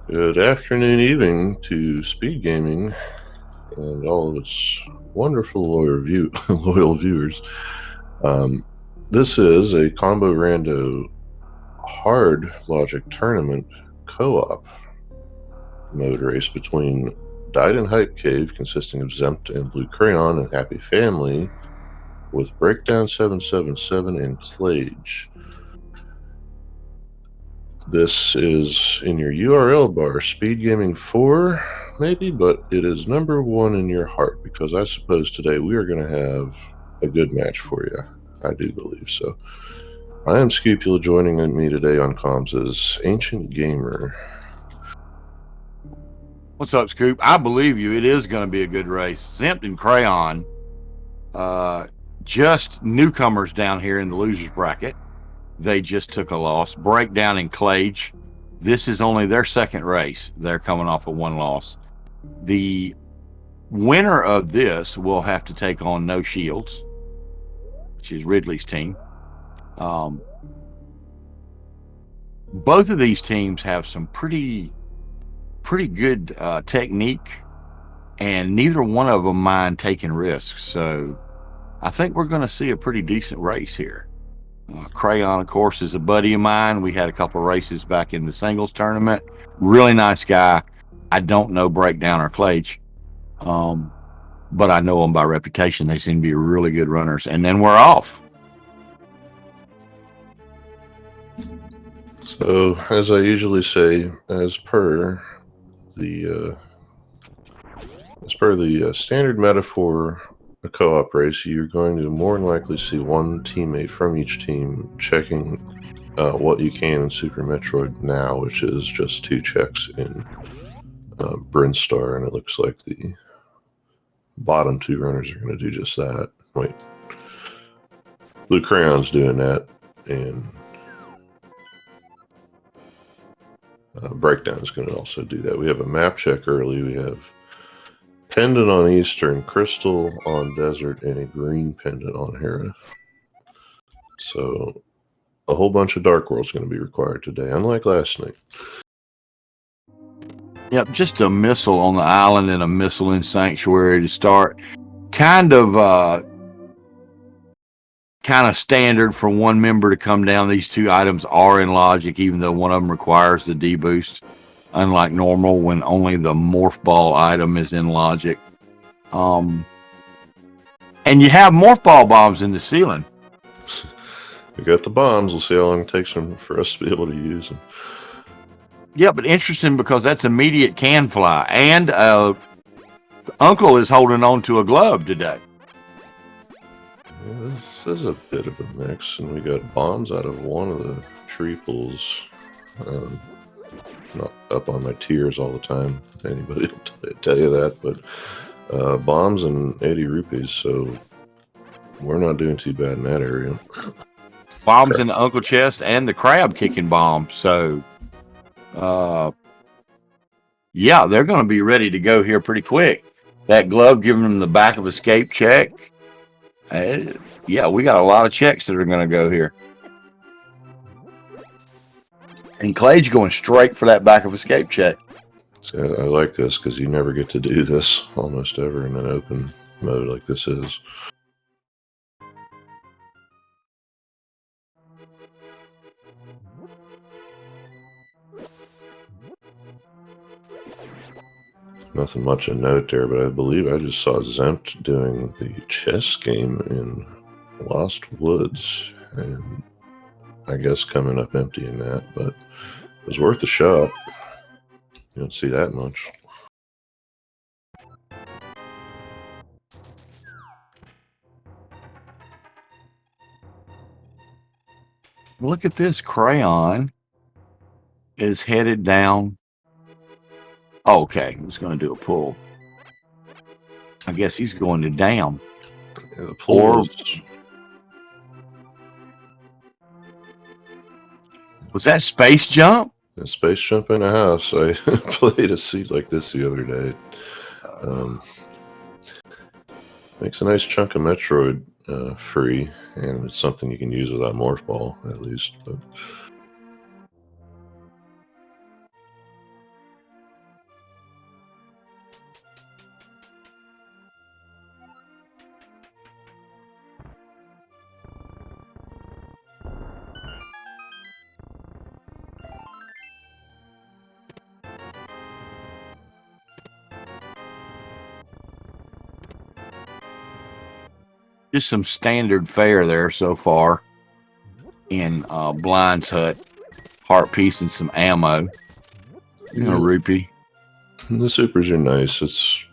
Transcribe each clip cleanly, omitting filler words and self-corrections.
Good afternoon, evening to SpeedGaming and all of its wonderful loyal viewers. This is a combo rando hard logic tournament co-op mode race between Died in Hype Cave, consisting of Zempt and Blue Crayon and Happy Family, with Breakdown 777 and Clage. This is in your URL bar, SpeedGaming 4, maybe, but it is number 1 in your heart, because I suppose today we are going to have a good match for you. I do believe so. I am Scupula. Joining me today on comms is Ancient Gamer. What's up, Scoop? I believe you. It is going to be a good race. Zempt and Crayon, just newcomers down here in the losers bracket. They just took a loss. Breakdown and Clage, this is only their second race. They're coming off of one loss. The winner of this will have to take on No Shields, which is Ridley's team. Both of these teams have some pretty good technique, and neither one of them mind taking risks. So I think we're going to see a pretty decent race here. Crayon, of course, is a buddy of mine. We had a couple of races back in the singles tournament. Really nice guy. I don't know Breakdown or Clage, but I know them by reputation. They seem to be really good runners. And then we're off. So, as I usually say, as per the standard metaphor, a co-op race, you're going to more than likely see one teammate from each team checking what you can in Super Metroid now, which is just 2 checks in Brinstar, and it looks like the bottom 2 runners are going to do just that. Wait, Blue Crayon's doing that, and Breakdown is going to also do that. We have a map check early. We have Pendant on Eastern, Crystal on Desert, and a green pendant on Hera. So a whole bunch of Dark World's going to be required today, unlike last night. Yep, just a missile on the island and a missile in Sanctuary to start. Kind of standard for one member to come down. These 2 items are in logic, even though one of them requires the D boost, unlike normal when only the morph ball item is in logic. And you have morph ball bombs in the ceiling. We got the bombs. We'll see how long it takes for us to be able to use them. Yeah, but interesting because that's immediate can fly. And Uncle is holding on to a glove today. Yeah, this is a bit of a mix, and we got bombs out of one of the tree pools. Not up on my tiers all the time. Anybody will tell you that, but bombs and 80 rupees, so we're not doing too bad in that area. Bombs in the Uncle chest and the crab kicking bomb. So, yeah, they're going to be ready to go here pretty quick. That glove giving them the back of escape check. Yeah, we got a lot of checks that are going to go here. And Clage going straight for that back of escape check. So I like this because you never get to do this almost ever in an open mode like this is. Nothing much to note there, but I believe I just saw Zempt doing the chess game in Lost Woods, and I guess coming up empty in that, but it was worth a shot. You don't see that much. Look at this. Crayon is headed down. Oh, okay, he's going to do a pull. I guess he's going to down. Yeah, the pull was that space jump? A space jump in a house. I played a seat like this the other day. Makes a nice chunk of Metroid free, and it's something you can use without Morph Ball, at least. But Just some standard fare there so far in Blind's Hut. Heart piece and some ammo. You know, rupee. The supers are nice. It's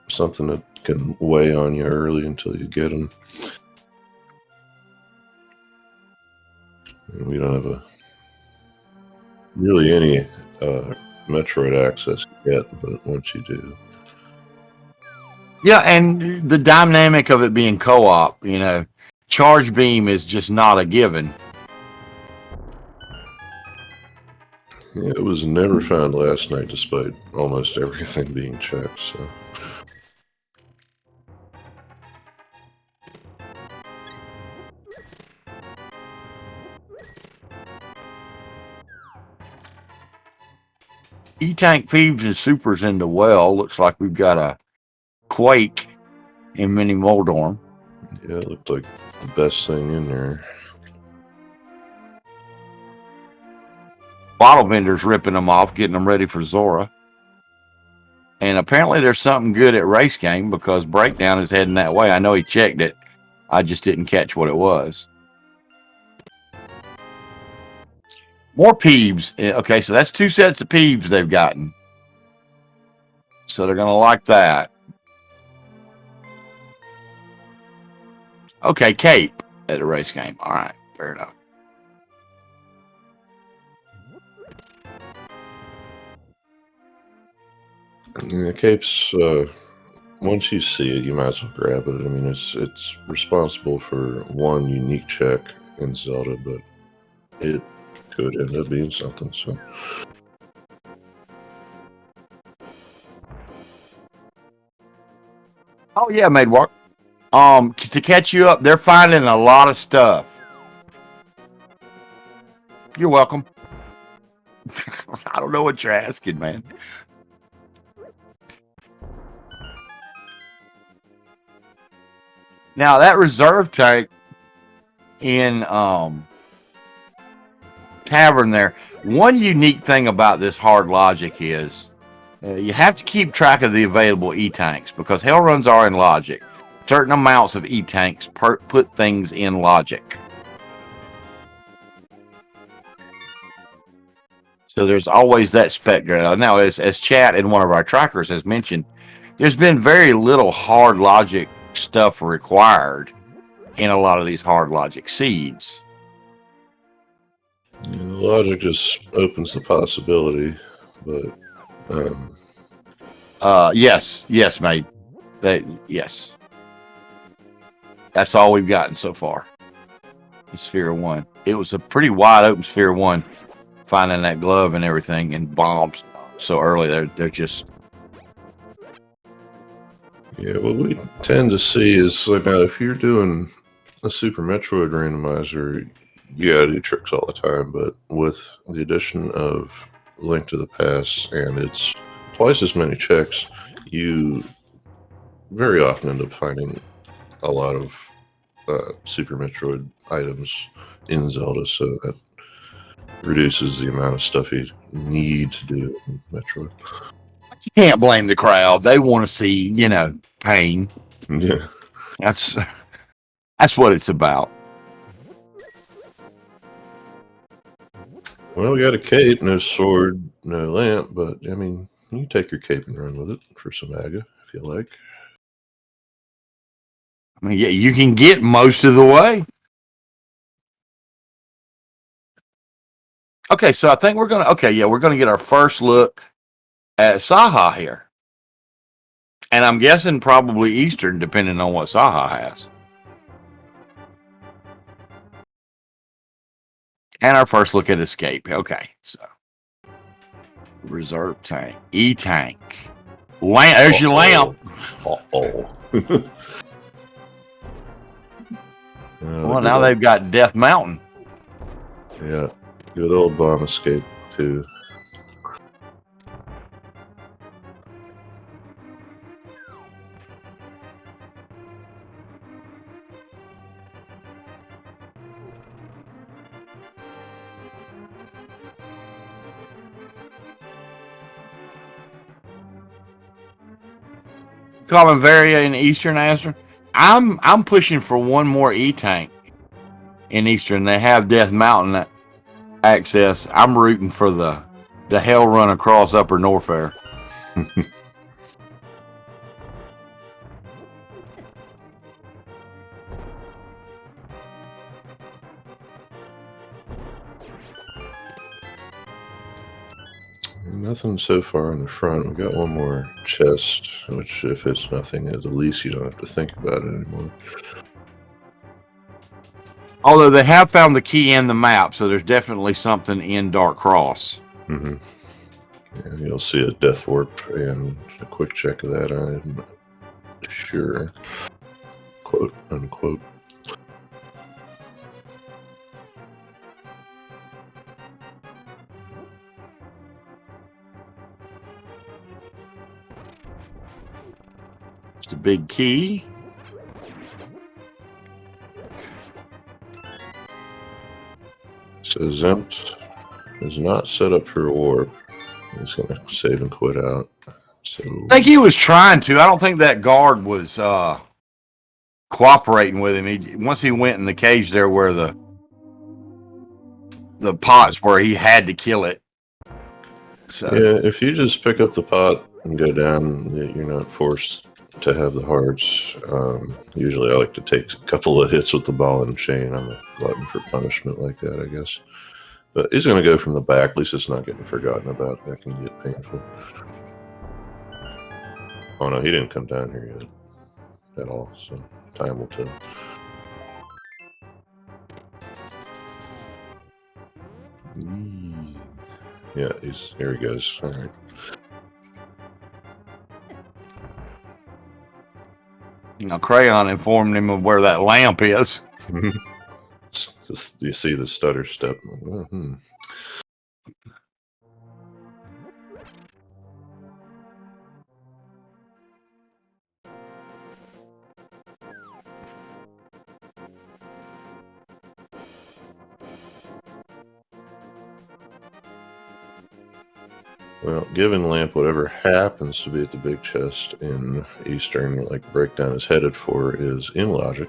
something that can weigh on you early until you get them. We don't have really any Metroid access yet, but once you do. Yeah, and the dynamic of it being co-op, you know, charge beam is just not a given. Yeah, it was never found last night, despite almost everything being checked. So. E-Tank Peeves and Supers in the well. Looks like we've got a Quake in Mini Moldorm. Yeah, it looked like the best thing in there. Bottle vendors ripping them off, getting them ready for Zora. And apparently there's something good at Race Game because Breakdown is heading that way. I know he checked it. I just didn't catch what it was. More Peeves. Okay, so that's 2 sets of Peeves they've gotten. So they're going to like that. Okay, Cape at a Race Game. All right, fair enough. Yeah, Cape's, once you see it, you might as well grab it. I mean, it's responsible for one unique check in Zelda, but it could end up being something. So. Oh yeah, Maidwark. To catch you up, they're finding a lot of stuff. You're welcome. I don't know what you're asking, man. Now that reserve tank in Tavern there, one unique thing about this hard logic is you have to keep track of the available E-tanks because hell runs are in logic. Certain amounts of E-tanks put things in logic. So there's always that specter. Now, as chat in one of our trackers has mentioned, there's been very little hard logic stuff required in a lot of these hard logic seeds. Yeah, the logic just opens the possibility, but yes, mate. Yes. That's all we've gotten so far. Sphere 1. It was a pretty wide open Sphere 1, finding that glove and everything, and bombs so early. They're just. Yeah, what we tend to see is like now if you're doing a Super Metroid randomizer, you gotta do tricks all the time, but with the addition of Link to the Past and it's twice as many checks, you very often end up finding a lot of Super Metroid items in Zelda, so that reduces the amount of stuff you need to do in Metroid. You can't blame the crowd. They want to see, you know, pain. Yeah. That's what it's about. Well, we got a cape, no sword, no lamp, but I mean, you can take your cape and run with it for some Aga if you like. I mean, yeah, you can get most of the way. Okay, so I think we're gonna get our first look at Saha here. And I'm guessing probably Eastern, depending on what Saha has. And our first look at Escape. Okay, so reserve tank, E-tank, lamp. There's your lamp. Well, now they've got Death Mountain. Yeah, good old bomb escape too. Call him Varia in Eastern, Astor. I'm pushing for one more E-Tank in Eastern. They have Death Mountain access. I'm rooting for the hell run across Upper Norfair. Nothing so far in the front. We've got one more chest, which if it's nothing, at least you don't have to think about it anymore. Although they have found the key in the map, so there's definitely something in Dark Cross. Mm-hmm. Yeah, you'll see a death warp and a quick check of that. I'm not sure. Quote unquote. It's a big key. So Zempt is not set up for a warp. He's going to save and quit out. So I think he was trying to. I don't think that guard was cooperating with him. Once he went in the cage there where the pots where he had to kill it. So yeah, if you just pick up the pot and go down, you're not forced to have the hearts. Usually I like to take a couple of hits with the ball and chain. I'm a glutton for punishment like that, I guess. But he's going to go from the back. At least it's not getting forgotten about. That can get painful. Oh no, he didn't come down here yet at all, so time will tell. Yeah, here he goes. All right. Crayon informed him of where that lamp is. Just, you see the stutter step. Mm-hmm. Well, given Lamp, whatever happens to be at the big chest in Eastern, like Breakdown is headed for, is in logic,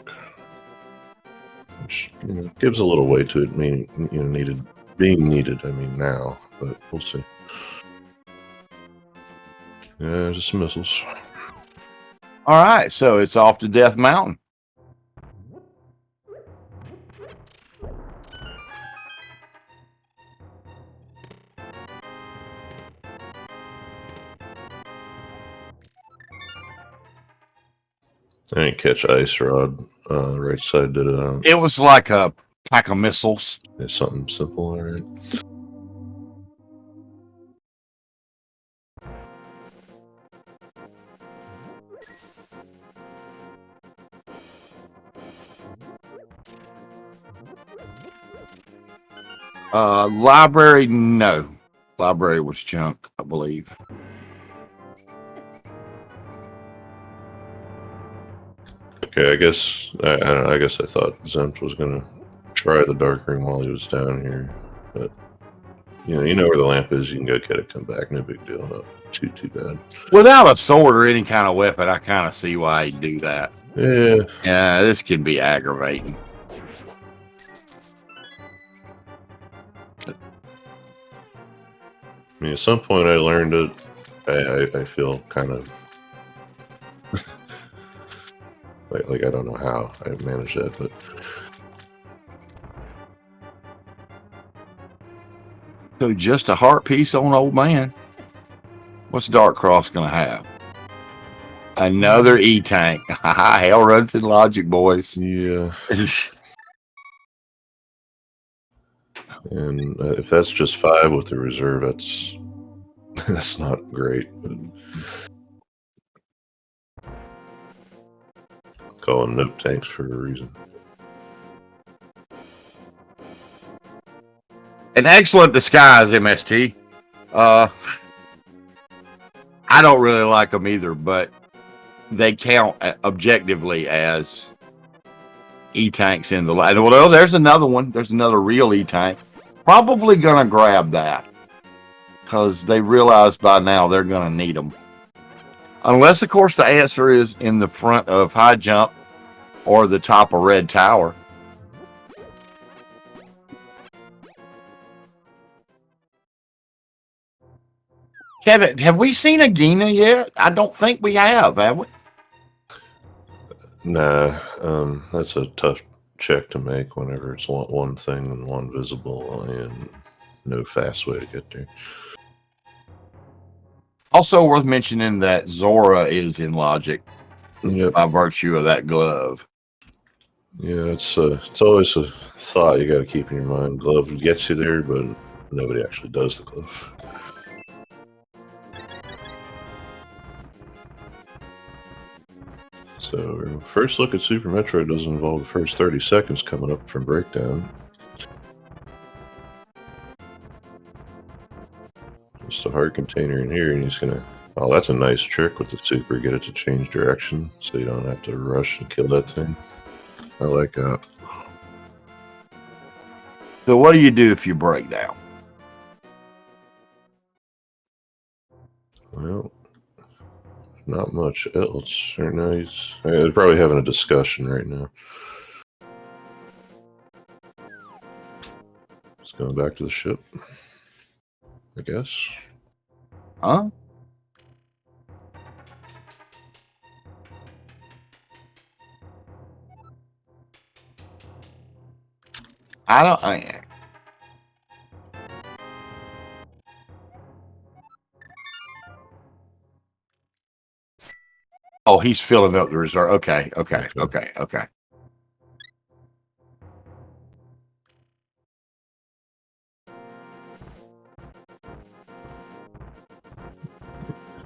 which gives a little weight to it, meaning being needed. I mean now, but we'll see. Yeah, just some missiles. All right, so it's off to Death Mountain. I didn't catch Ice Rod. Right side did it. It was like a pack of missiles. It's something simple, all right. Library, no. Library was junk, I believe. Okay, I guess I don't know, I guess I thought Zempt was gonna try the dark ring while he was down here, but you know where the lamp is. You can go get it, come back, no big deal, not too bad. Without a sword or any kind of weapon, I kind of see why he'd do that. Yeah, this can be aggravating. I mean, at some point I learned it. I feel kind of like I don't know how I managed that, but So just a heart piece on old man. What's Dark Cross gonna have? Another E-Tank. Hell runs in logic, boys. yeah. And if that's just 5 with the reserve, that's not great. But calling note tanks for a reason. An excellent disguise, MST. I don't really like them either, but they count objectively as E-Tanks in the line. Well, there's another one. There's another real E-Tank. Probably going to grab that because they realize by now they're going to need them. Unless, of course, the answer is in the front of high jump or the top of Red Tower. Kevin, have we seen Agahnim yet? I don't think we have we? Nah, that's a tough check to make whenever it's one thing and one visible and no fast way to get there. Also worth mentioning that Zora is in logic by virtue of that glove. Yeah, it's always a thought you got to keep in your mind. Glove gets you there, but nobody actually does the glove. So, first look at Super Metroid doesn't involve the first 30 seconds coming up from breakdown. Just a hard container in here, and he's gonna. Oh, that's a nice trick with the super. Get it to change direction, so you don't have to rush and kill that thing. I like that. So, what do you do if you break down? Well, not much else. They're nice. They're probably having a discussion right now. Just going back to the ship, I guess. Huh? Oh, he's filling up the reserve. Okay.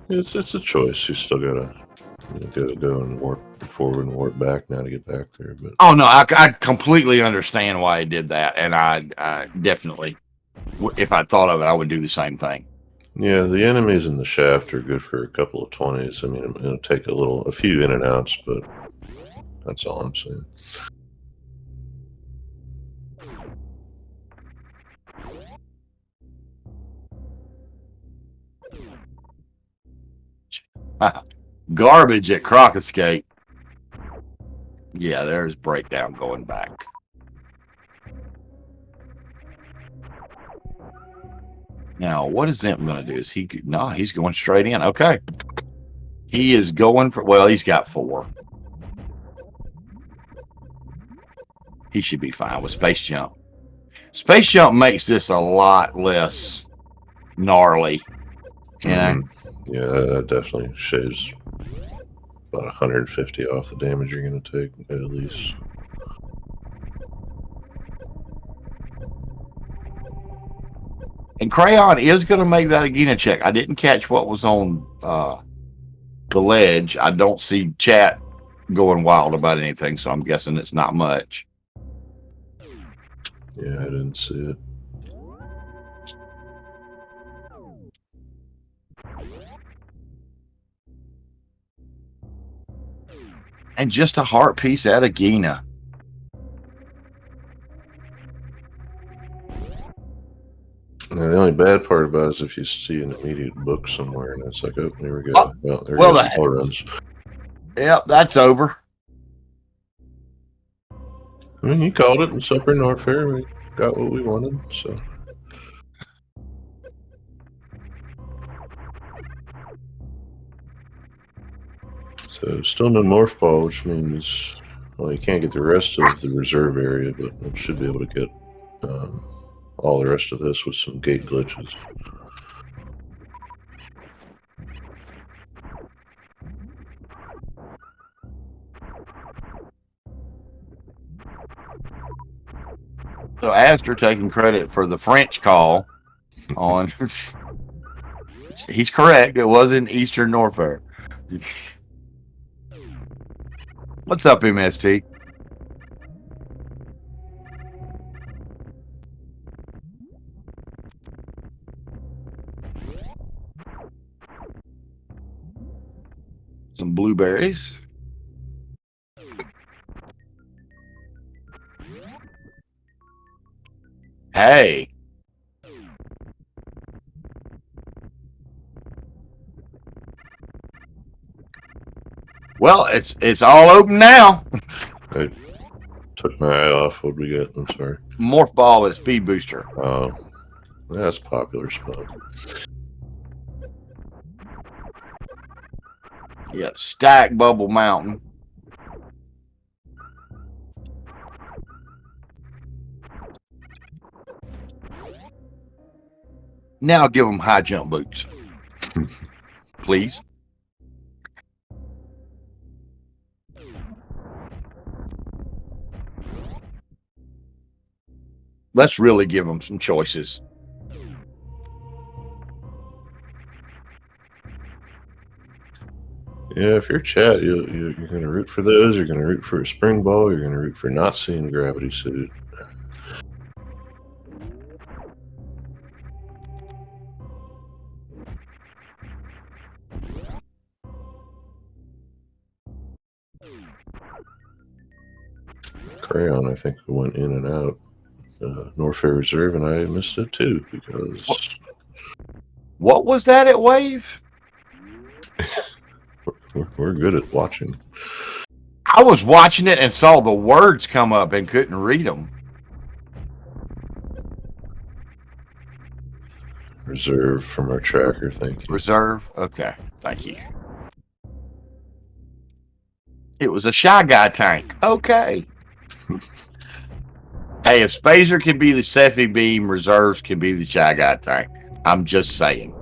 It's a choice. You still gotta go and warp forward and warp back now to get back there. But oh no, I completely understand why he did that, and I definitely, if I thought of it, I would do the same thing. Yeah, the enemies in the shaft are good for a couple of 20s. I mean, it'll take a few in and outs, but that's all I'm saying. Garbage at Croc Escape. Yeah, there's breakdown going back. Now, what is Zimp going to do? Is he? No, he's going straight in. Okay. He is going for, well, he's got 4. He should be fine with Space Jump. Space Jump makes this a lot less gnarly. Yeah, that definitely shaves about 150 off the damage you're going to take, at least. And Crayon is going to make that Agahnim check. I didn't catch what was on the ledge. I don't see chat going wild about anything, so I'm guessing it's not much. Yeah, I didn't see it. And just a heart piece at Agahnim. Now, the only bad part about it is if you see an immediate book somewhere, and it's like, oh, there we go. Well, there goes the ball runs. Yep, that's over. I mean, you called it. It's Upper Norfair. We got what we wanted, so. So, still no morph ball, which means, well, you can't get the rest of the reserve area, but it should be able to get all the rest of this with some gate glitches. So Aster taking credit for the French call on. He's correct. It was in Eastern Norfair. What's up, MST? Some blueberries. Hey. Well, it's all open now. I took my eye off. What we got? I'm sorry. Morph ball and speed booster. Oh, that's popular spot. Yeah, stack bubble mountain. Now give them high jump boots, please. Let's really give them some choices. Yeah, if you're chat, you're going to root for those. You're going to root for a spring ball. You're going to root for not seeing gravity suit. Crayon, I think, went in and out. Norfair Reserve, and I missed it too because. What was that at Wave? We're good at watching. I was watching it and saw the words come up and couldn't read them. Reserve from our tracker, thank you. Reserve? Okay, thank you. It was a Shy Guy tank. Okay. Hey, if Spazer can be the Cephy Beam, Reserves can be the Shy Guy tank. I'm just saying.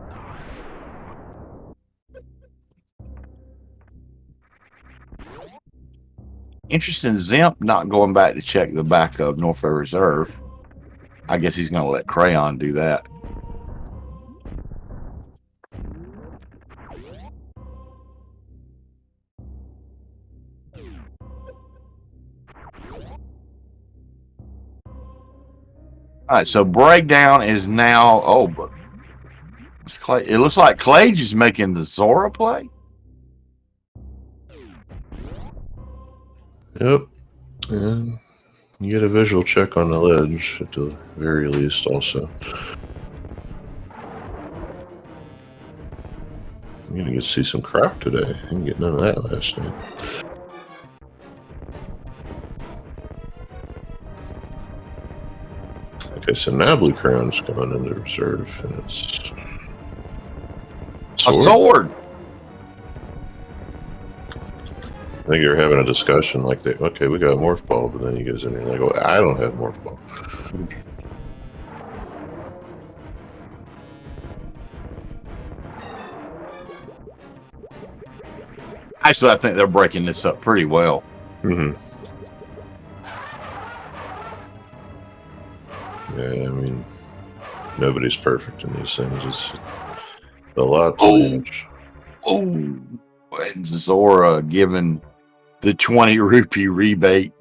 Interesting, Zimp not going back to check the back of Norfair Reserve. I guess he's going to let Crayon do that. All right, so breakdown is now. Oh, but it looks like Clage is making the Zora play. Yep, and you get a visual check on the ledge at the very least. Also, I'm gonna get to see some Croc today. I didn't get none of that last night. Okay, so now Blue Crown's going into reserve, and it's a sword. I think they're having a discussion like, okay, we got a morph ball, but then he goes in there and they go, I don't have morph ball. Actually, I think they're breaking this up pretty well. Mm-hmm. Yeah, I mean, nobody's perfect in these things. It's a lot to manage. Oh, and Zora given the 20 rupee rebate.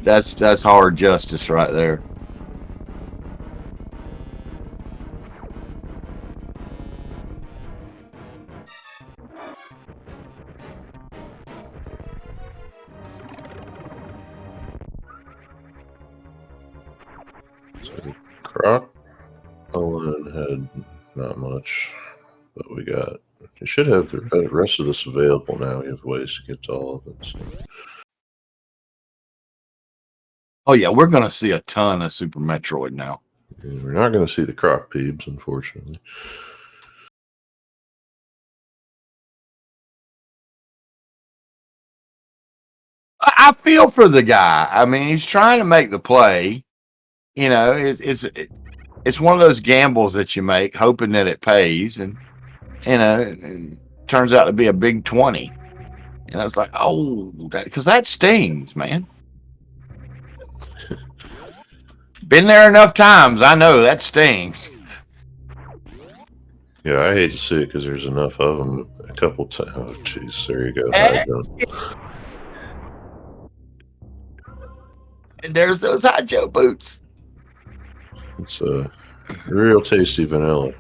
That's hard justice right there. So Croc alone had not much, but we got. You should have the rest of this available now. You have ways to get to all of it. So. Oh yeah, we're gonna see a ton of Super Metroid now. Yeah, we're not going to see the Croc peeps, unfortunately. I feel for the guy. I mean, he's trying to make the play. You know, it's one of those gambles that you make, hoping that it pays, and you know, it turns out to be a big 20. And I was like, oh, because that stings, man. Been there enough times. I know that stings. Yeah, I hate to see it because there's enough of them. A couple times. Oh, jeez, there you go. And there's those high Joe boots. It's a real tasty vanilla.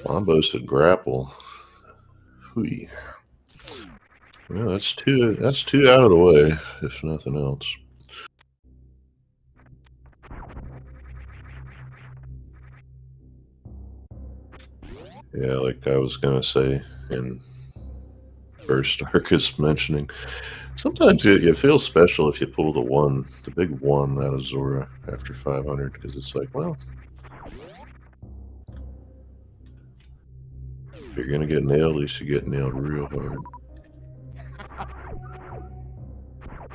Wombo said grapple. Hui. Well, that's two out of the way, if nothing else. Yeah, like I was gonna say in first Arcus mentioning, sometimes you feel special if you pull the big one out of Zora after 500, because it's like, well, if you're gonna get nailed, at least you get nailed real hard.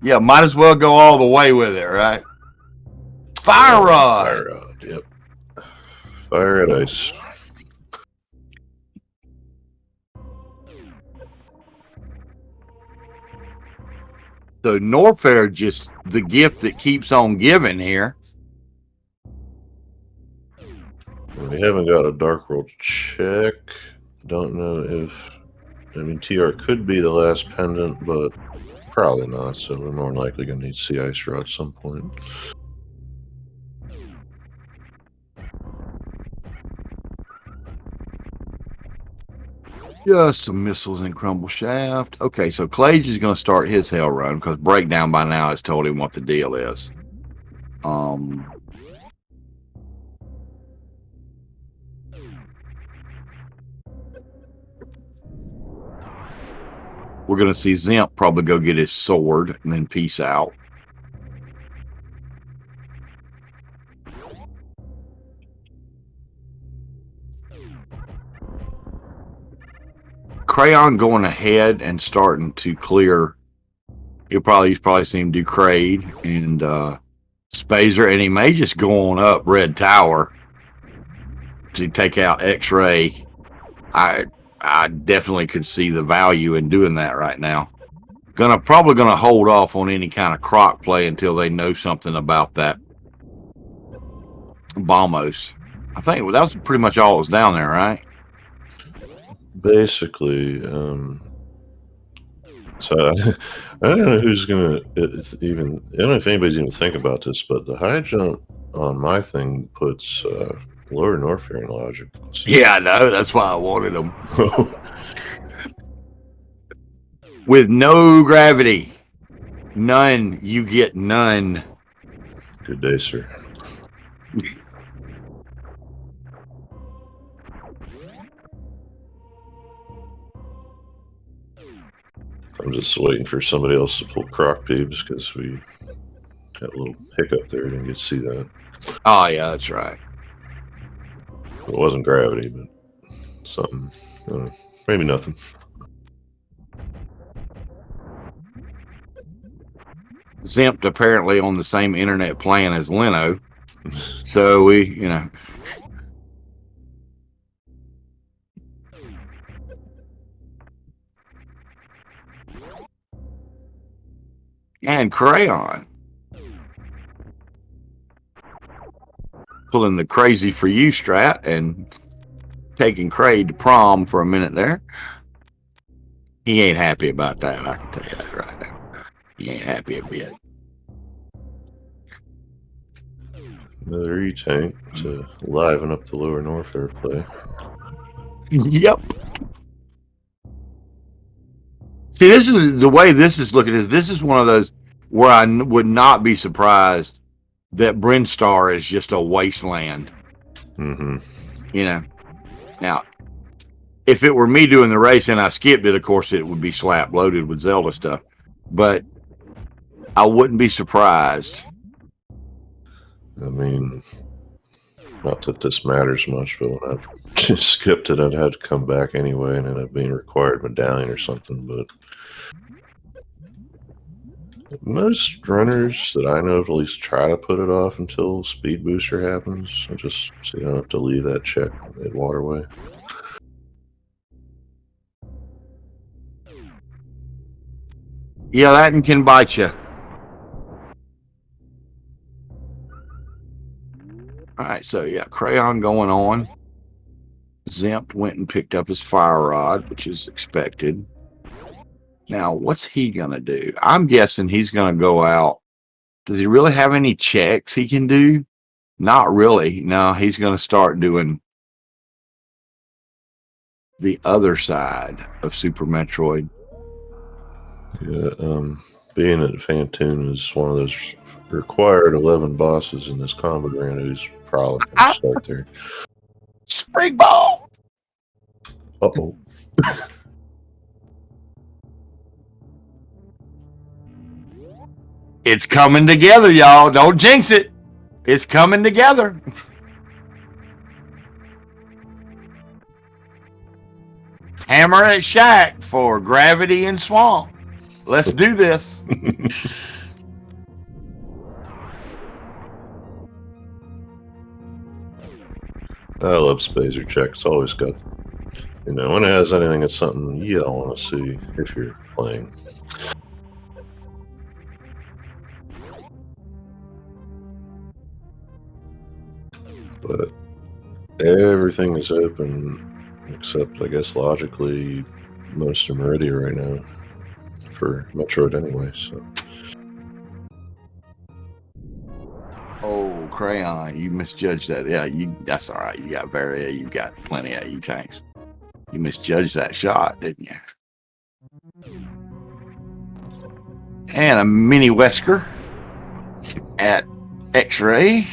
Yeah, might as well go all the way with it, right? Fire rod. Fire rod. Yep. Fire at ice. So Norfair, just the gift that keeps on giving here. We haven't got a Dark World check. Don't know if... I mean, TR could be the last pendant, but probably not, so we're more likely going to need Sea Ice Rod at some point. Just some missiles in Crumble Shaft. Okay, so Clage is going to start his hell run because Breakdown by now has told him what the deal is. We're going to see Zemp probably go get his sword and then peace out. Crayon going ahead and starting to clear. You'll probably see him do Kraid and Spazer, and he may just go on up Red Tower to take out X-Ray. I definitely could see the value in doing that right now. Probably gonna hold off on any kind of Croc play until they know something about that Bombos. I think that was pretty much all that was down there, right? Basically, so I don't know who's gonna even. I don't know if anybody's even think about this, but the high jump on my thing puts lower Norfair in logic. So. Yeah, I know. That's why I wanted them. With no gravity, none. You get none. Good day, sir. I'm just waiting for somebody else to pull Croc Peeps because we had a little hiccup there. Didn't get to see that. Oh, yeah, that's right. It wasn't gravity, but something. Maybe nothing. Zemp apparently on the same internet plan as Leno. So we. And Crayon. Pulling the crazy for you strat and taking Kraid to prom for a minute there. He ain't happy about that, I can tell you that right now. He ain't happy a bit. Another E-Tank to liven up the lower Norfair play. Yep. See, this is the way this is looking. This is one of those where I would not be surprised that Brinstar is just a wasteland. Mm-hmm. Now, if it were me doing the race and I skipped it, of course, it would be slap loaded with Zelda stuff. But I wouldn't be surprised. I mean, not that this matters much, but when I've just skipped it, I'd had to come back anyway and end up being required medallion or something. But most runners that I know of at least try to put it off until speed booster happens, just so you don't have to leave that check at Waterway. Yeah, that can bite you. All right, so yeah, Crayon going on. Zemp went and picked up his fire rod, which is expected. Now, what's he going to do? I'm guessing he's going to go out. Does he really have any checks he can do? Not really. No, he's going to start doing the other side of Super Metroid. Yeah, being that Fantoon is one of those required 11 bosses in this combo run, who's probably going to start there. Spring ball! Uh-oh. It's coming together, y'all. Don't jinx it. It's coming together. Hammer at Shack for Gravity and Swamp. Let's do this. I love Spazer Check. It's always got, when it has anything, it's something you don't want to see if you're playing. But everything is open except, I guess, logically, most of Meridia right now for Metroid anyway. So. Oh, Crayon, you misjudged that. Yeah, that's all right. You got you got plenty of AE tanks. You misjudged that shot, didn't you? And a mini Wesker at X-Ray.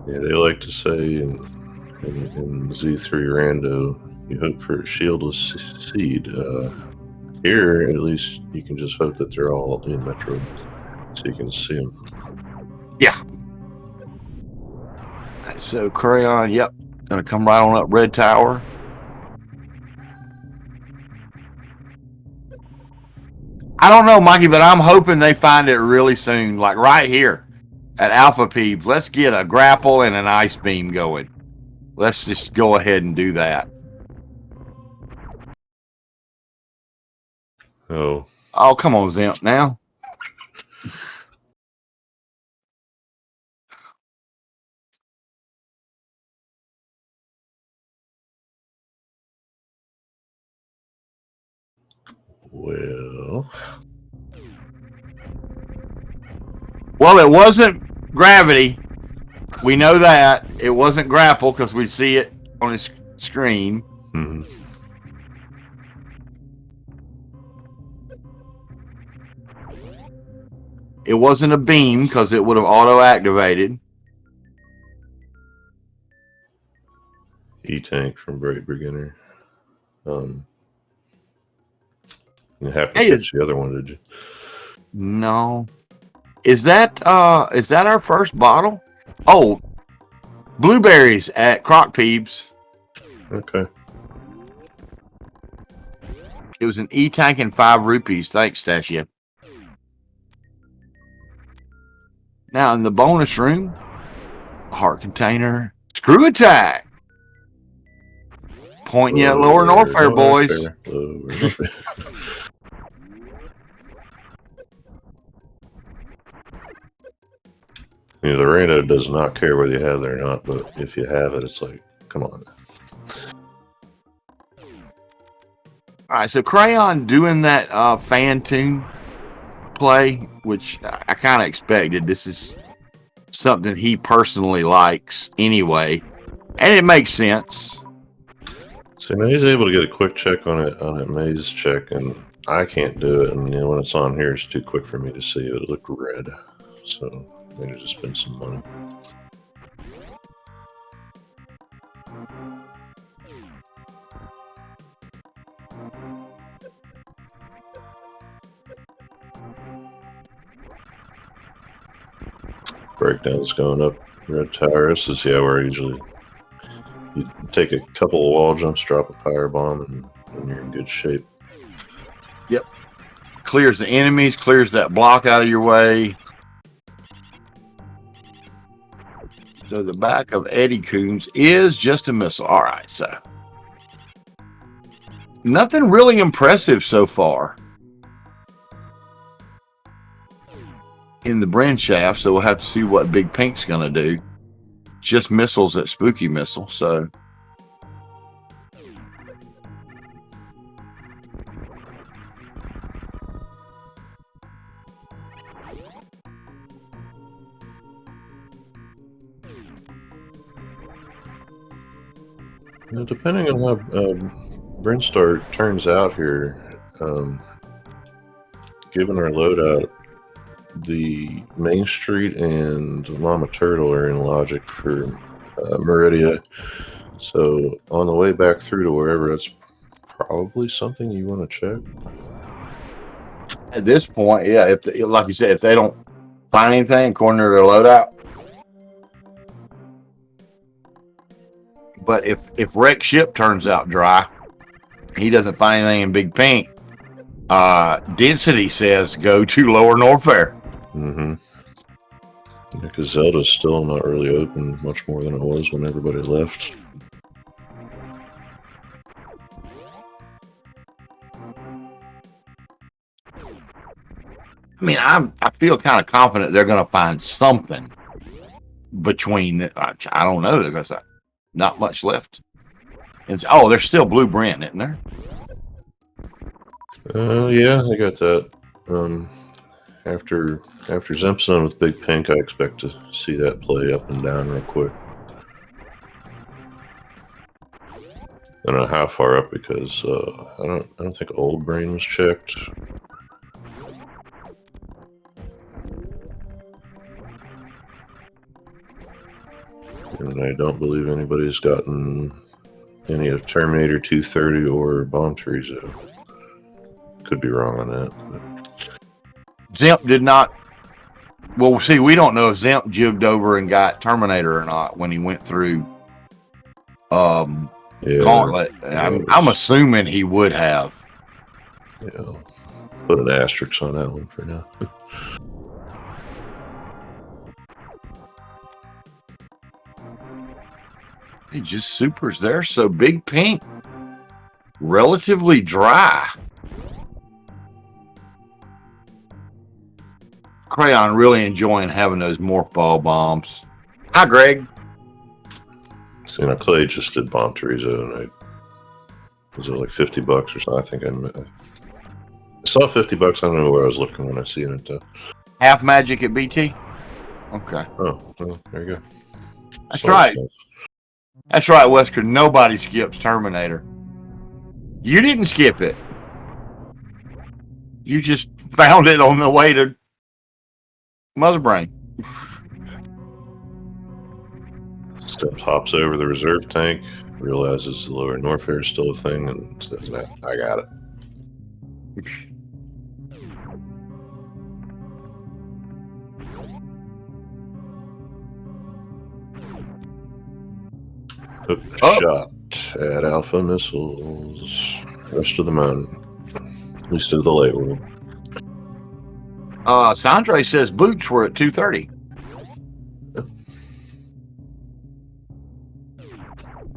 Yeah, they like to say in Z3 Rando, you hope for a shieldless seed. Here, at least, you can just hope that they're all in Metroid, so you can see them. Yeah. So Crayon, yep, gonna come right on up Red Tower. I don't know, Mikey, but I'm hoping they find it really soon, like right here at Alpha Peebs. Let's get a grapple and an ice beam going. Let's just go ahead and do that. Oh, come on, Zimp, now. Well, it wasn't gravity. We know that. It wasn't grapple because we see it on his screen. Mm-hmm. It wasn't a beam because it would have auto-activated. E-Tank from Bright Beginner. You have to catch the other one, did you? No. Is that our first bottle? Oh, blueberries at Croc Peebs. Okay. It was an E-Tank and 5 rupees. Thanks, Stacia. Now in the bonus room, heart container, screw attack. Pointing you at Lower Norfair, boys. The Rando does not care whether you have it or not, but if you have it, it's like, come on. All right, so Crayon doing that fan tune play, which I kind of expected. This is something he personally likes anyway, and it makes sense. So now he's able to get a quick check on it maze check, and I can't do it. And when it's on here, it's too quick for me to see it. It looked red, so I need to spend some money. Breakdown's going up Red Tower. This is where usually you take a couple of wall jumps, drop a fire bomb, and you're in good shape. Yep. Clears the enemies, clears that block out of your way. So the back of Eddie Coons is just a missile. All right, so nothing really impressive so far in the Brand Shaft, so we'll have to see what Big Pink's going to do. Just missiles at Spooky Missile, so. Depending on how Brinstar turns out here, given our loadout, the Main Street and Llama Turtle are in logic for Meridia. So on the way back through to wherever, that's probably something you want to check. At this point, yeah, if they, like you said, if they don't find anything according to their loadout. But if Wreck Ship turns out dry, he doesn't find anything in Big Pink. Density says go to Lower Norfair. Mm-hmm. Yeah, because Zelda's still not really open much more than it was when everybody left. I mean, I feel kind of confident they're going to find something between. I don't know, because not much left. Oh, there's still Blue Brent, isn't there? Yeah, I got that. After Zempson with Big Pink, I expect to see that play up and down real quick. I don't know how far up, because I don't think Old Brain was checked. And I don't believe anybody's gotten any of Terminator 230 or Bomb Torizo. Could be wrong on that. But Zemp did not. Well, see, we don't know if Zemp jigged over and got Terminator or not when he went through Gauntlet. I'm assuming he would have. Yeah, put an asterisk on that one for now. He just supers there. So Big Pink, relatively dry. Crayon really enjoying having those morph ball bombs. Hi, Greg. So, Clay just did Bomb Torizo, and was it like $50 or something? I think I saw $50. I don't know where I was looking when I seen it. Half magic at BT. Okay. Oh, well, there you go. That's right. That's right, Wesker. Nobody skips Terminator. You didn't skip it. You just found it on the way to Mother Brain. Steps hops over the reserve tank, realizes the Lower Norfair is still a thing, and says, "Nah, I got it." Hooked shot at Alpha missiles. Rest of the mountain, at least to the late world. Sandre says boots were at 2:30.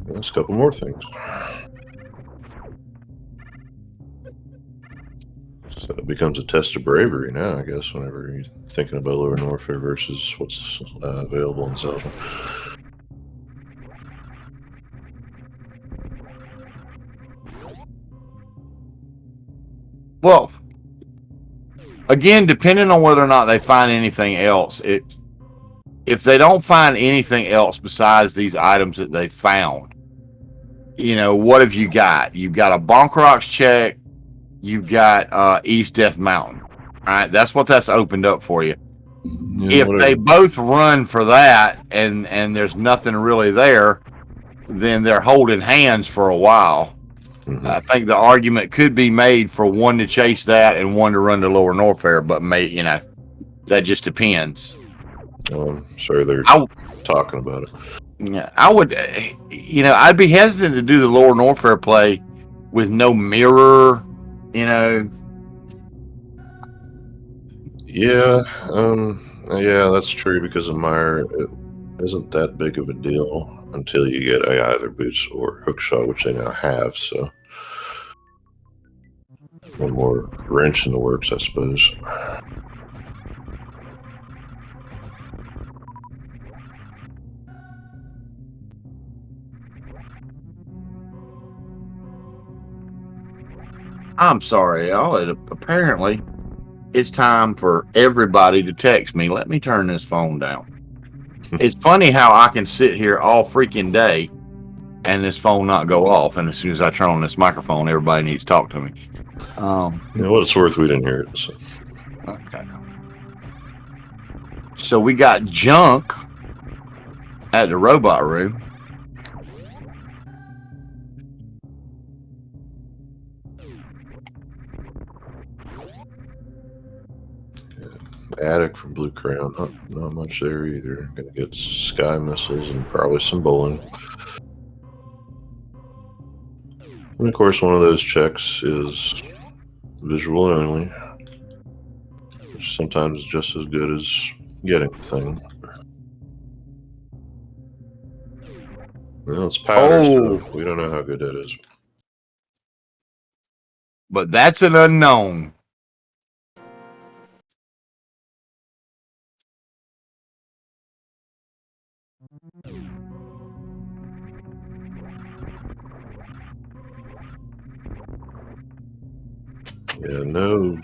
There's a couple more things. So it becomes a test of bravery now, I guess, whenever you're thinking about Lower Norfair versus what's available in Zelda. Well, again, depending on whether or not they find anything else, if they don't find anything else besides these items that they found, what have you got? You've got a Bonkrox check. You've got East Death Mountain. All right, that's what that's opened up for you. Yeah, if they both run for that and there's nothing really there, then they're holding hands for a while. Mm-hmm. I think the argument could be made for one to chase that and one to run to Lower Norfair, but that just depends. Sorry, they're talking about it. Yeah, I would. I'd be hesitant to do the Lower Norfair play with no mirror. Yeah, that's true, because a mire isn't that big of a deal until you get either boots or hookshot, which they now have. So one more wrench in the works, I suppose. I'm sorry, y'all. Apparently, it's time for everybody to text me. Let me turn this phone down. It's funny how I can sit here all freaking day and this phone not go off. And as soon as I turn on this microphone, everybody needs to talk to me. What it's worth, we didn't hear it. So. Okay. So we got junk at the robot room. Attic from Blue Crown, not much there either. Gonna get sky missiles and probably some bowling. And of course, one of those checks is visual only, which sometimes is just as good as getting the thing. Well, it's powder, so we don't know how good that is. But that's an unknown. Yeah, no.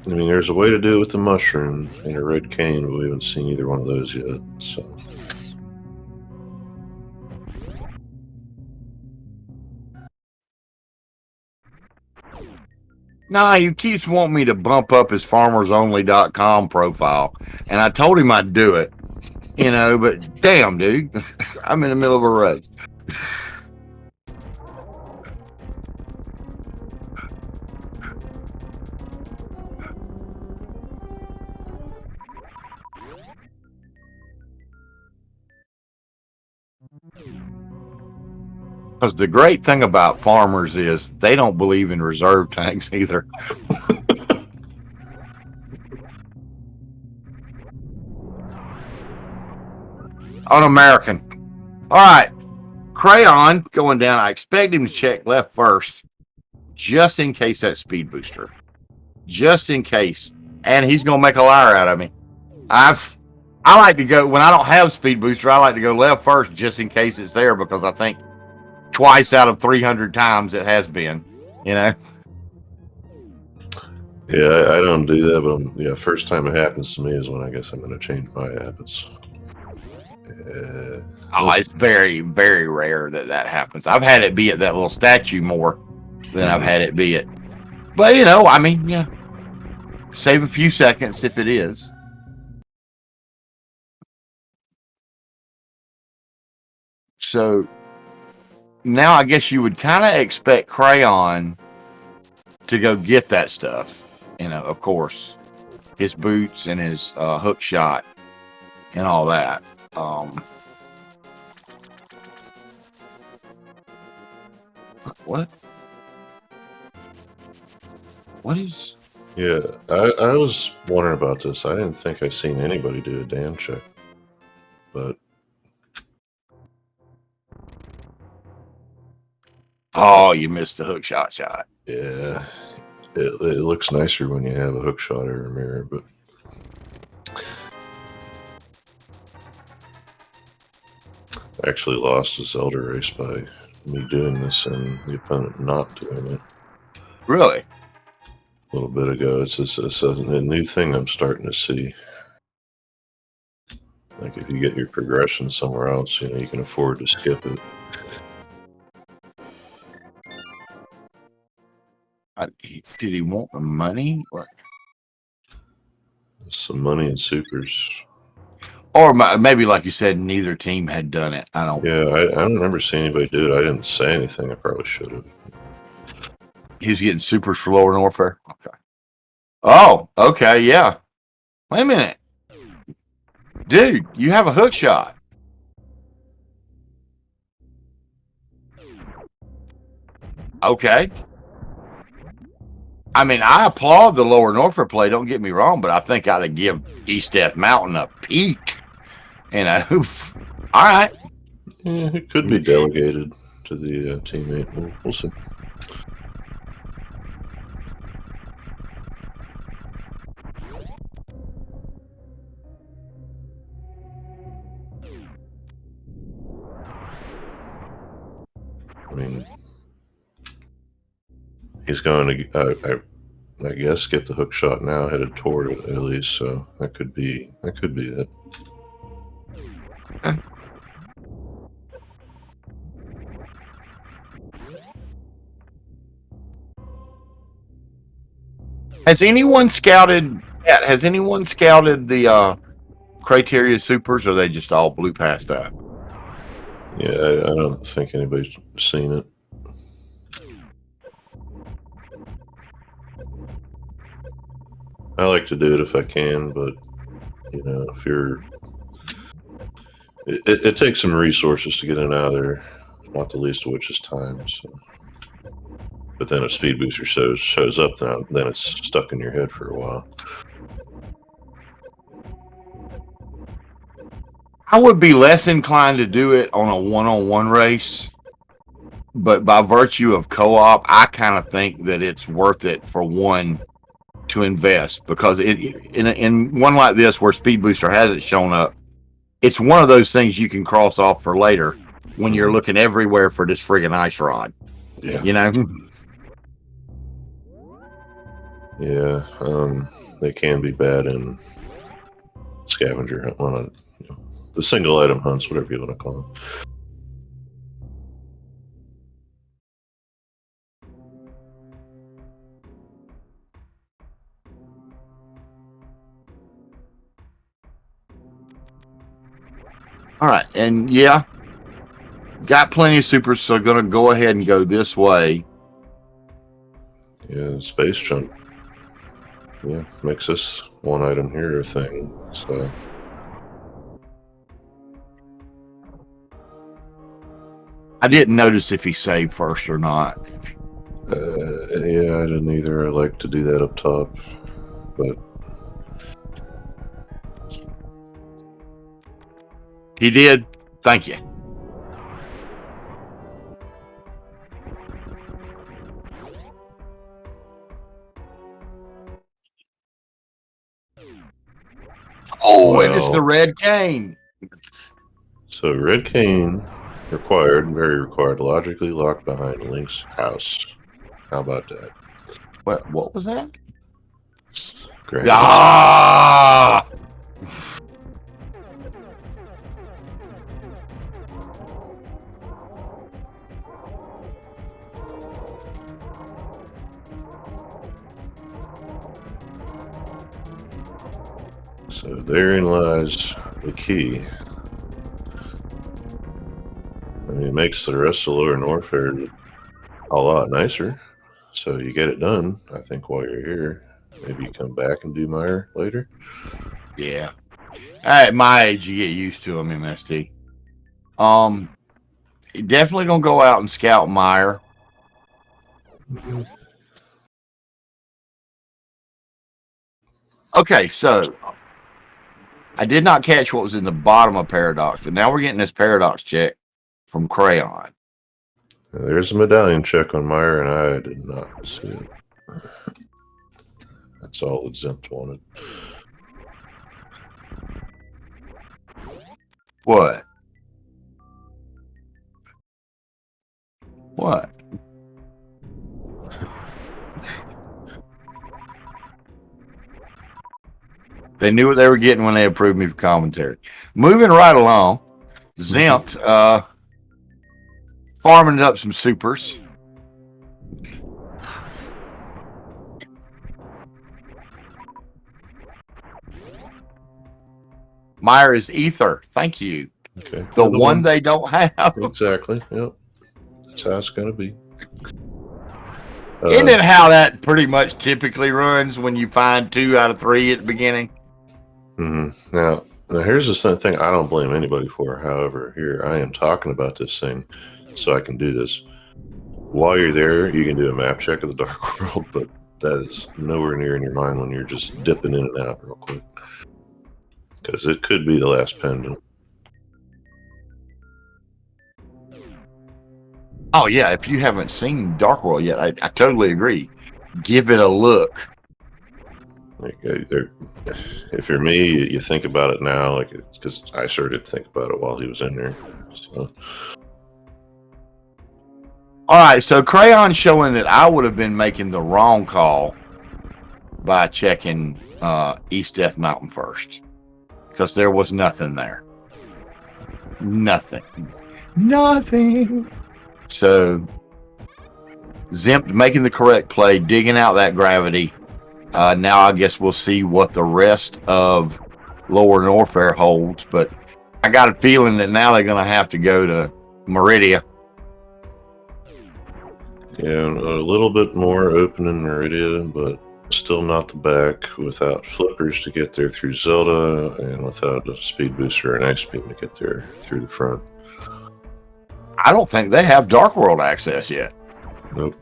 I mean, there's a way to do it with the mushroom and a red cane, but we haven't seen either one of those yet. So. Nah, he keeps wanting me to bump up his farmersonly.com profile, and I told him I'd do it, you know, but damn, dude, I'm in the middle of a race. Because the great thing about farmers is they don't believe in reserve tanks either. Un-American. All right. Crayon going down. I expect him to check left first, just in case that speed booster. Just in case. And he's going to make a liar out of me. I like to go, when I don't have speed booster, I like to go left first just in case it's there, because I think twice out of 300 times it has been, you know? Yeah, I don't do that, but first time it happens to me is when I guess I'm going to change my habits. It's very, very rare that happens. I've had it be at that little statue more than I've had it be it. But, you know, I mean, yeah. Save a few seconds if it is. So now I guess you would kind of expect Crayon to go get that stuff. You know, of course, his boots and his hook shot and all that. What? What is? Yeah, I was wondering about this. I didn't think I seen anybody do a Dan check, but oh, you missed the hook shot. Yeah, it looks nicer when you have a hook shot or a mirror, but I actually lost a Zelda race by me doing this and the opponent not doing it. Really? A little bit ago. It's a new thing I'm starting to see. Like if you get your progression somewhere else, you know, you can afford to skip it. Did he want the money? Or? Some money in supers. Or maybe, like you said, neither team had done it. I don't. Yeah, I don't remember seeing anybody do it. I didn't say anything. I probably should have. He was getting supers for lower Norfair. Okay. Oh, okay, yeah. Wait a minute, dude. You have a hook shot. Okay. I mean, I applaud the lower Norfair play. Don't get me wrong, but I think I ought to give East Death Mountain a peek. You know, all right. Yeah, it could be delegated to the teammate. We'll see. I mean, he's going to, I guess, get the hook shot now, headed toward it at least. So that could be it. Has anyone scouted? Has anyone scouted the criteria supers, or they just all blew past that? Yeah, I don't think anybody's seen it. I like to do it if I can, but if you're, it takes some resources to get in and out of there, not the least of which is time. So. But then if Speed Booster shows up, then it's stuck in your head for a while. I would be less inclined to do it on a one-on-one race, but by virtue of co-op, I kind of think that it's worth it for one to invest, because in one like this where Speed Booster hasn't shown up, it's one of those things you can cross off for later when you're looking everywhere for this friggin' ice rod. Yeah. Yeah, they can be bad in scavenger hunt, the single item hunts, whatever you want to call them. All right, and yeah, got plenty of supers, so going to go ahead and go this way. Yeah, space junk. Yeah, makes this one item here a thing. So. I didn't notice if he saved first or not. Yeah, I didn't either. I like to do that up top, but he did. Thank you. Oh, and it's the red cane. So red cane required, very required, logically locked behind Link's house. How about that? What was that? Great. Ah! So therein lies the key. I mean, it makes the rest of Lower Norfair a lot nicer. So you get it done, I think, while you're here. Maybe you come back and do Meyer later. Yeah. At my age, you get used to them, MST. Definitely gonna go out and scout Meyer. Okay, so I did not catch what was in the bottom of Paradox, but now we're getting this Paradox check from Crayon. There's a medallion check on Meyer, and I did not see it. That's all Exempt wanted. What? What? They knew what they were getting when they approved me for commentary. Moving right along, Zempt farming up some supers. Meyer is Ether. Thank you. Okay. The one they don't have. Exactly. Yep. That's how it's going to be. Isn't it how that pretty much typically runs when you find 2 out of 3 at the beginning? Mm-hmm. Now, here's the thing I don't blame anybody for. However, here I am talking about this thing so I can do this. While you're there, you can do a map check of the Dark World, but that is nowhere near in your mind when you're just dipping in and out real quick. Because it could be the last pendant. Oh, yeah. If you haven't seen Dark World yet, I totally agree. Give it a look. Like, if you're me, you think about it now, like, because I sure didn't think about it while he was in there. So. All right, so Crayon showing that I would have been making the wrong call by checking East Death Mountain first, because there was nothing there. Nothing. So Zempt making the correct play, digging out that gravity, Now I guess we'll see what the rest of Lower Norfair holds, but I got a feeling that now they're going to have to go to Meridia. Yeah, a little bit more open in Meridia, but still not the back, without flippers to get there through Zelda, and without a speed booster and X beam to get there through the front. I don't think they have Dark World access yet. Nope.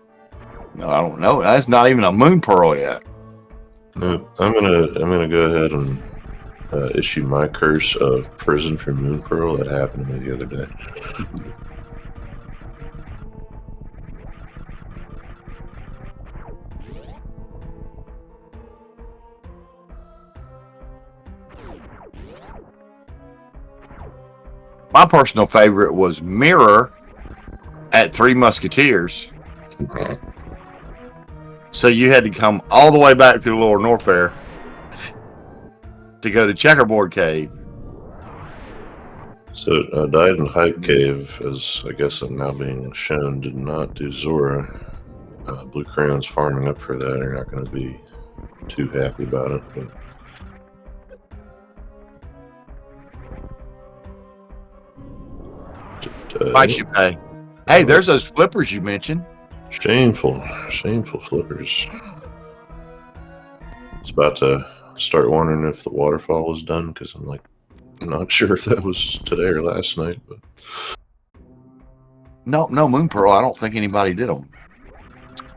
No, I don't know. That's not even a Moon Pearl yet. Nope. I'm gonna go ahead and issue my curse of prison for Moon Pearl. That happened to me the other day. My personal favorite was Mirror at Three Musketeers. So you had to come all the way back to the Lower Norfair to go to Checkerboard Cave. So Died in Hype Cave, as I guess I'm now being shown, did not do Zora. Blue Crayon's farming up for that. They're not going to be too happy about it, but Price you pay. Hey, there's those flippers you mentioned. Shameful flippers. It's about to start wondering if the waterfall was done, because I'm not sure if that was today or last night. But No, Moon Pearl. I don't think anybody did them.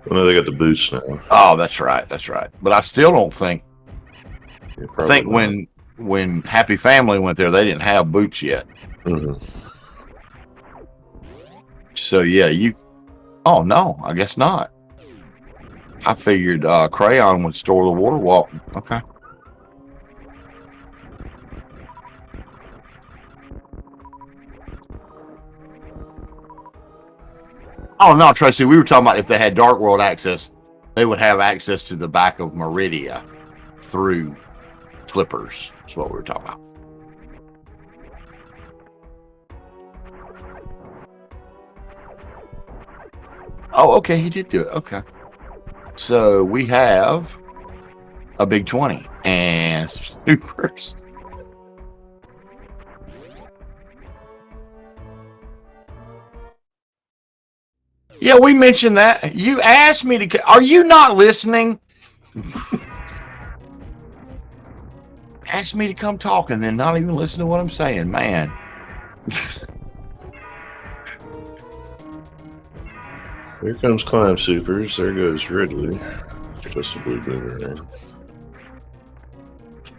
well, no, they got the boost now. Oh, that's right. But I still don't think. Yeah, I think when Happy Family went there, they didn't have boots yet. Mm-hmm. So yeah, oh no, I guess not. I figured Crayon would store the water walk. Okay. Oh no, Tracy, we were talking about if they had Dark World access, they would have access to the back of Meridia through flippers. That's what we were talking about. Oh, okay, he did do it. Okay. So we have a big 20 and some supers. Yeah, we mentioned that. You asked me to. Are you not listening? Asked me to come talk and then not even listen to what I'm saying, man. Here comes Climb Supers. There goes Ridley. Just a blue boomerang.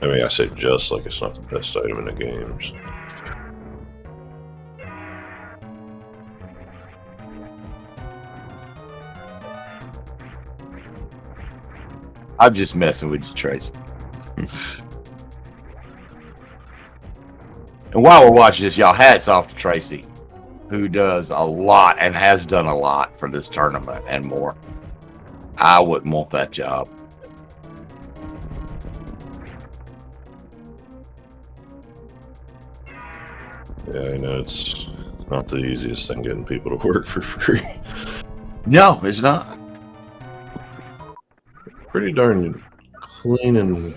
I mean, I say just like it's not the best item in the game. So. I'm just messing with you, Tracy. And while we're watching this, y'all, hats off to Tracy, who does a lot and has done a lot for this tournament and more. I wouldn't want that job. Yeah, I know it's not the easiest thing getting people to work for free. No, it's not. Pretty darn clean and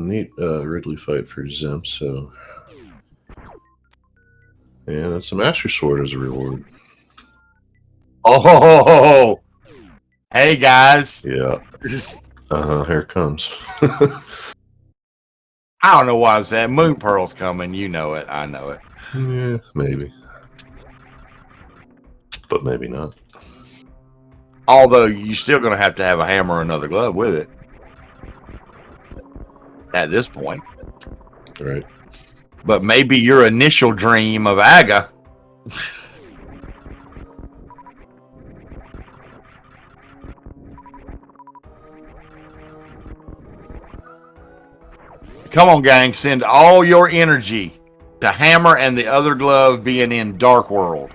neat Ridley fight for Zimp. So, and it's a Master Sword as a reward. Oh, hey guys. Yeah. Here it comes. I don't know why I'm saying Moon Pearl's coming. You know it. I know it. Yeah, maybe. But maybe not. Although you're still going to have a hammer or another glove with it. At this point. Right. But maybe your initial dream of Aga. Come on, gang. Send all your energy to Hammer and the other glove being in Dark World.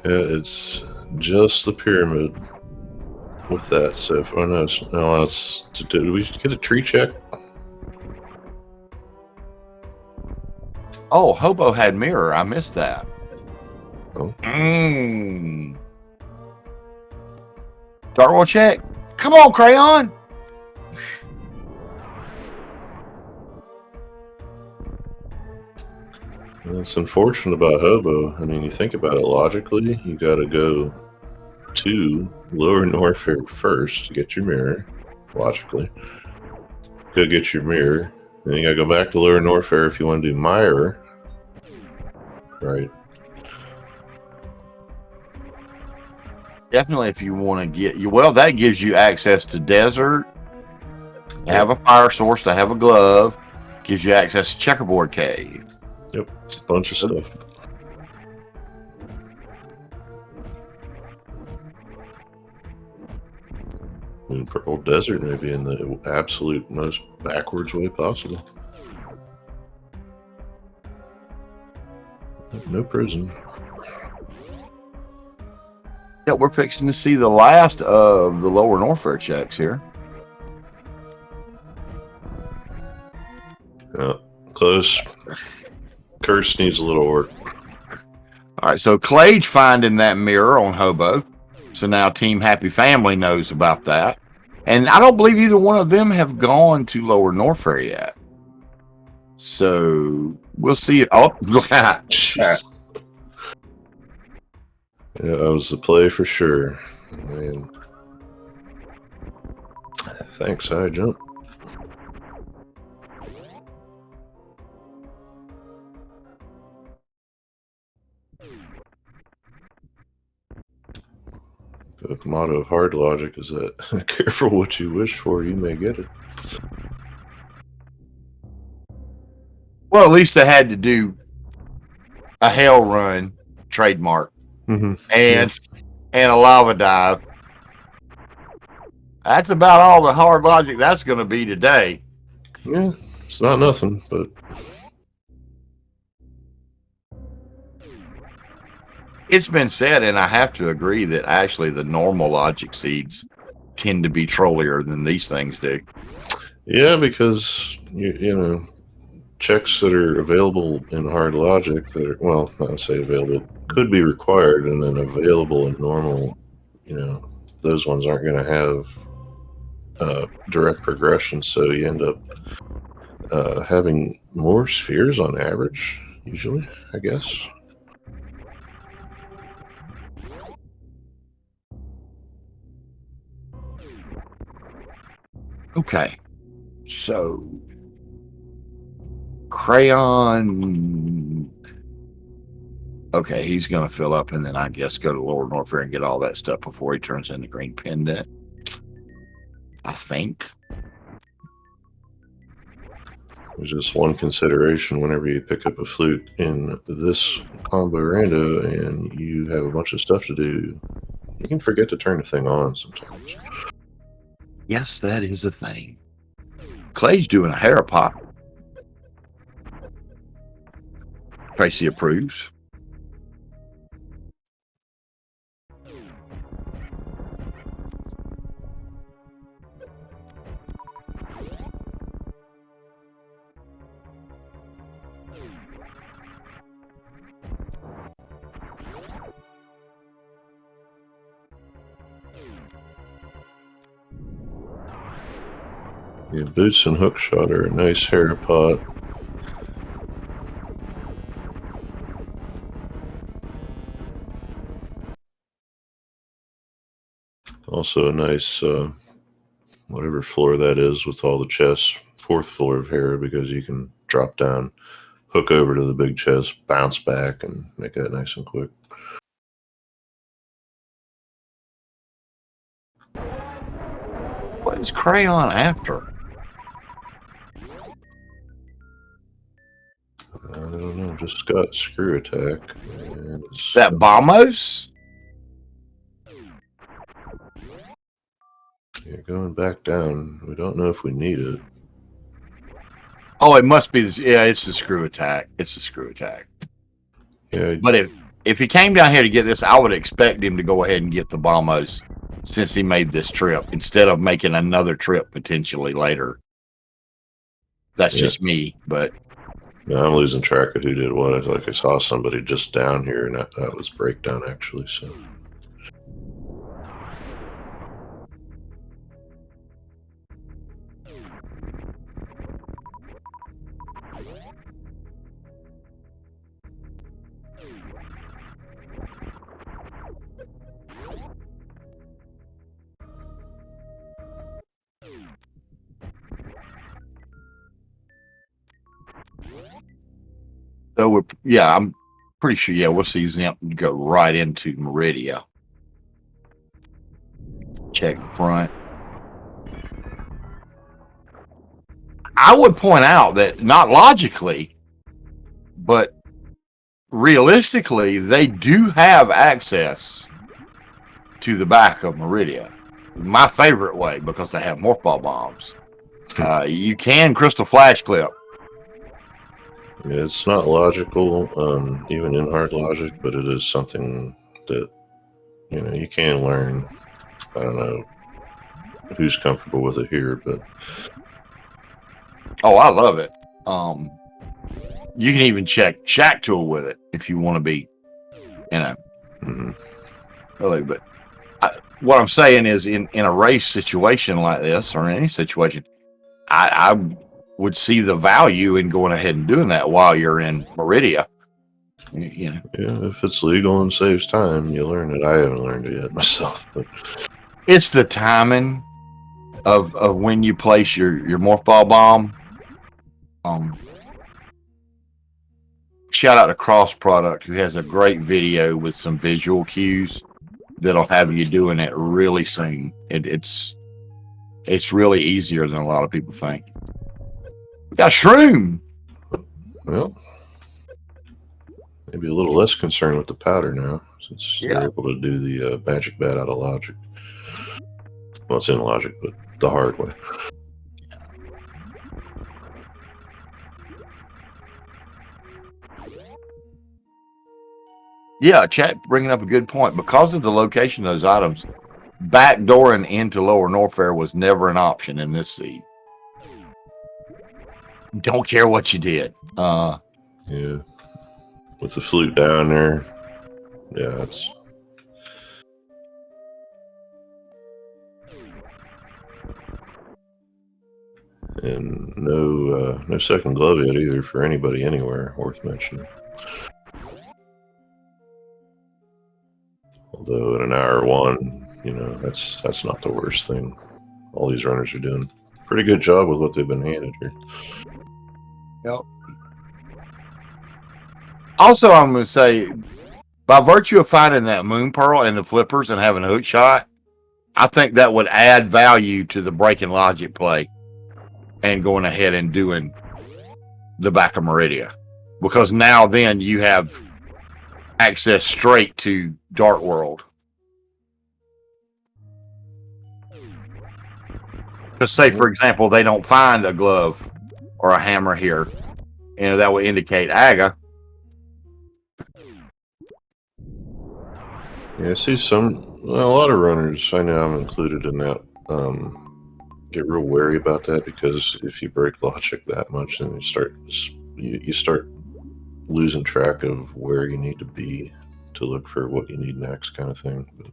Yeah, it's just the pyramid with that. So if I know, no, did we get a tree check? Oh, Hobo had mirror. I missed that. Oh. Dark World check. Come on, Crayon. That's unfortunate about Hobo. I mean, you think about it logically, you got to go to Lower Norfair first to get your mirror. Logically, go get your mirror, then you got to go back to Lower Norfair if you want to do Myra. Right. Definitely, if you want to get you, well, that gives you access to desert. To have a fire source, to have a glove, gives you access to Checkerboard Cave. Yep, it's a bunch of stuff. And Pearl Desert maybe in the absolute most backwards way possible. No prison. Yeah, we're fixing to see the last of the Lower Norfair checks here. Close. Curse needs a little work. All right, so Clage finding that mirror on Hobo. So now Team Happy Family knows about that. And I don't believe either one of them have gone to Lower Norfair yet. So we'll see it. Oh, look at that. Yeah, that was the play for sure. Man. Thanks, I jump. The motto of hard logic is that careful what you wish for, you may get it. Well, at least they had to do a hell run trademark and a lava dive. That's about all the hard logic that's going to be today. Yeah, it's not nothing, but it's been said, and I have to agree, that actually the normal logic seeds tend to be trollier than these things do. Yeah, because you know, checks that are available in hard logic that are, well, not say available, could be required, and then available in normal, you know, those ones aren't going to have direct progression, so you end up having more spheres on average, usually, I guess. Okay, so Crayon. Okay, he's going to fill up, and then I guess go to Lower Norfair and get all that stuff before he turns into Green Pendant. I think. There's just one consideration whenever you pick up a flute in this combo rando and you have a bunch of stuff to do, you can forget to turn the thing on sometimes. Yes, that is a thing. Clay's doing a hair pop. Tracy approves. Yeah, boots and hookshot are a nice hair pot. Also a nice, whatever floor that is with all the chests, 4th floor of hair, because you can drop down, hook over to the big chest, bounce back, and make that nice and quick. What is Crayon after? I don't know, just got screw attack. And That Bombos? Yeah, going back down. We don't know if we need it. Oh, it must be. Yeah, it's the screw attack. It's the screw attack. Yeah, but if he came down here to get this, I would expect him to go ahead and get the Bombos since he made this trip instead of making another trip potentially later. That's just me, but Now I'm losing track of who did what. I saw somebody just down here, and that was Breakdown, actually. So. So I'm pretty sure. Yeah, we'll see Zemp go right into Meridia. Check the front. I would point out that not logically, but realistically, they do have access to the back of Meridia. My favorite way, because they have morph ball bombs. You can crystal flash clip. Yeah, it's not logical, even in hard logic, but it is something that you can learn. I don't know who's comfortable with it here, but I love it. You can even check Shack Tool with it if you want to be, really. But what I'm saying is, in a race situation like this, or in any situation, I would see the value in going ahead and doing that while you're in Meridia. Yeah, if it's legal and saves time, you learn it. I haven't learned it yet myself, but it's the timing of when you place your morph ball bomb. Shout out to Cross Product, who has a great video with some visual cues that'll have you doing it really soon. It's really easier than a lot of people think. We got shroom. Well, maybe a little less concerned with the powder now, since they're able to do the magic bat out of logic. Well, it's in logic, but the hard way. Yeah, chat bringing up a good point. Because of the location of those items, backdooring into Lower Norfair was never an option in this seed. Don't care what you did. Yeah, with the flute down there. Yeah, it's. And no second glove yet either for anybody anywhere worth mentioning. Although in an hour one, that's not the worst thing. All these runners are doing a pretty good job with what they've been handed here. Yep. Also, I'm going to say, by virtue of finding that moon pearl and the flippers and having a hook shot, I think that would add value to the breaking logic play and going ahead and doing the back of Meridia. Because now then you have access straight to Dark World. Because say, for example, they don't find a glove or a hammer here, that would indicate Aga. Yeah, I see a lot of runners, I know I'm included in that, get real wary about that, because if you break logic that much, then you start losing track of where you need to be to look for what you need next, kind of thing. But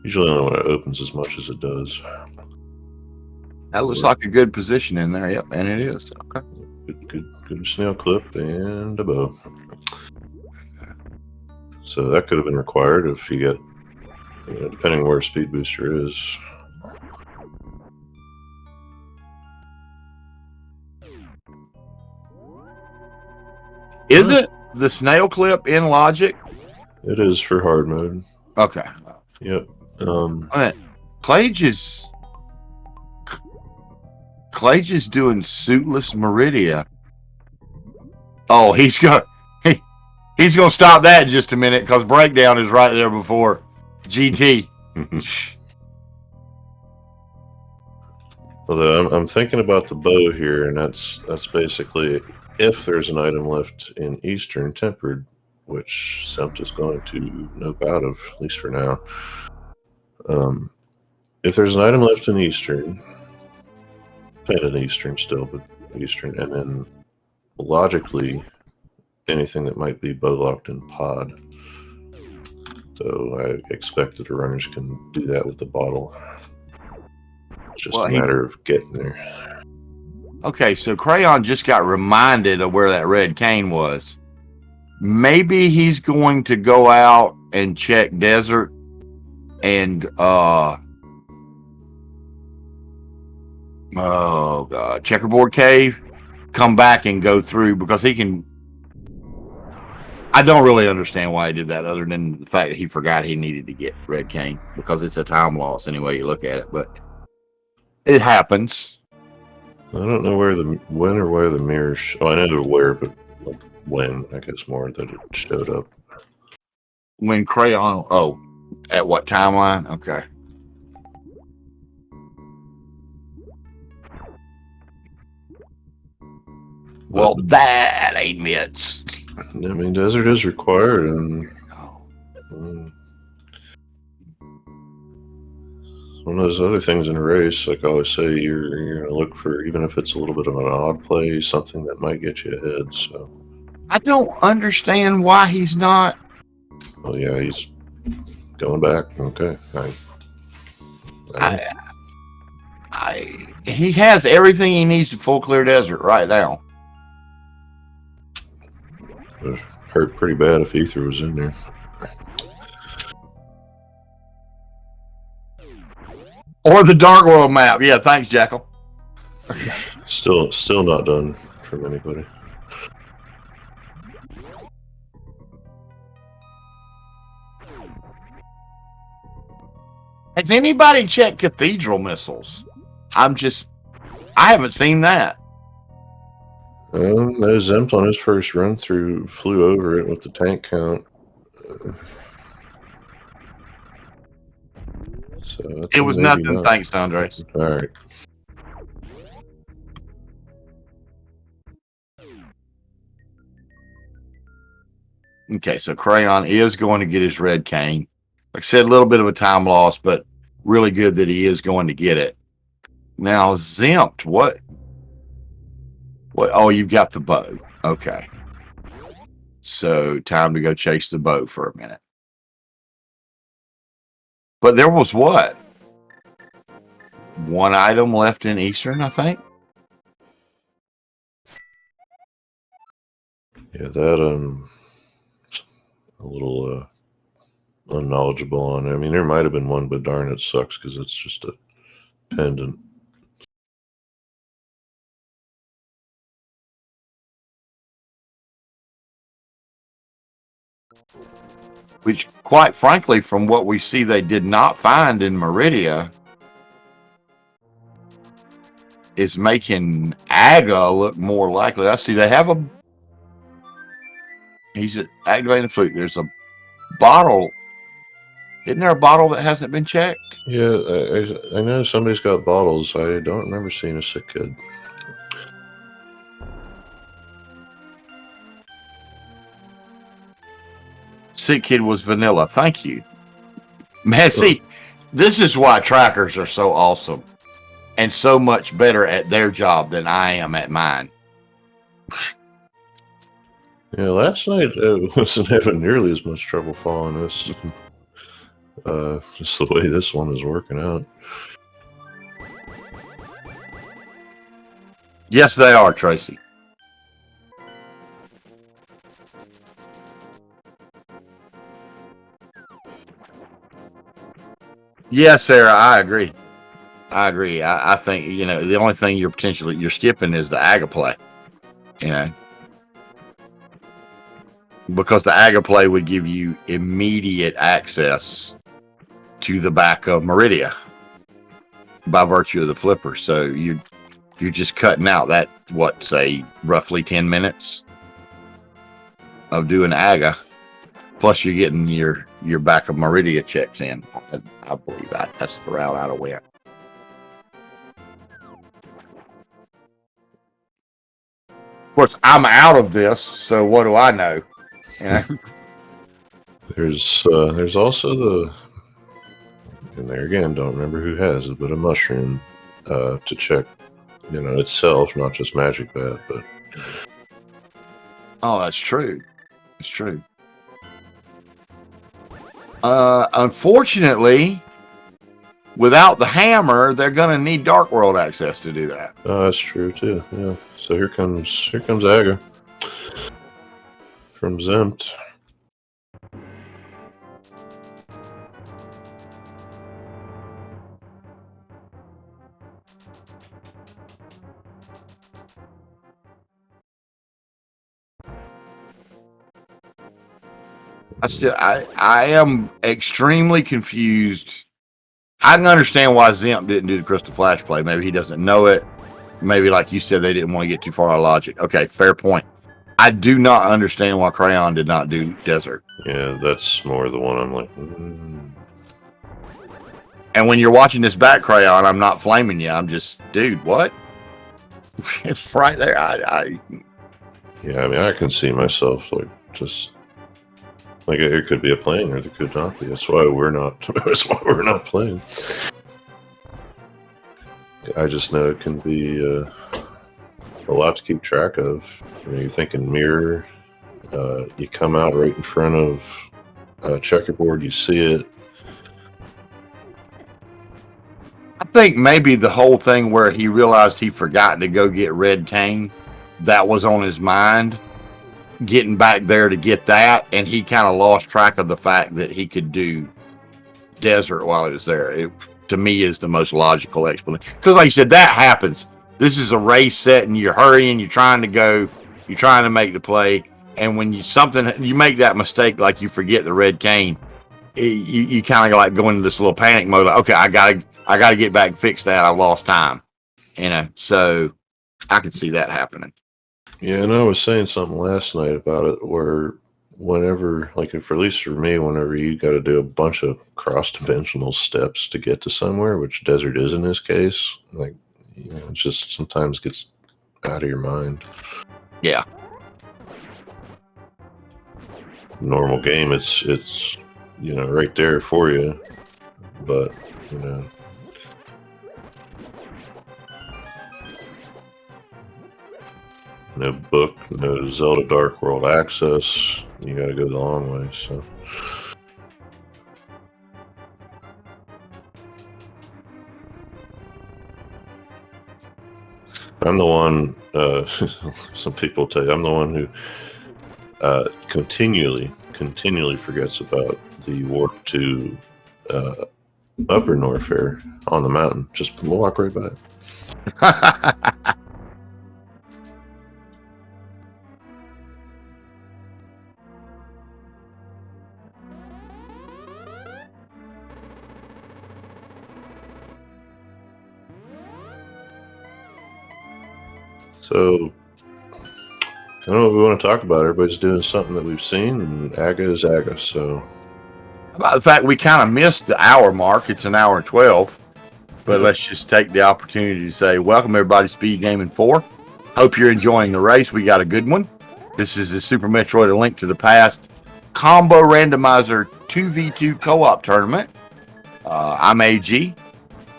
usually only when it opens as much as it does. That looks like a good position in there. Yep, and it is. Okay. Good snail clip and a bow. So that could have been required if you get, depending on where a speed booster is. Is it the snail clip in logic? It is for hard mode. Okay. Yep. Clage is doing suitless Meridia. Oh, he's gonna stop that in just a minute, because Breakdown is right there before GT. Although I'm thinking about the bow here, and that's basically if there's an item left in Eastern Tempered, which Zemp is going to nope out of, at least for now. If there's an item left in Eastern, Depending on Eastern still, but Eastern. And then logically, anything that might be bow locked in pod. So I expect that the runners can do that with the bottle. It's just a matter of getting there. Okay, so Crayon just got reminded of where that red cane was. Maybe he's going to go out and check desert and oh god, checkerboard cave, come back and go through, because he can. I don't really understand why he did that, other than the fact that he forgot he needed to get red cane, because it's a time loss any way you look at it, but it happens. I don't know when or where the mirror. I know where, but like when, I guess more that it showed up. When Crayon. Oh, at what timeline? Okay. Well, that ain't mitts. I mean, desert is required, and one of those other things in a race, like I always say, you're going to look for, even if it's a little bit of an odd play, something that might get you ahead. So I don't understand why he's not. Oh yeah, he's going back. Okay, he has everything he needs to full clear desert right now. It hurt pretty bad if Ether was in there. Or the Dark World map. Yeah, thanks, Jackal. Still not done from anybody. Has anybody checked cathedral missiles? I haven't seen that. No, Zempt on his first run through flew over it with the tank count. So it was nothing. Not. Thanks, Andres. All right. Okay, so Crayon is going to get his red cane. Like I said, a little bit of a time loss, but really good that he is going to get it. Now, Zempt, what? Oh, you've got the bow. Okay. So, time to go chase the bow for a minute. But there was what? One item left in Eastern, I think. Yeah, that a little unknowledgeable on it. I mean, there might have been one, but darn, it sucks because it's just a pendant. Which, quite frankly, from what we see, they did not find in Meridia, is making Aga look more likely. I see they have a. He's activating the flute. There's a bottle. Isn't there a bottle that hasn't been checked? Yeah, I know somebody's got bottles. I don't remember seeing a sick kid. Sick kid was vanilla. Thank you. Man, see, this is why trackers are so awesome and so much better at their job than I am at mine. Yeah, last night I wasn't having nearly as much trouble following this. Just the way this one is working out. Yes, they are, Tracy. Yes, Sarah, I agree. I think, the only thing you're skipping is the Aga play. Because the Aga play would give you immediate access to the back of Meridia by virtue of the flipper. So you're just cutting out that, say roughly 10 minutes of doing Aga. Plus you're getting your back of Meridia checks in. I believe that's the route I'd have went. Of course, I'm out of this, so what do I know? There's also and there again, don't remember who has it, but a mushroom to check itself, not just Magic Bat, but Oh, that's true. It's true. Unfortunately, without the hammer, they're going to need Dark World access to do that. that's true too. Yeah. So here comes Aga from Zempt. I am extremely confused. I can understand why Zempt didn't do the Crystal Flash play. Maybe he doesn't know it. Maybe, like you said, they didn't want to get too far out of logic. Okay, fair point. I do not understand why Crayon did not do Desert. Yeah, that's more the one I'm like. And when you're watching this back, Crayon, I'm not flaming you. I'm just, dude, what? It's right there. Yeah, I mean, I can see myself like just like it could be a playing or there could not be. That's why we're not. That's why we're not playing. I just know it can be a lot to keep track of. You're thinking mirror. You come out right in front of a checkerboard. You see it. I think maybe the whole thing where he realized he forgot to go get Red Cane, that was on his mind. Getting back there to get that, and he kind of lost track of the fact that he could do Desert while he was there. It, to me, is the most logical explanation. Because, like you said, that happens. This is a race set, and you're hurrying, you're trying to make the play, and when you make that mistake, like you forget the Red Cane, you kind of like go into this little panic mode. Like, okay, I gotta get back and fix that. I lost time, So I could see that happening. Yeah, and I was saying something last night about it where whenever, like at least for me, whenever you got to do a bunch of cross-dimensional steps to get to somewhere, which Desert is in this case, like, it just sometimes gets out of your mind. Yeah. Normal game, it's right there for you, but no book, no Zelda Dark World access. You got to go the long way. So, I'm the one. Some people tell you I'm the one who continually forgets about the warp to Upper Norfair on the mountain. Just walk right by it. So, I don't know what we want to talk about. Everybody's doing something that we've seen, and Aga is Aga. So, about the fact we kind of missed the hour mark. It's an hour and 12. But let's just take the opportunity to say, welcome everybody to SpeedGaming 4. Hope you're enjoying the race. We got a good one. This is the Super Metroid A Link to the Past Combo Randomizer 2v2 co-op tournament. I'm AG.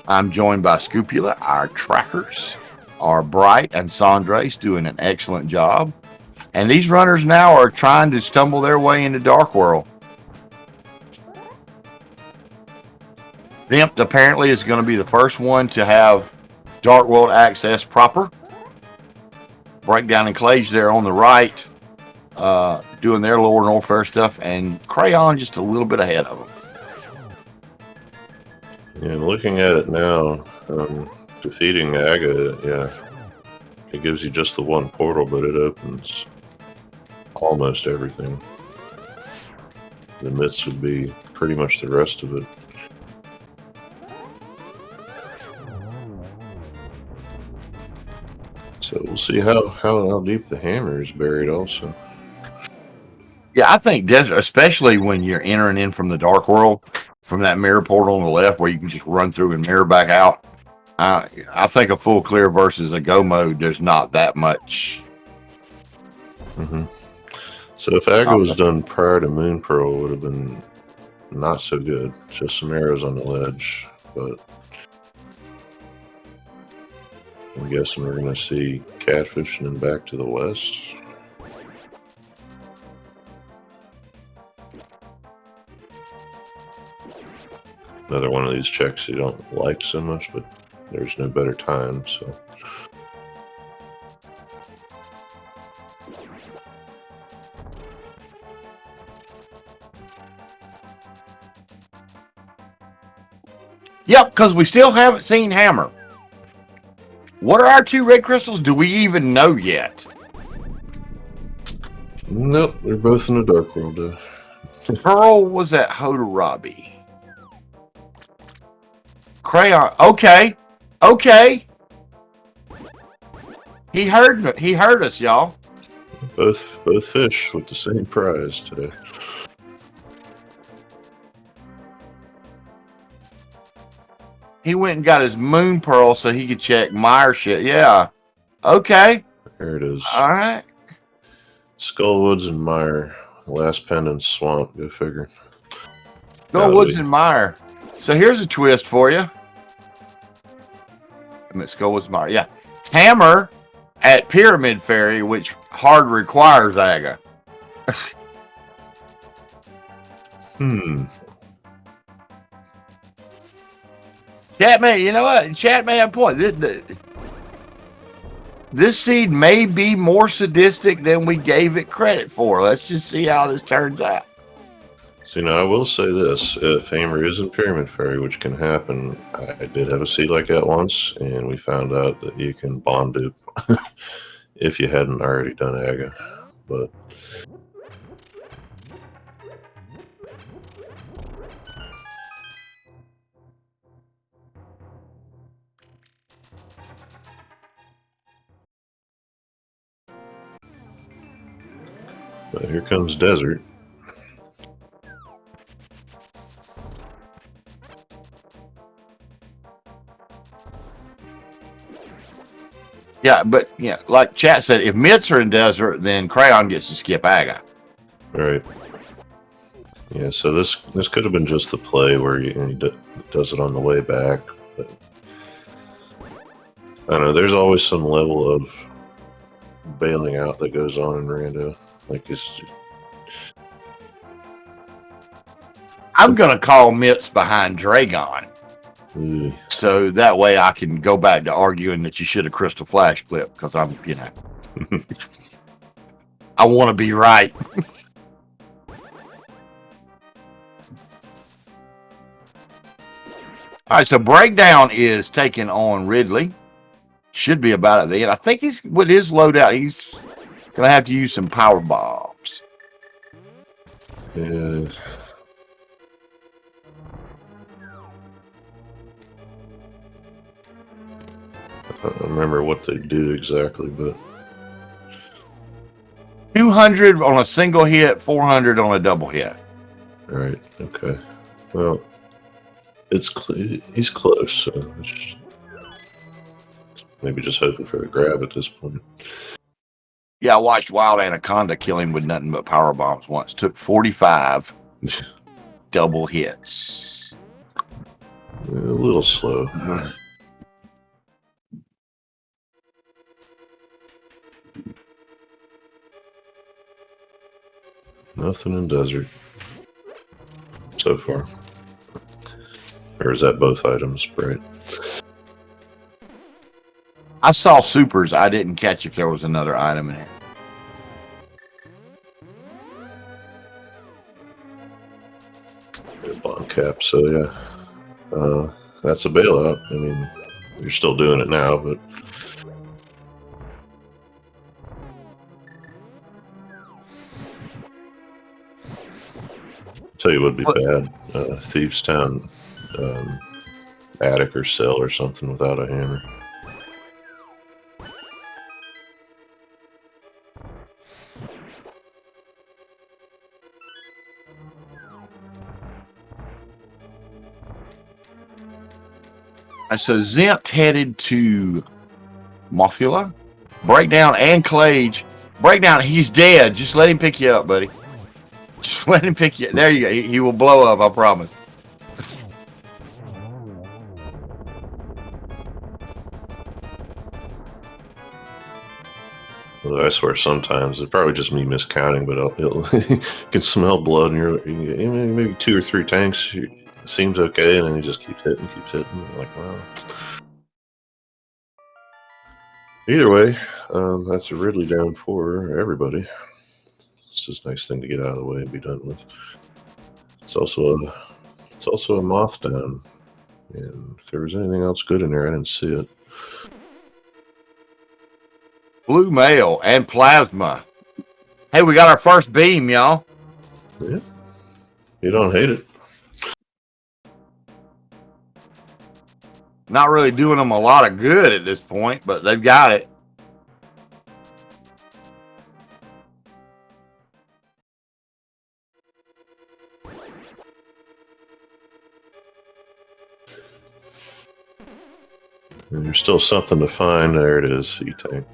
I'm joined by Scupula. Our trackers are Bright and Sandrace, doing an excellent job. And these runners now are trying to stumble their way into Dark World. Zempt apparently is going to be the first one to have Dark World access proper. Breakdown and Clage there on the right, doing their Lower Norfair stuff, and Crayon just a little bit ahead of them. Yeah, looking at it now, defeating Aga, it gives you just the one portal, but it opens almost everything. The myths would be pretty much the rest of it. So we'll see how deep the hammer is buried also. Yeah, I think Desert, especially when you're entering in from the Dark World, from that mirror portal on the left where you can just run through and mirror back out, I think a full clear versus a go mode, there's not that much. Mm-hmm. So if Aga was done prior to Moon Pearl, it would have been not so good. Just some arrows on the ledge, but I'm guessing we're going to see catfish and then back to the west. Another one of these checks you don't like so much, but there's no better time, so. Yep, because we still haven't seen Hammer. What are our 2 red crystals? Do we even know yet? Nope, they're both in the Dark World, though. Pearl was at Hodarabi. Crayon. Okay. Okay. He heard us, y'all. Both fish with the same prize today. He went and got his moon pearl so he could check Meyer shit. Yeah. Okay. There it is. All right. Skullwoods and Meyer. Last pendant swamp. Go figure. Skullwoods and Meyer. So here's a twist for you. I mean, Skullwoods and Meyer. Yeah. Hammer at Pyramid Ferry, which hard requires Aga. Chatman, you know what? Chat may have a point. This seed may be more sadistic than we gave it credit for. Let's just see how this turns out. So, I will say this. If Hammer is in Pyramid Ferry, which can happen, I did have a seed like that once, and we found out that you can bond dupe if you hadn't already done Aga. But here comes Desert. Yeah, but yeah, like chat said, if Mitts are in Desert, then Crayon gets to skip Aga. Right. Yeah, so this could have been just the play where he does it on the way back. But I don't know, there's always some level of bailing out that goes on in Rando. Like, it's just... I'm going to call Mitts behind Dragon. So that way I can go back to arguing that you should have Crystal Flash clip, because I'm, I want to be right. All right, so Breakdown is taking on Ridley. Should be about at the end. I think he's with his loadout. He's gonna have to use some power bombs. Yeah. I don't remember what they do exactly, but 200 on a single hit, 400 on a double hit. All right. Okay. Well, he's close, so maybe just hoping for the grab at this point. Yeah, I watched Wild Anaconda kill him with nothing but power bombs once. Took 45 double hits. A little slow. Nothing in Desert so far. Or is that both items, right? I saw supers. I didn't catch if there was another item in it. Bond cap, so yeah. That's a bailout. I mean, you're still doing it now, but tell you what would be bad. Thieves Town attic or cell or something without a hammer. So Zempt headed to Mothula. Breakdown and Clage. Breakdown, he's dead. Just let him pick you up, buddy. Just let him pick you up. There you go. He will blow up, I promise. Although I swear sometimes it's probably just me miscounting, but you can smell blood, and you're maybe 2 or 3 tanks. It seems okay, and then he just keeps hitting. You're like, wow. Either way, that's a Ridley down for everybody. It's just a nice thing to get out of the way and be done with. It's also a moth down, and if there was anything else good in there, I didn't see it. Blue mail and plasma. Hey, we got our first beam, y'all. Yeah, you don't hate it. Not really doing them a lot of good at this point, but they've got it. And there's still something to find. There it is, E-tank.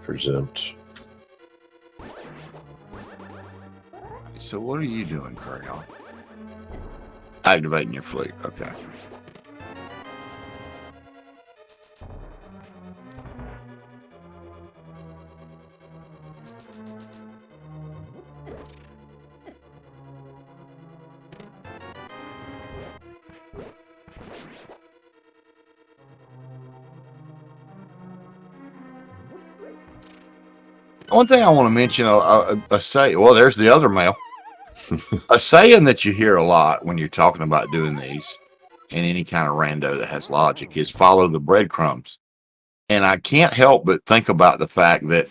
For Zimt. So what are you doing, Croc? Activating your fleet. Okay. One thing I want to mention, a say, well, there's the other mail. A saying that you hear a lot when you're talking about doing these in any kind of rando that has logic is follow the breadcrumbs. And I can't help but think about the fact that,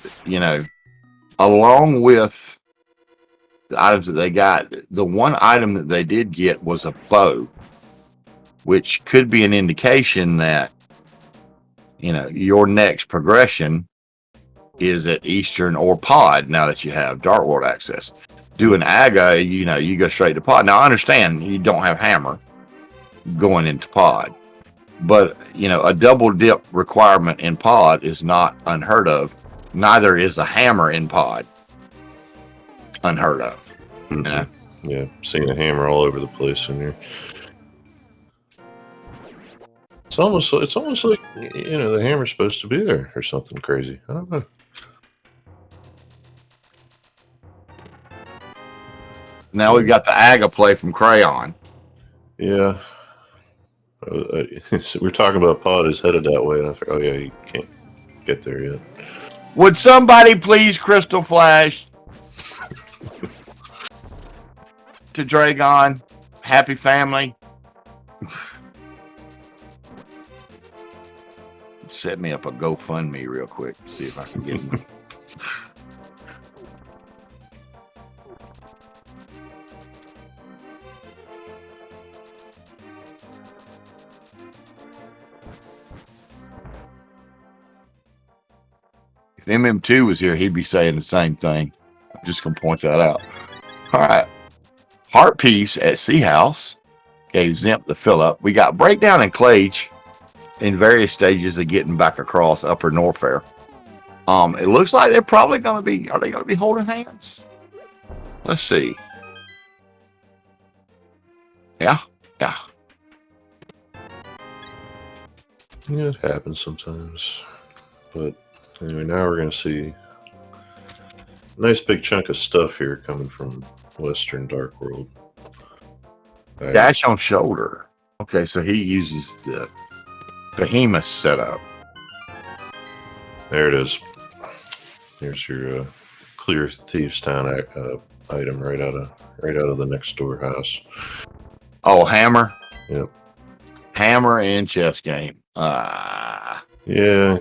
along with the items that they got, the one item that they did get was a bow, which could be an indication that, your next progression is at Eastern or Pod now that you have Dark World access. Doing Aga, you go straight to Pod. Now, I understand you don't have Hammer going into Pod, but, a double dip requirement in Pod is not unheard of. Neither is a Hammer in Pod unheard of. Mm-hmm. Yeah, seeing a hammer all over the place in here. It's almost like the hammer's supposed to be there or something crazy. I don't know. Now we've got the Aga play from Crayon. Yeah. We're talking about Pod is headed that way, and I thought, oh yeah, you can't get there yet. Would somebody please Crystal Flash to Dragon? Happy family. Set me up a GoFundMe real quick to see if I can get them. If MM2 was here, he'd be saying the same thing. I'm just going to point that out. All right. Heart Piece at Sea House gave Zimp the fill up. We got Breakdown and Clage in various stages of getting back across Upper Norfair. It looks like they're probably going to be, are they going to be holding hands? Let's see. Yeah. Yeah, it happens sometimes. But anyway, now we're going to see a nice big chunk of stuff here coming from Western Dark World. Dash on shoulder. Okay, so he uses the Behemoth setup. There it is. Here's your Clear Thieves Town item right out of the next door house. Oh, hammer. Yep. Hammer and chess game. Yeah,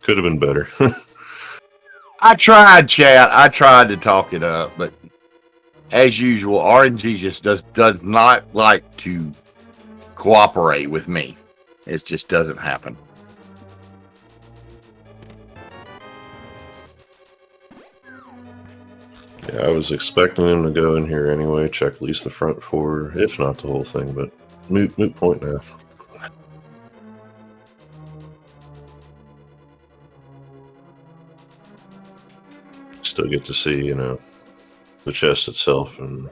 could have been better. I tried, chat. I tried to talk it up, but as usual, RNG just does not like to cooperate with me. It just doesn't happen. Yeah, I was expecting him to go in here anyway, check at least the front 4, if not the whole thing, but moot point now. Still get to see, the chest itself, and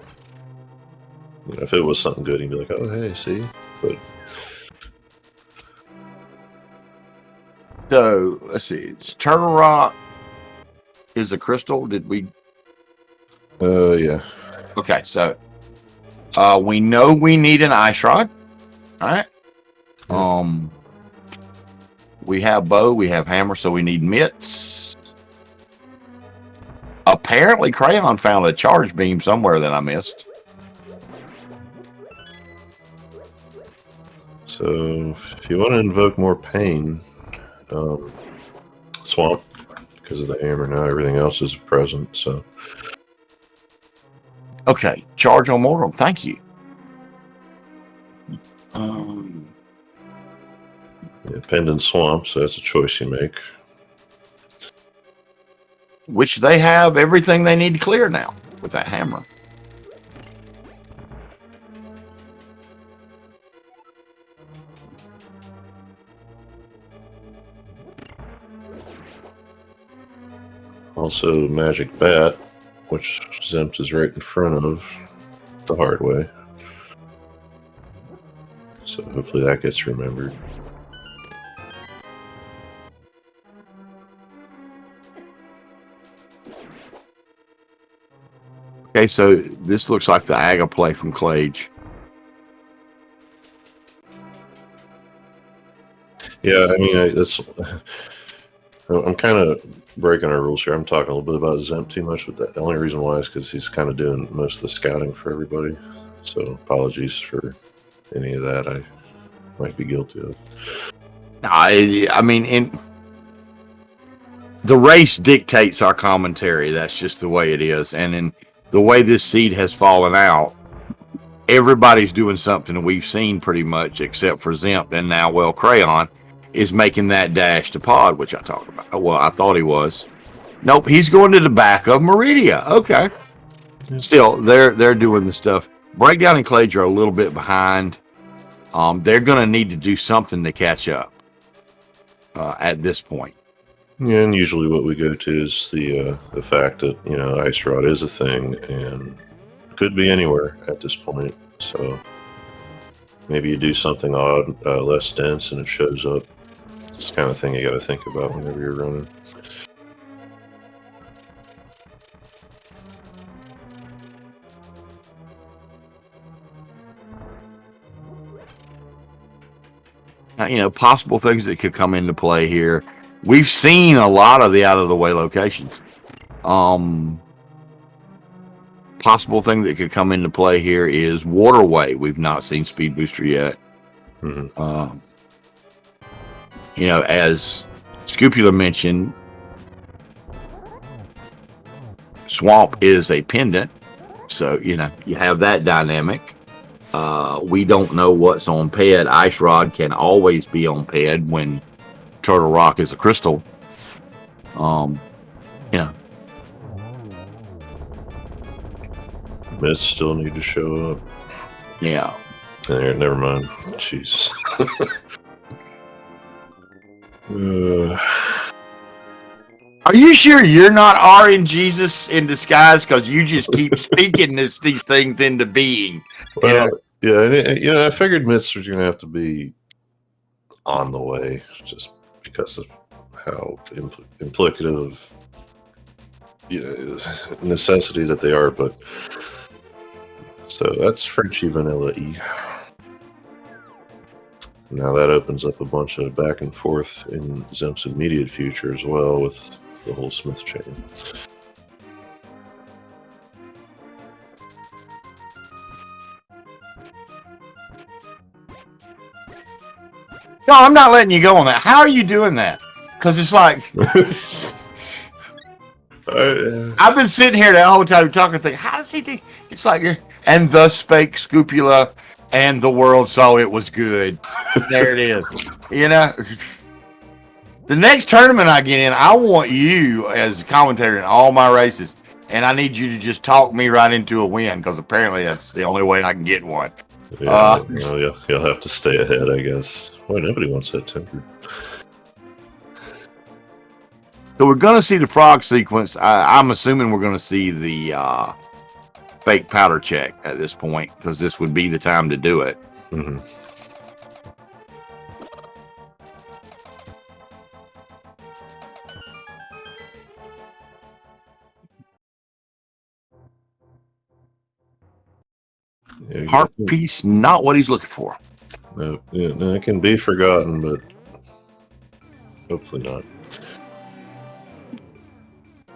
if it was something good, he'd be like, "Oh, hey, see." But So let's see. It's Turtle Rock is a crystal. Did we? Yeah. Okay, so we know we need an ice rod. All right. Yep. We have bow, we have hammer, so we need mitts. Apparently, Crayon found a charge beam somewhere that I missed. So if you want to invoke more pain, swamp, because of the hammer now, everything else is present. So Okay, charge on mortal. Thank you. yeah, pendant swamp, so that's a choice you make. Which they have everything they need to clear now with that hammer. Also, magic bat, which Zempt is right in front of the hard way. So hopefully that gets remembered. Okay, so this looks like the Aga play from Clage. Yeah, I mean, I'm kind of breaking our rules here. I'm talking a little bit about Zempt too much, but the only reason why is because he's kind of doing most of the scouting for everybody. So apologies for any of that. I might be guilty of. I mean, the race dictates our commentary. That's just the way it is. And in the way this seed has fallen out, everybody's doing something we've seen pretty much, except for Zempt and now, well, Crayon is making that dash to pod, which I talked about. Well, I thought he was. Nope, he's going to the back of Meridia. Okay. Still, they're doing the stuff. Breakdown and Clage are a little bit behind. They're going to need to do something to catch up at this point. Yeah, and usually what we go to is the fact that ice rod is a thing and could be anywhere at this point. So maybe you do something odd, less dense, and it shows up. It's the kind of thing you got to think about whenever you're running. Possible things that could come into play here. We've seen a lot of the out-of-the-way locations. Possible thing that could come into play here is waterway. We've not seen Speed Booster yet. Mm-hmm. As Scupula mentioned, swamp is a pendant, so you have that dynamic. We don't know what's on ped. Ice rod can always be on ped when Turtle Rock is a crystal. Myths still need to show up. Yeah. There, never mind. Jeez. Are you sure you're not RNGesus in disguise? Because you just keep speaking these things into being. Well, yeah, I figured myths were going to have to be on the way, just because of how implicative necessity that they are. But so that's Frenchy Vanilla-y. Now that opens up a bunch of back and forth in Zemp's immediate future as well with the whole Smith chain. No, I'm not letting you go on that. How are you doing that? Because it's like I've been sitting here that whole time talking, thinking, how does he do? It's like, and thus spake Scupula, and the world saw it was good. There it is. The next tournament I get in, I want you as a commentator in all my races, and I need you to just talk me right into a win, because apparently that's the only way I can get one. Yeah, you'll have to stay ahead, I guess. Boy, nobody wants that tempered. So we're going to see the frog sequence. I'm assuming we're going to see the fake powder check at this point, because this would be the time to do it. Mm-hmm. Heart piece, not what he's looking for. No, it can be forgotten, but hopefully not.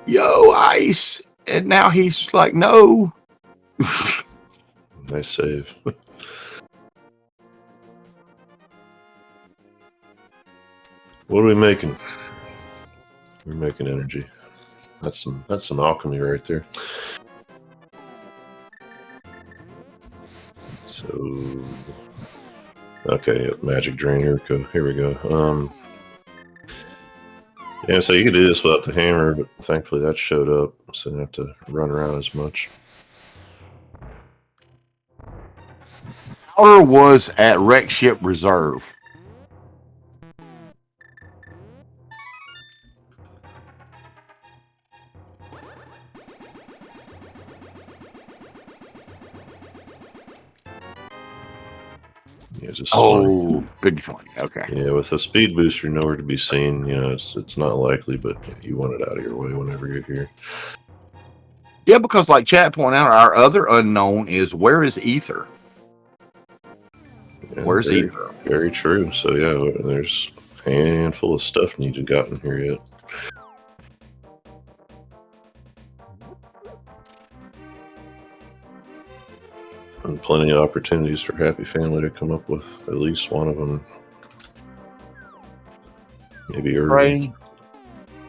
Yo, ice. And now he's like, no. Nice save. What are we making? We're making energy. That's some alchemy right there. So, okay, magic drain. Here we go. Yeah, so you could do this without the hammer, but thankfully that showed up, so I didn't have to run around as much. Powder was at Wreck Ship Reserve. Yeah, just big 20. Okay. Yeah, with the speed booster nowhere to be seen, you know, it's not likely, but you want it out of your way whenever you're here. Yeah, because like chat pointed out, our other unknown is where is Ether? Yeah, Where's Ether? Very true. So yeah, there's a handful of stuff needs to gotten here yet. And plenty of opportunities for Happy Family to come up with at least one of them. Maybe early.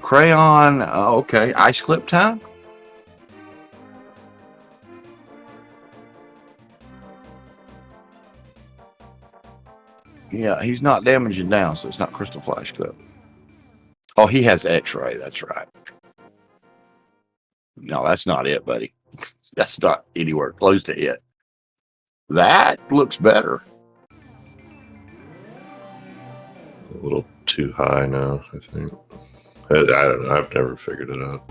Crayon. Okay. Ice clip time. Yeah, he's not damaging down, so it's not Crystal Flash clip. Oh, he has X-ray. That's right. No, that's not it, buddy. That's not anywhere close to it. That looks better. A little too high now, I think. I don't know. I've never figured it out.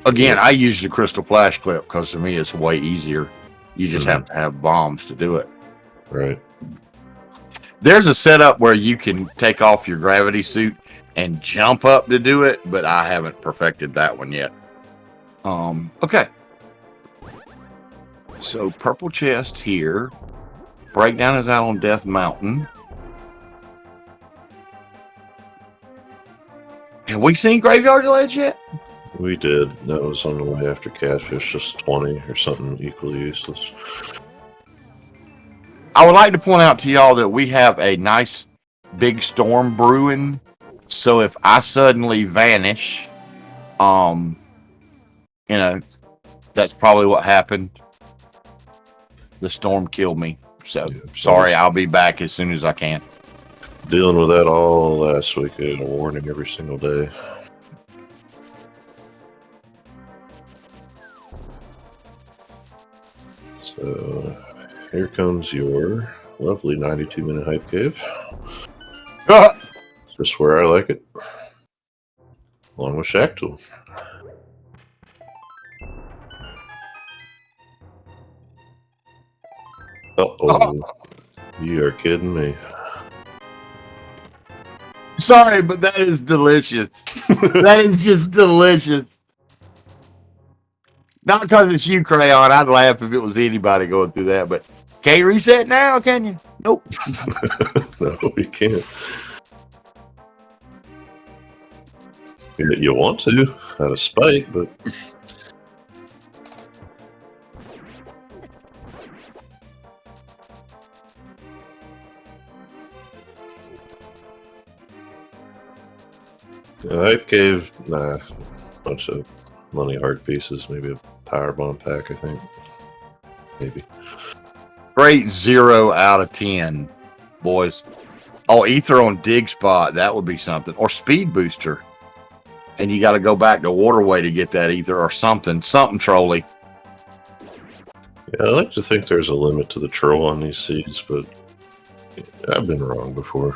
Again, I use the Crystal Flash clip because to me it's way easier. You just have to have bombs to do it. Right. There's a setup where you can take off your gravity suit and jump up to do it, but I haven't perfected that one yet. Okay. So purple chest here. Breakdown is out on Death Mountain. Have we seen Graveyard Ledge yet? We did. That was on the way after Catfish, just 20 or something equally useless. I would like to point out to y'all that we have a nice big storm brewing. So if I suddenly vanish, you know, that's probably what happened. The storm killed me. So yeah, sorry, I'll be back as soon as I can. Dealing with that all last week. I had a warning every single day. So here comes your lovely 92-minute hype cave. Just where I like it. Along with Shack Tool. Uh-oh. You are kidding me. Sorry, but that is delicious. That is just delicious. Not because it's you, Crayon. I'd laugh if it was anybody going through that, but can't reset now, can you? Nope. No, we can't. You want to, out of spite, but... Hype Cave, bunch of money heart pieces, maybe a power bomb pack, I think. Maybe. Great 0 out of 10, boys. Oh, Ether on Dig Spot, that would be something. Or Speed Booster. And you got to go back to Waterway to get that Ether or something. Something trolly. Yeah, I like to think there's a limit to the troll on these seeds, but I've been wrong before.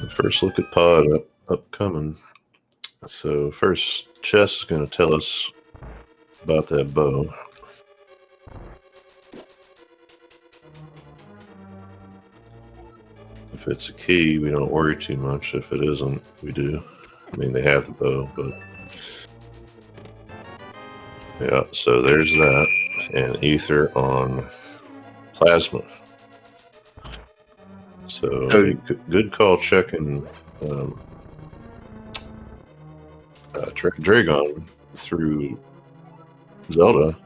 First look at pod upcoming. So first chest is going to tell us about that bow. If it's a key, we don't worry too much. If it isn't, we do. I mean, they have the bow, but yeah. So there's that, and ether on plasma. So a good call checking Dragon through Zelda.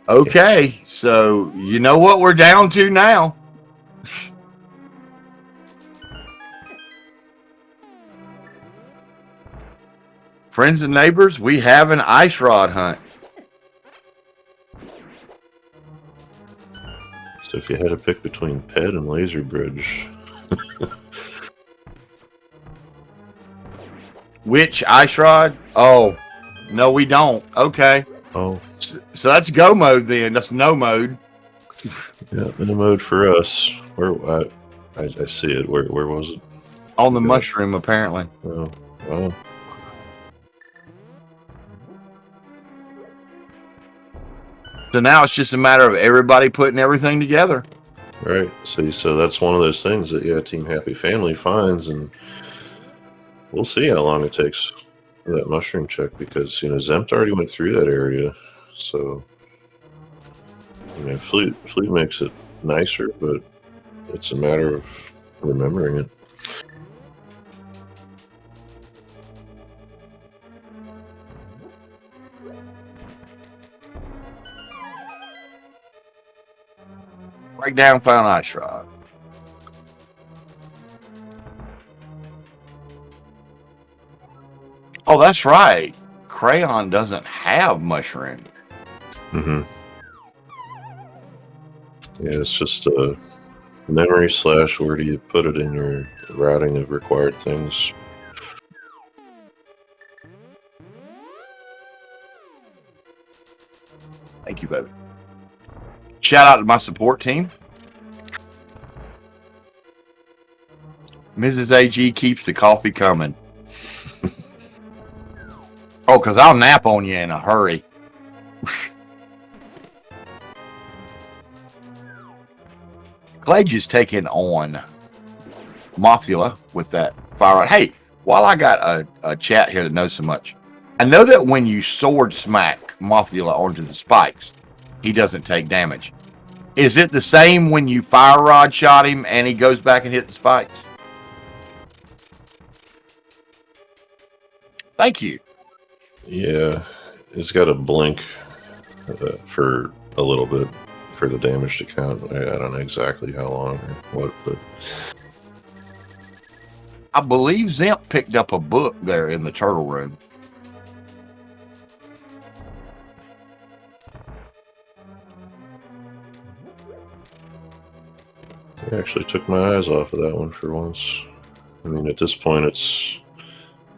Okay, so you know what we're down to now. Friends and neighbors, we have an ice rod hunt. So if you had to pick between Ped and Laser Bridge, which ice rod? Oh, no, we don't. Okay. Oh, so that's go mode then. That's no mode. Yeah, no mode for us. Where I see it. Where was it? On the mushroom, apparently. Oh, wow. So now it's just a matter of everybody putting everything together. Right. See, so that's one of those things that Team Happy Family finds, and we'll see how long it takes that mushroom check, because Zempt already went through that area, so Fleet makes it nicer, but it's a matter of remembering it. Breakdown found ice rod. Oh, that's right. Crayon doesn't have mushroom. Mm-hmm. Yeah, it's just a memory / where do you put it in your routing of required things. Thank you, baby. Shout out to my support team. Mrs. AG keeps the coffee coming. Oh, because I'll nap on you in a hurry. Glad you's taking on Mothula with that fire. Hey, while I got a chat here that knows so much, I know that when you sword smack Mothula onto the spikes, he doesn't take damage. Is it the same when you fire rod shot him and he goes back and hit the spikes? Thank you. Yeah, it's got a blink for a little bit for the damage to count. I don't know exactly how long or what, but I believe Zemp picked up a book there in the turtle room. I actually took my eyes off of that one for once. I mean, at this point, it's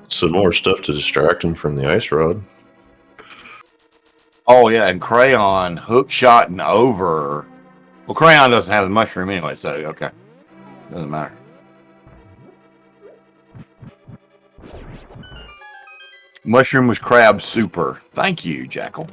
some more stuff to distract him from the ice rod. Oh, yeah, and Crayon hook shotting over. Well, Crayon doesn't have the mushroom anyway, so okay. Doesn't matter. Mushroom was crab super. Thank you, Jackal.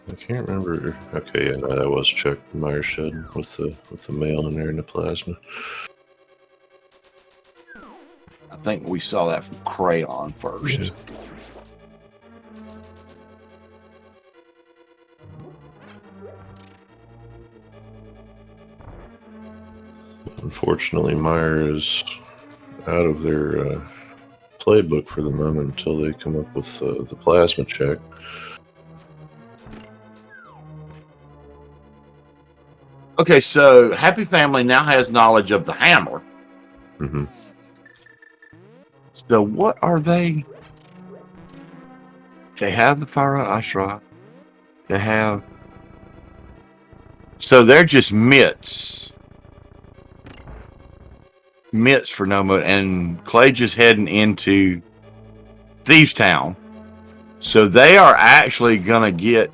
I can't remember. Okay, yeah, no, that was Chuck Meyer Shed with the mail in there and the plasma. I think we saw that from Crayon first. Yeah. Unfortunately, Meyer is out of their playbook for the moment until they come up with the plasma check. Okay, so Happy Family now has knowledge of the hammer. Mm-hmm. So what are they? They have the fire rod, ice rod. They have So they're just mitts for no mode, and Clay just heading into Thieves Town. So they are actually gonna get.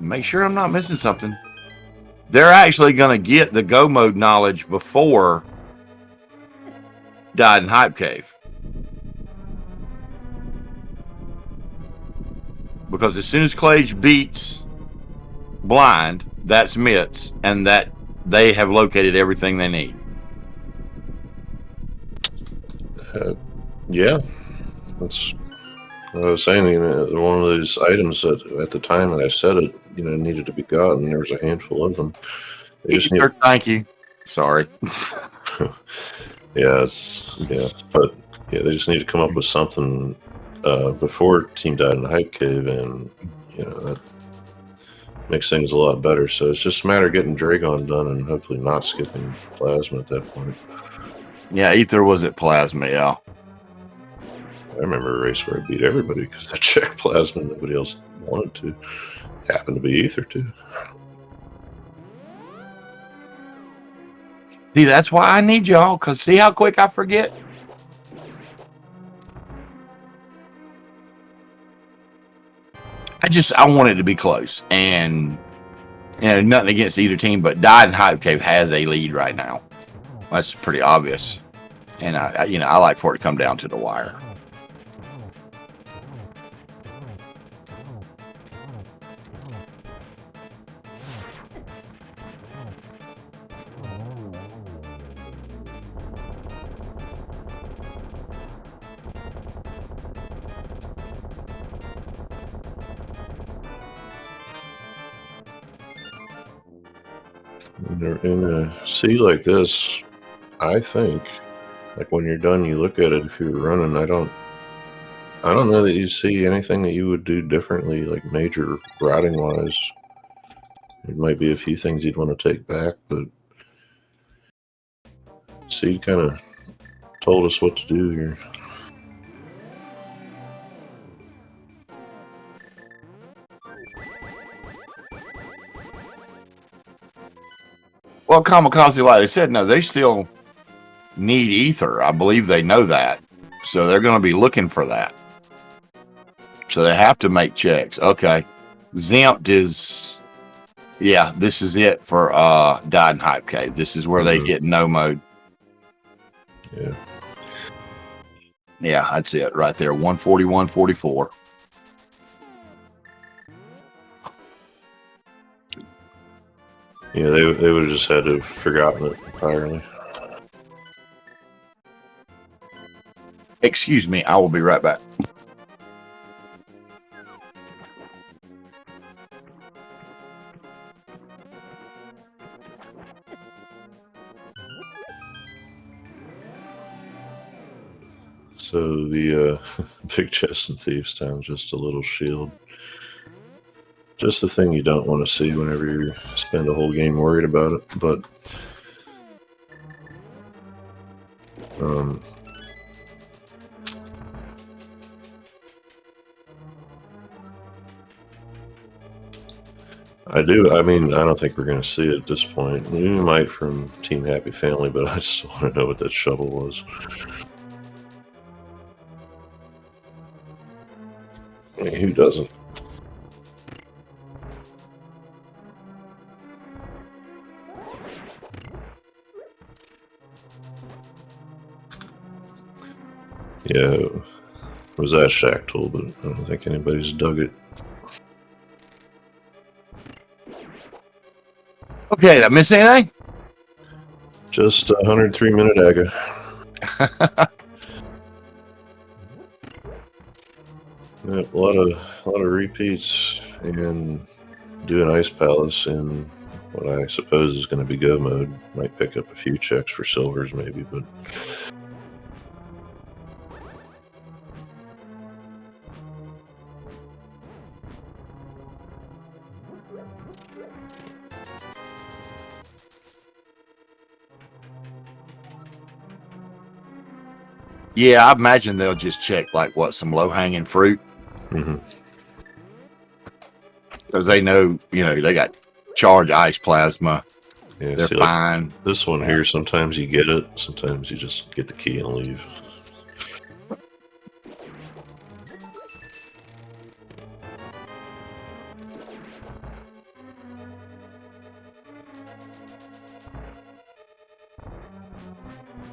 Make sure I'm not missing something. They're actually gonna get the go mode knowledge before Died in Hype Cave, because as soon as Clage beats Blind, that's mitts, and that they have located everything they need. Yeah, that's what I was saying. You know, one of those items that at the time that I said it, you know, needed to be gotten. There was a handful of them. They just need. Thank you. Sorry. Yeah, but yeah, they just need to come up with something before Team Died in the Hype Cave, and you know that makes things a lot better. So it's just a matter of getting Dragon done and hopefully not skipping Plasma at that point. Yeah, Ether was at Plasma, yeah. I remember a race where I beat everybody because I checked Plasma and nobody else wanted to. Happened to be Ether too. See, that's why I need y'all, because see how quick I forget? I want it to be close. And, you know, nothing against either team, but Died in Hype Cave has a lead right now. That's pretty obvious. And, I like for it to come down to the wire. In a sea like this, I think, like when you're done, you look at it. If you're running, I don't know that you see anything that you would do differently, like major routing wise. There might be a few things you'd want to take back, but Seed kind of told us what to do here. Well, Kamikaze, like they said, no, they still need Ether. I believe they know that. So they're going to be looking for that. So they have to make checks. Okay. Zempt is, yeah, this is it for Died in Hype Cave. This is where they get no mode. Yeah. Yeah, that's it right there. 141.44. Yeah, they would have just had to have forgotten it entirely. Excuse me, I will be right back. So the big chest in Thieves Town, just a little shield. Just the thing you don't want to see whenever you spend a whole game worried about it. But I don't think we're going to see it at this point. We might from Team Happy Family, but I just want to know what that shovel was. I mean, who doesn't? Yeah, it was that Shack Tool, but I don't think anybody's dug it. Okay, did I miss anything? Just a 103-minute Aga. Yep, a lot of repeats, and do an Ice Palace in what I suppose is going to be go mode. Might pick up a few checks for silvers, maybe, but. Yeah, I imagine they'll just check like what, some low-hanging fruit. Mm-hmm. Because they know, they got charge ice plasma. Yeah, They're see, fine. Like this one here, sometimes you get it, sometimes you just get the key and leave.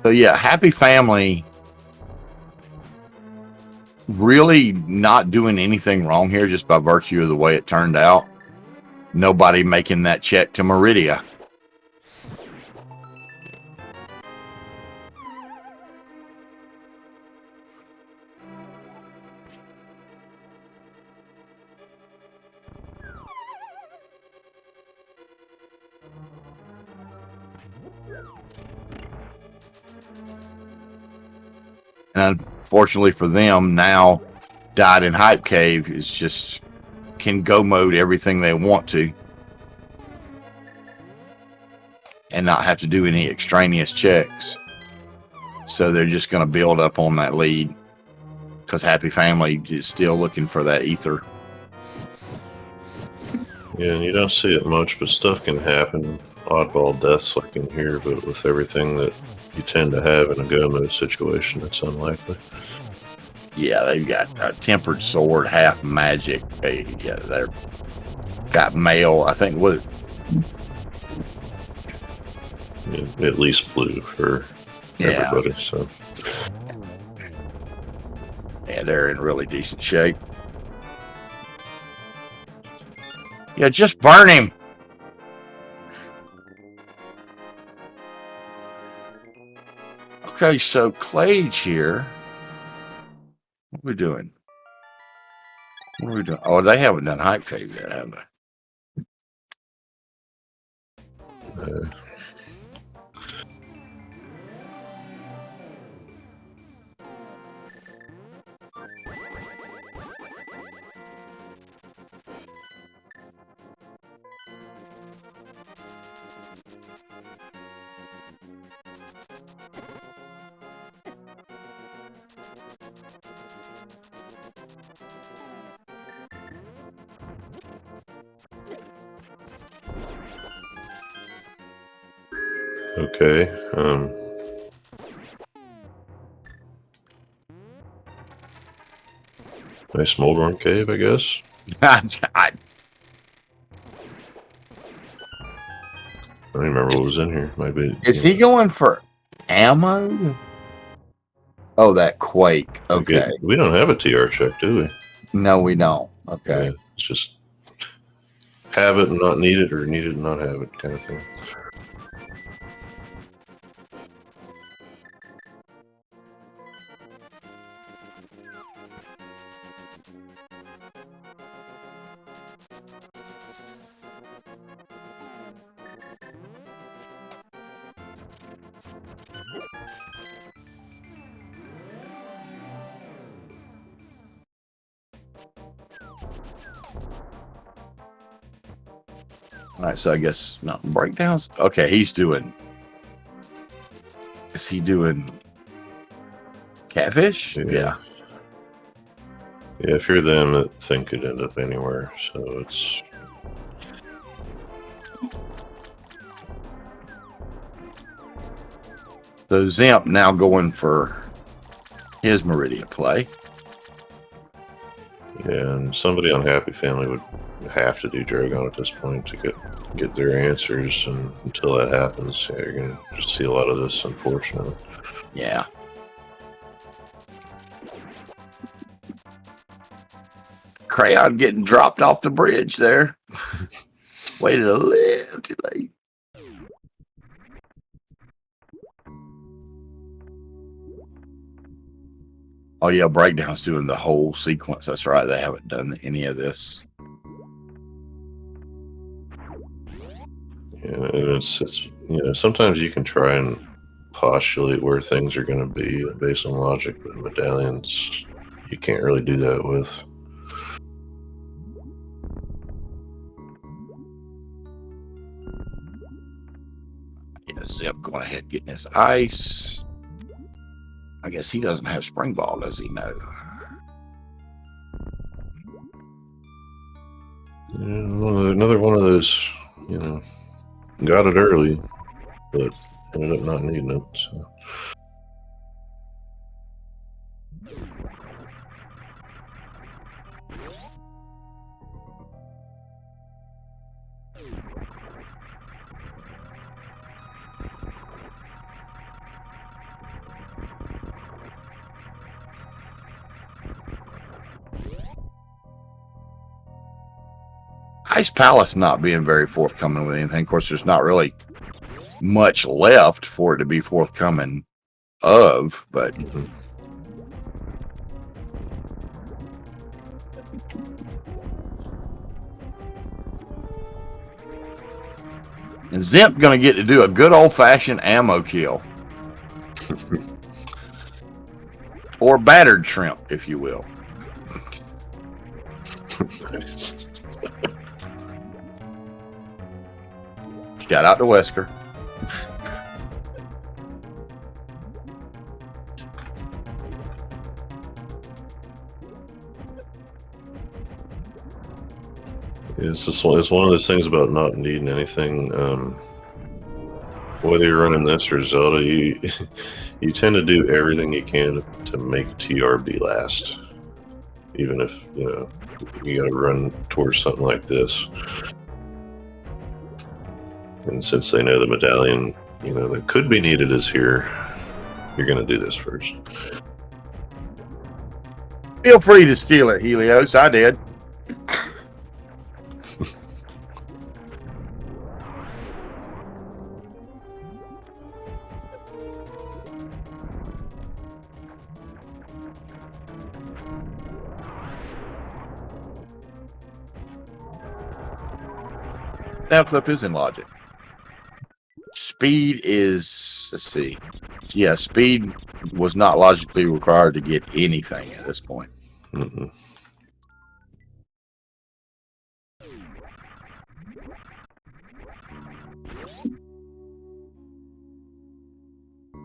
So yeah, Happy Family really not doing anything wrong here just by virtue of the way it turned out. Nobody making that check to Meridia. And unfortunately for them, now Died in Hype Cave is just can go mode everything they want to and not have to do any extraneous checks. So they're just going to build up on that lead because Happy Family is still looking for that ether. Yeah, and you don't see it much, but stuff can happen. Oddball deaths like in here, but with everything that you tend to have in a go mode situation, it's unlikely. Yeah, they've got a tempered sword, half magic. Yeah, they're got mail. I think what at least blue for everybody. So yeah, they're in really decent shape. Yeah, just burn him. Okay, so Clage here. What are we doing? What are we doing? Oh, they haven't done Hype Cave yet, have they? okay. Nice smoldering cave, I guess. I I don't remember what was in here. Maybe is he going for ammo? Oh, that Quake. Okay. We don't have a TR check, do we? No, we don't. Okay. Yeah, it's just have it and not need it, or need it and not have it kind of thing. All right, so I guess not breakdowns. Okay, he's doing. Is he doing catfish? Yeah. Yeah, if you're them, that thing could end up anywhere. So it's. So Zemp now going for his Meridia play. Yeah, and somebody on Happy Family would have to do Dragon at this point to get their answers, and until that happens, yeah, you're gonna just see a lot of this, unfortunately. Yeah. Crayon getting dropped off the bridge there. Waited a little too late. Oh yeah, Breakdown's doing the whole sequence. That's right. They haven't done any of this. Yeah, and it's you know, sometimes you can try and postulate where things are going to be based on logic, but medallions you can't really do that with. Yeah, Zip going ahead and getting his ice. I guess he doesn't have spring ball, does he? No. Yeah, another one of those you know, got it early, but ended up not needing it. So. Ice Palace not being very forthcoming with anything. Of course, there's not really much left for it to be forthcoming of, but and Zimp gonna get to do a good old-fashioned ammo kill. Or battered shrimp, if you will. Nice. Shout out to Wesker. It's one of those things about not needing anything. Whether you're running this or Zelda, you tend to do everything you can to make TRB last, even if you got to run towards something like this. And since they know the medallion, that could be needed is here, you're going to do this first. Feel free to steal it, Helios. I did. Now flip is in logic. Speed is, let's see. Yeah, speed was not logically required to get anything at this point. Mm-mm.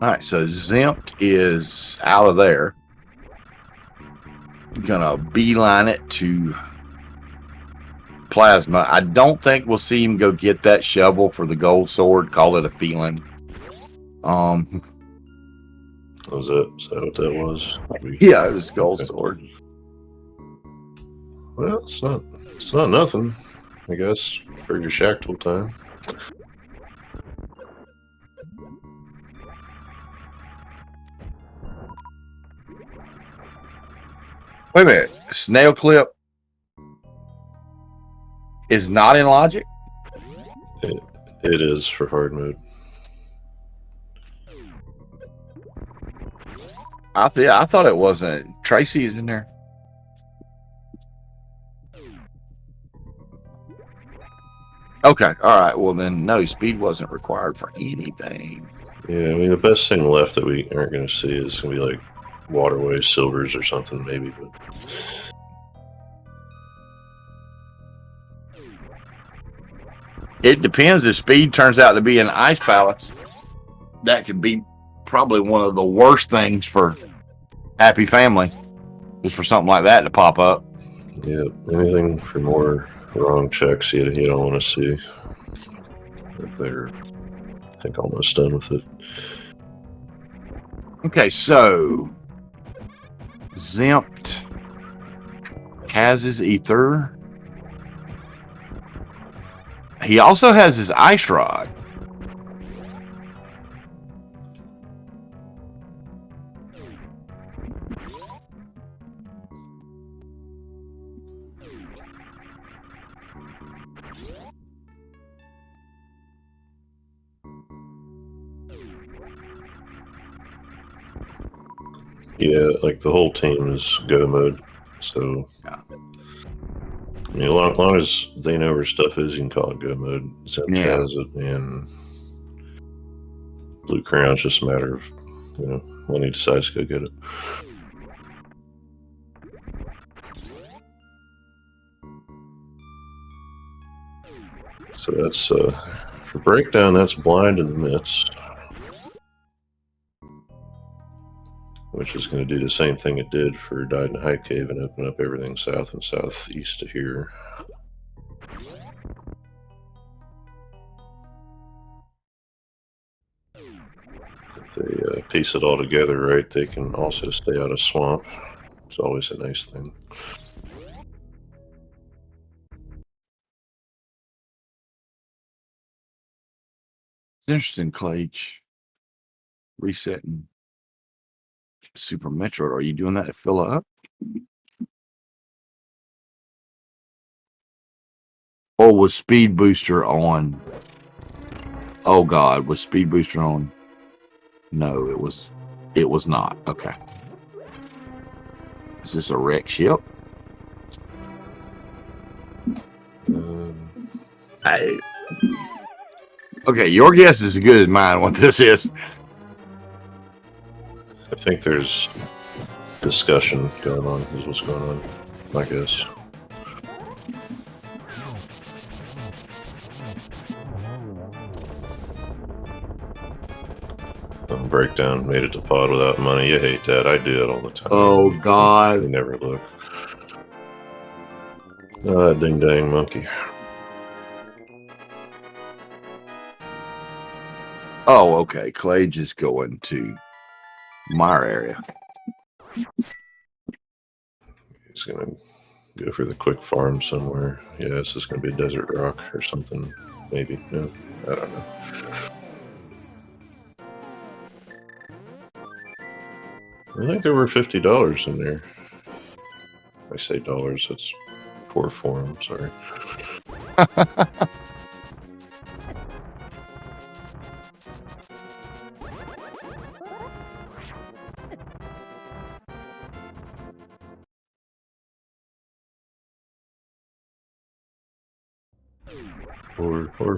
All right, so Zimp is out of there. Gonna beeline it to Plasma. I don't think we'll see him go get that shovel for the gold sword. Call it a feeling. Was it? Is that what that was? Yeah, it was gold sword. Well, it's not nothing, I guess, for your Shactal time. Wait a minute. Snail clip is not in logic? It is for hard mode. I thought it wasn't. Tracy is in there. Okay, all right. Well, then, no, speed wasn't required for anything. Yeah, I mean, the best thing left that we aren't going to see is going to be like waterway silvers or something, maybe. But it depends. If speed turns out to be an ice palace, that could be probably one of the worst things for Happy Family, is for something like that to pop up. yeah, anything for more wrong checks you don't want to see. They're, I think, almost done with it. Okay, so Zimpt has his ether. He also has his ice rod. Yeah, like the whole team is go mode. So, Yeah. I mean, as long as they know where stuff is, you can call it go mode. Zimpt has it, and Blue Crown's just a matter of, when he decides to go get it. So that's, for breakdown, that's blind and myths, which is going to do the same thing it did for Died in a High Cave and open up everything south and southeast to here. If they piece it all together right, they can also stay out of swamp. It's always a nice thing. It's interesting, Clage. Resetting Super Metroid. Are you doing that to fill up? Or was Speed Booster on? Oh God, was Speed Booster on? No, it was not. Okay. Is this a wreck ship? Okay, your guess is as good as mine what this is. I think there's discussion going on, is what's going on, I guess. Breakdown made it to pod without money. You hate that. I do it all the time. Oh God. You never look. Oh, that ding dang monkey. Oh, okay. Clage is going to my area. He's gonna go for the quick farm somewhere. Yeah, this is gonna be a desert rock or something. Maybe. No, I don't know. I think there were $50 in there. I say dollars, that's poor form, sorry.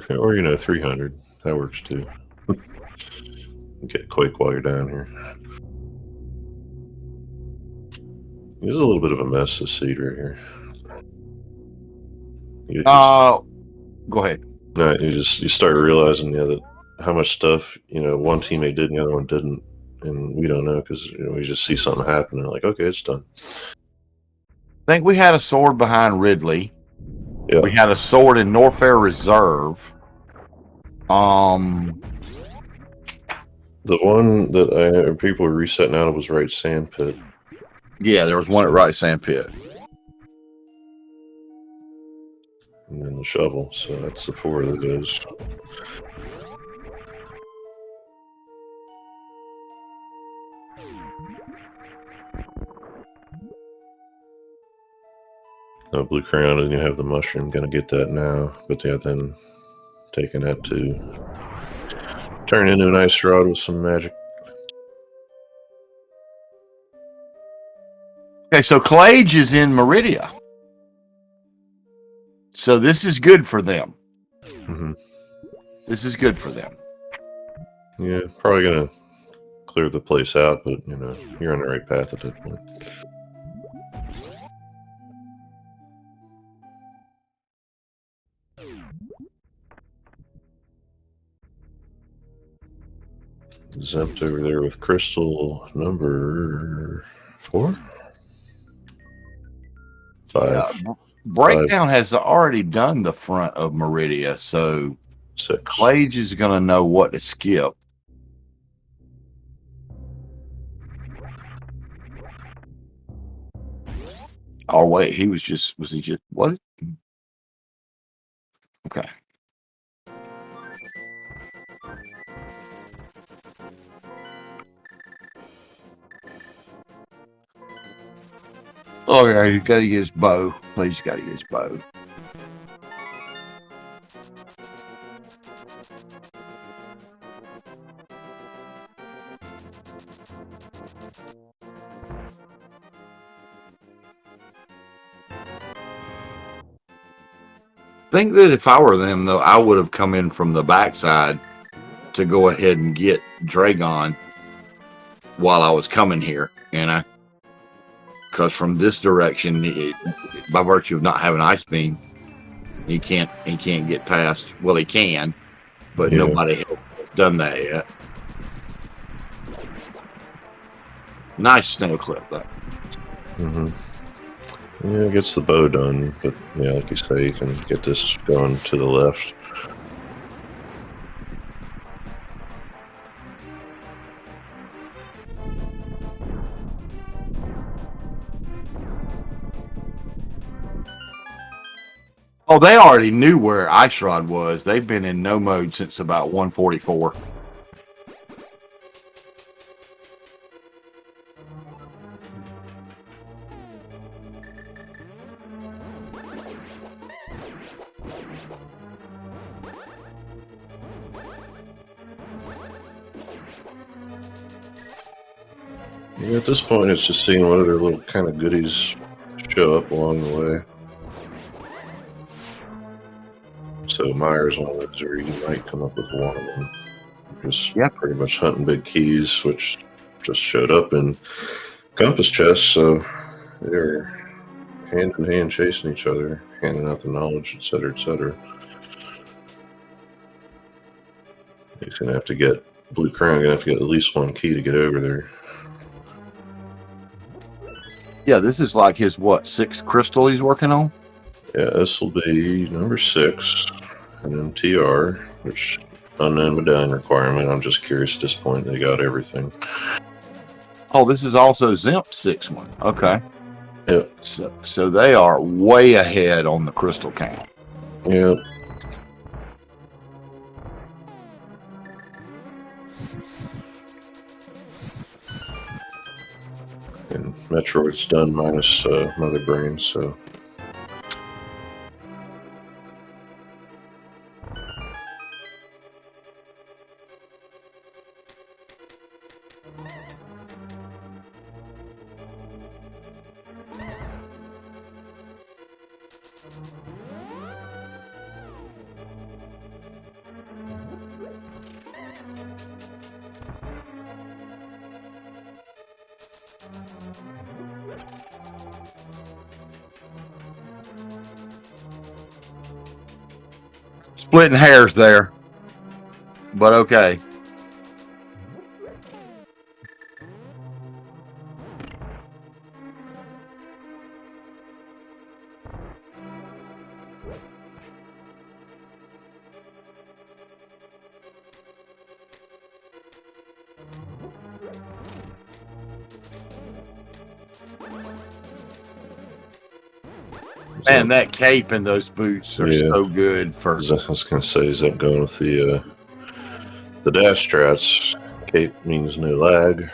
Or you know, 300. That works too. Get Quake while you're down here. It's a little bit of a mess, this seed right here. Go ahead. No, you start realizing, yeah, that how much stuff, you know, one teammate did and the other one didn't, and we don't know because, you know, we just see something happen and like, okay, it's done. I think we had a sword behind Ridley. Yeah. We had a sword in Norfair Reserve. The one that people were resetting out of was right sand pit. Yeah, there was one at right sand pit. And then the shovel, so that's the 4 of those. No blue crayon, and you have the mushroom. Gonna get that now, but yeah, then taking that to turn into an ice rod with some magic. Okay, so Clage is in Meridia. So this is good for them. Mm-hmm. This is good for them. Yeah, probably gonna clear the place out, but you know, you're on the right path at that point. Zempt over there with crystal number 4? 5. Breakdown has already done the front of Meridia, so 6. Clage is going to know what to skip. Oh, wait, was he just, what? Okay. Oh, yeah, you got to use bow. Please, got to use bow. I think that if I were them, though, I would have come in from the backside to go ahead and get Dragon while I was coming here, and because from this direction, by virtue of not having ice beam, he can't get past. Well, he can, but nobody has done that yet. Nice snow clip though. Mm-hmm. Yeah, it gets the bow done, but yeah, like you say, you can get this going to the left. Oh, they already knew where Ice Rod was. They've been in no mode since about 144. Yeah, at this point, it's just seeing what other little kind of goodies show up along the way. So Meyer's one of those where you might come up with one of them. Just pretty much hunting big keys, which just showed up in compass chests. So they're hand in hand chasing each other, handing out the knowledge, etc., etc. He's gonna have to get Blue Crown. Gonna have to get at least one key to get over there. Yeah, this is like his what, 6th crystal he's working on? Yeah, this will be number 6, and then TR, which unknown medallion requirement. I'm just curious at this point they got everything. Oh, this is also Zemp's 6th one. Okay. Yep. So they are way ahead on the crystal count. Yep. And Metroid's done minus Mother Brain, so. Splitting hairs there, but okay. Man, that cape and those boots are so good for. I was gonna say, is that going with the dash strats? Cape means no lag.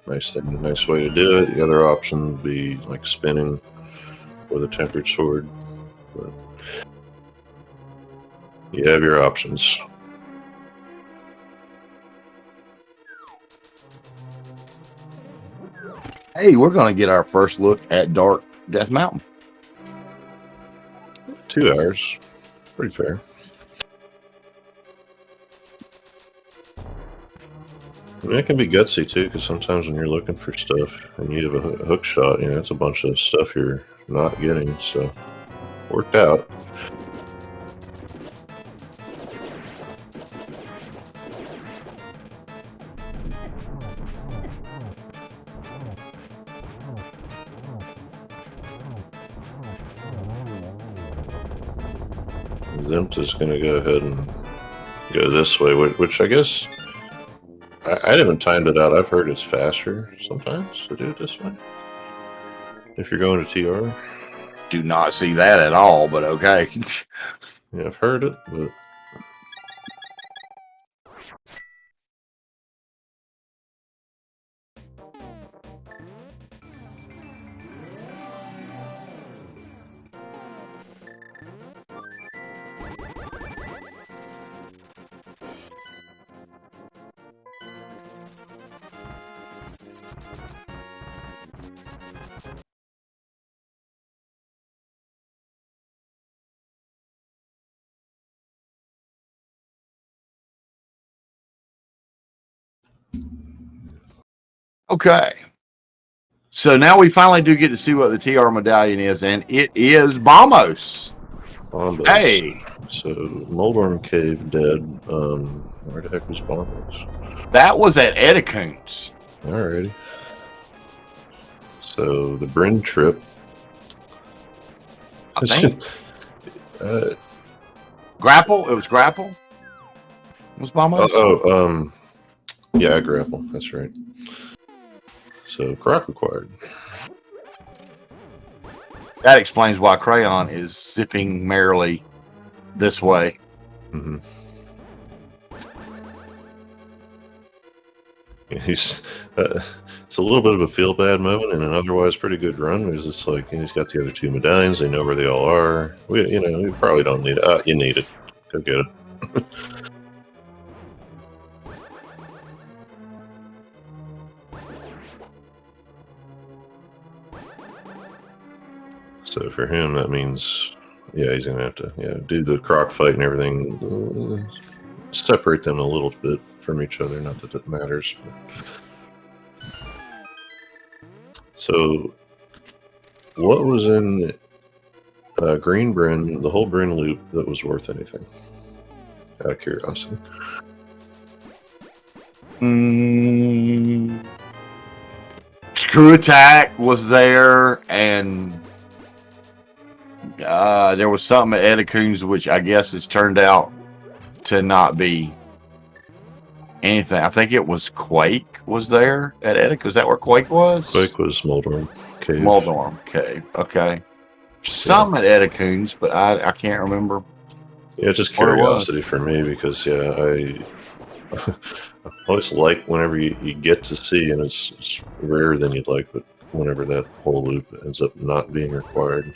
Nice thing, nice way to do it. The other option would be like spinning with a tempered sword. But you have your options. Hey, we're gonna get our first look at Dark Death Mountain. 2 hours. Pretty fair. I mean, it can be gutsy too, because sometimes when you're looking for stuff and you have a hook shot, you know, it's a bunch of stuff you're not getting. So, worked out. Zempt is going to go ahead and go this way, which I guess I haven't timed it out. I've heard it's faster sometimes to do it this way. If you're going to TR. Do not see that at all, but okay. Yeah, I've heard it, but. Okay. So now we finally do get to see what the TR medallion is, and it is Bombos. Hey. So Moldorm Cave dead. Where the heck was Bombos? That was at Edicoon's. Alrighty. So the Bryn trip. I think. Grapple? It was Grapple? Was Bombos? Yeah, Grapple. That's right. So Croc required. That explains why Crayon is zipping merrily this way. Mm-hmm. He's it's a little bit of a feel bad moment in an otherwise pretty good run. Because it's like he's got the other two medallions. They know where they all are. We probably don't need it. You need it. Go get it. So for him, that means, yeah, he's gonna have to do the Croc fight and everything. Separate them a little bit from each other. Not that it matters. But. So, what was in Green Bryn, the whole Bryn loop, that was worth anything? Out of curiosity. Screw Attack was there, and there was something at Agahnim, which I guess has turned out to not be anything. I think it was Quake was there at Agahnim. Is that where Quake was? Quake was Smoldorm Cave. Smoldorm Cave. Okay. Some at Agahnim, but I can't remember. Yeah, just curiosity for me because I always like whenever you get to see, and it's rarer than you'd like, but whenever that whole loop ends up not being required.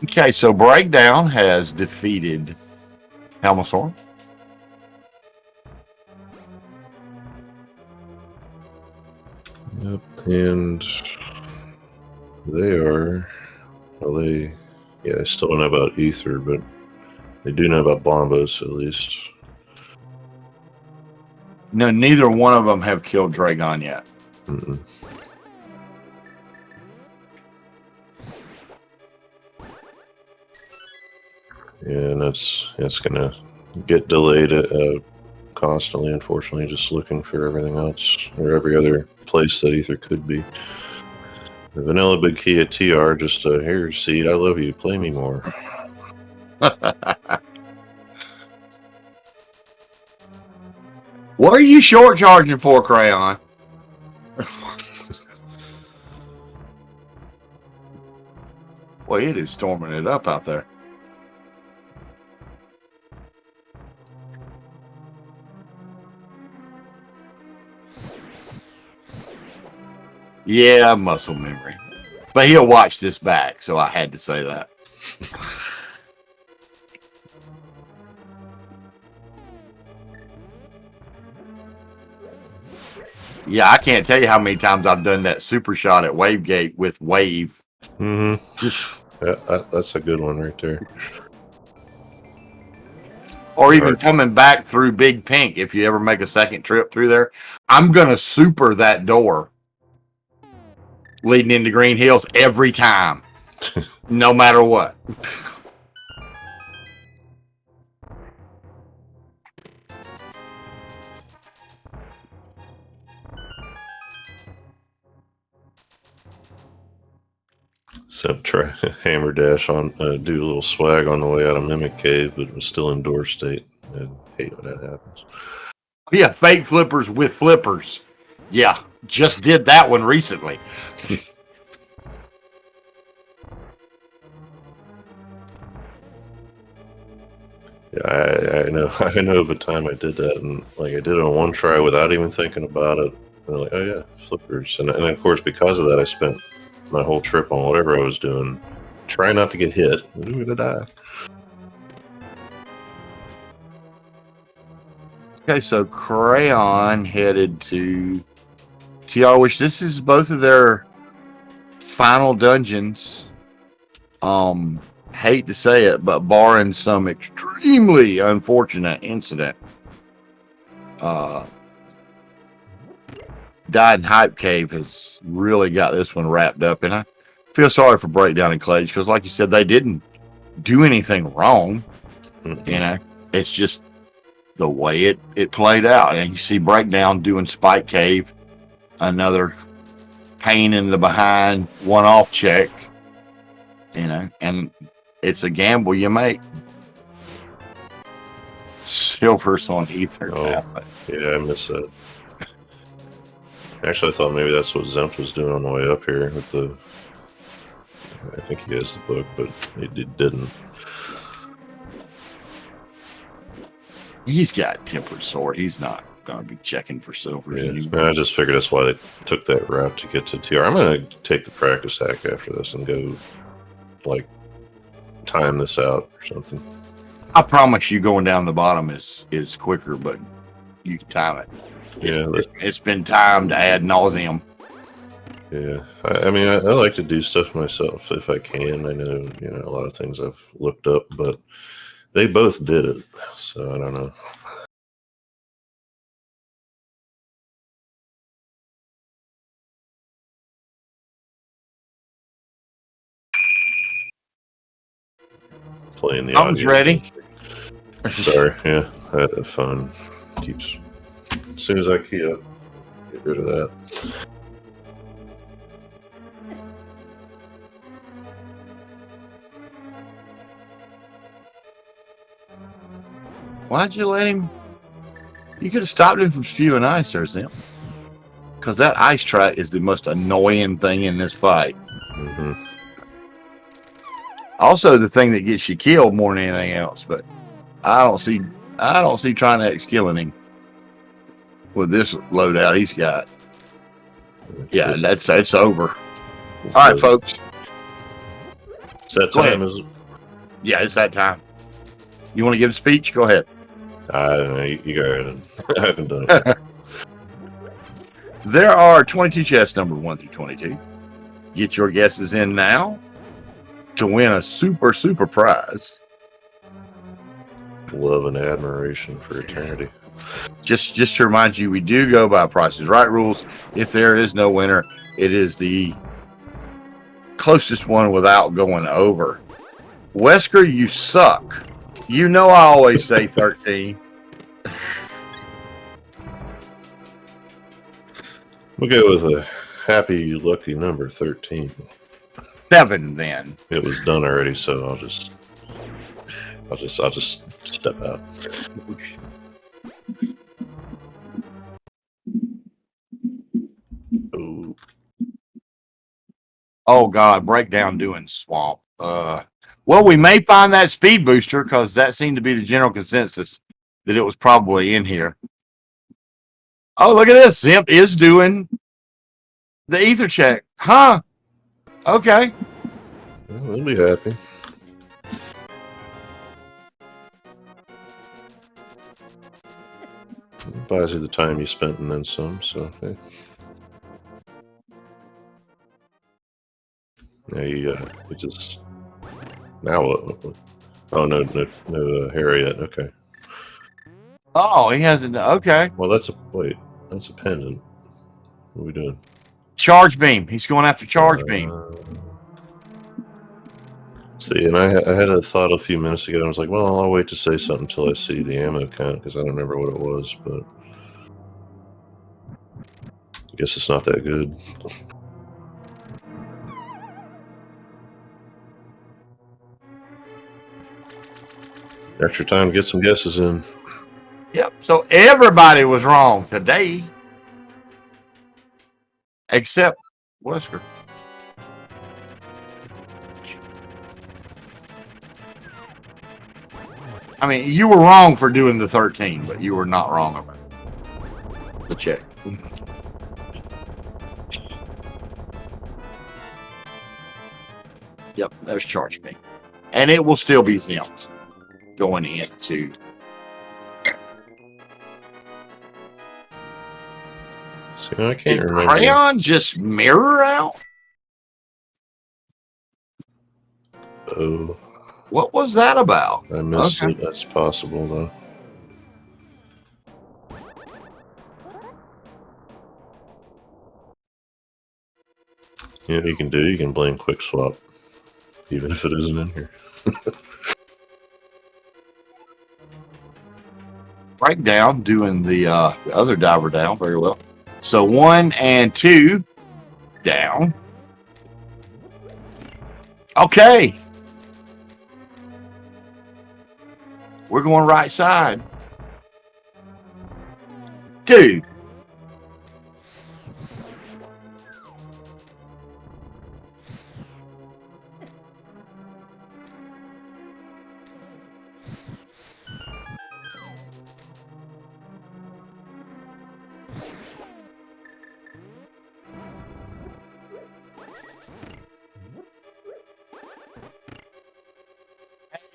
Okay, so Breakdown has defeated Helmasaur. Yep, and they still don't know about Ether, but they do know about Bombos at least. No, neither one of them have killed Dragon yet. Mm-mm. Yeah, and it's gonna get delayed constantly, unfortunately, just looking for everything else or every other place that Ether could be. The Vanilla Big Kia TR, just here, Seed, I love you, play me more. What are you short charging for, Crayon? Well, it is storming it up out there. Yeah, muscle memory. But he'll watch this back, so I had to say that. Yeah, I can't tell you how many times I've done that super shot at Wave Gate with Wave. Mm-hmm. Yeah, that's a good one right there. Or even coming back through Big Pink if you ever make a second trip through there. I'm going to super that door leading into Green Hills every time, no matter what. So try hammer dash on, do a little swag on the way out of Mimic Cave, but it was still in door state. I hate when that happens. Yeah, fake flippers with flippers. Yeah, just did that one recently. Yeah, I know of a time I did that, and like I did it on one try without even thinking about it. And I'm like, oh yeah, flippers, and of course because of that, I spent my whole trip on whatever I was doing, try not to get hit. I'm gonna die. Okay, so Crayon headed to TR, which this is both of their final dungeons. Hate to say it, but barring some extremely unfortunate incident, Died in Hype Cave has really got this one wrapped up, and I feel sorry for Breakdown and Clage because, like you said, they didn't do anything wrong. Mm-hmm. You know, it's just the way it played out. And you see Breakdown doing Spike Cave, another pain in the behind, one-off check. You know, and it's a gamble you make. Silver's on ether Oh. tablet. Yeah, I missed that. Actually, I thought maybe that's what Zempt was doing on the way up here with the. I think he has the book, but he didn't. He's got tempered sword. He's not going to be checking for silver. Yeah, I just figured that's why they took that route to get to TR. I'm going to take the practice hack after this and go, like, time this out or something. I promise you going down the bottom is quicker, but you can time it. It's been timed ad nauseum. Yeah, I mean, I like to do stuff myself if I can. I know, a lot of things I've looked up, but they both did it, so I don't know. Playing the I was ready. Sorry, yeah, the phone keeps. As soon as I key up, get rid of that. Why'd you let him? You could have stopped him from spewing ice there, Zim. Because that ice track is the most annoying thing in this fight. Mm-hmm. Also, the thing that gets you killed more than anything else. But I don't see Trying X killing him with this loadout he's got. Yeah, that's over. All right, folks. It's that time, is it? Yeah, it's that time. You want to give a speech? Go ahead. I don't know. You go ahead. I haven't done it. There are 22 chests numbered 1 through 22. Get your guesses in now to win a super prize. Love and admiration for eternity. Just to remind you, we do go by Price is Right rules. If there is no winner, it is the closest one without going over. Wesker, you suck. You know I always say 13. We'll go with a happy, lucky number, 13. 7 then. It was done already, so I'll just step out. Ooh. Oh God, breakdown doing swamp. Well, we may find that speed booster because that seemed to be the general consensus that it was probably in here. Oh, look at this. Zimp is doing the ether check. Huh? Okay. Well, they'll be happy. It buys you the time you spent and then some, so hey. Yeah, you just... Now what? Oh, no hair yet. Okay. Oh, he hasn't. Okay. Well, that's a pendant. What are we doing? Charge beam. He's going after charge beam. See, and I had a thought a few minutes ago. I was like, well, I'll wait to say something until I see the ammo count because I don't remember what it was, but I guess it's not that good. Extra time to get some guesses in. Yep. So everybody was wrong today, except Wesker. I mean, you were wrong for doing the 13, but you were not wrong about the check. Yep, there's charge me. And it will still be zimped going into. See, I can't remember. Crayon just mirror out? Oh. What was that about? I missed it. That's possible, though. Yeah, you can blame quick swap, even if it isn't in here. Breakdown doing the other diver down very well. So 1 and 2 down. Okay. We're going right side. Dude.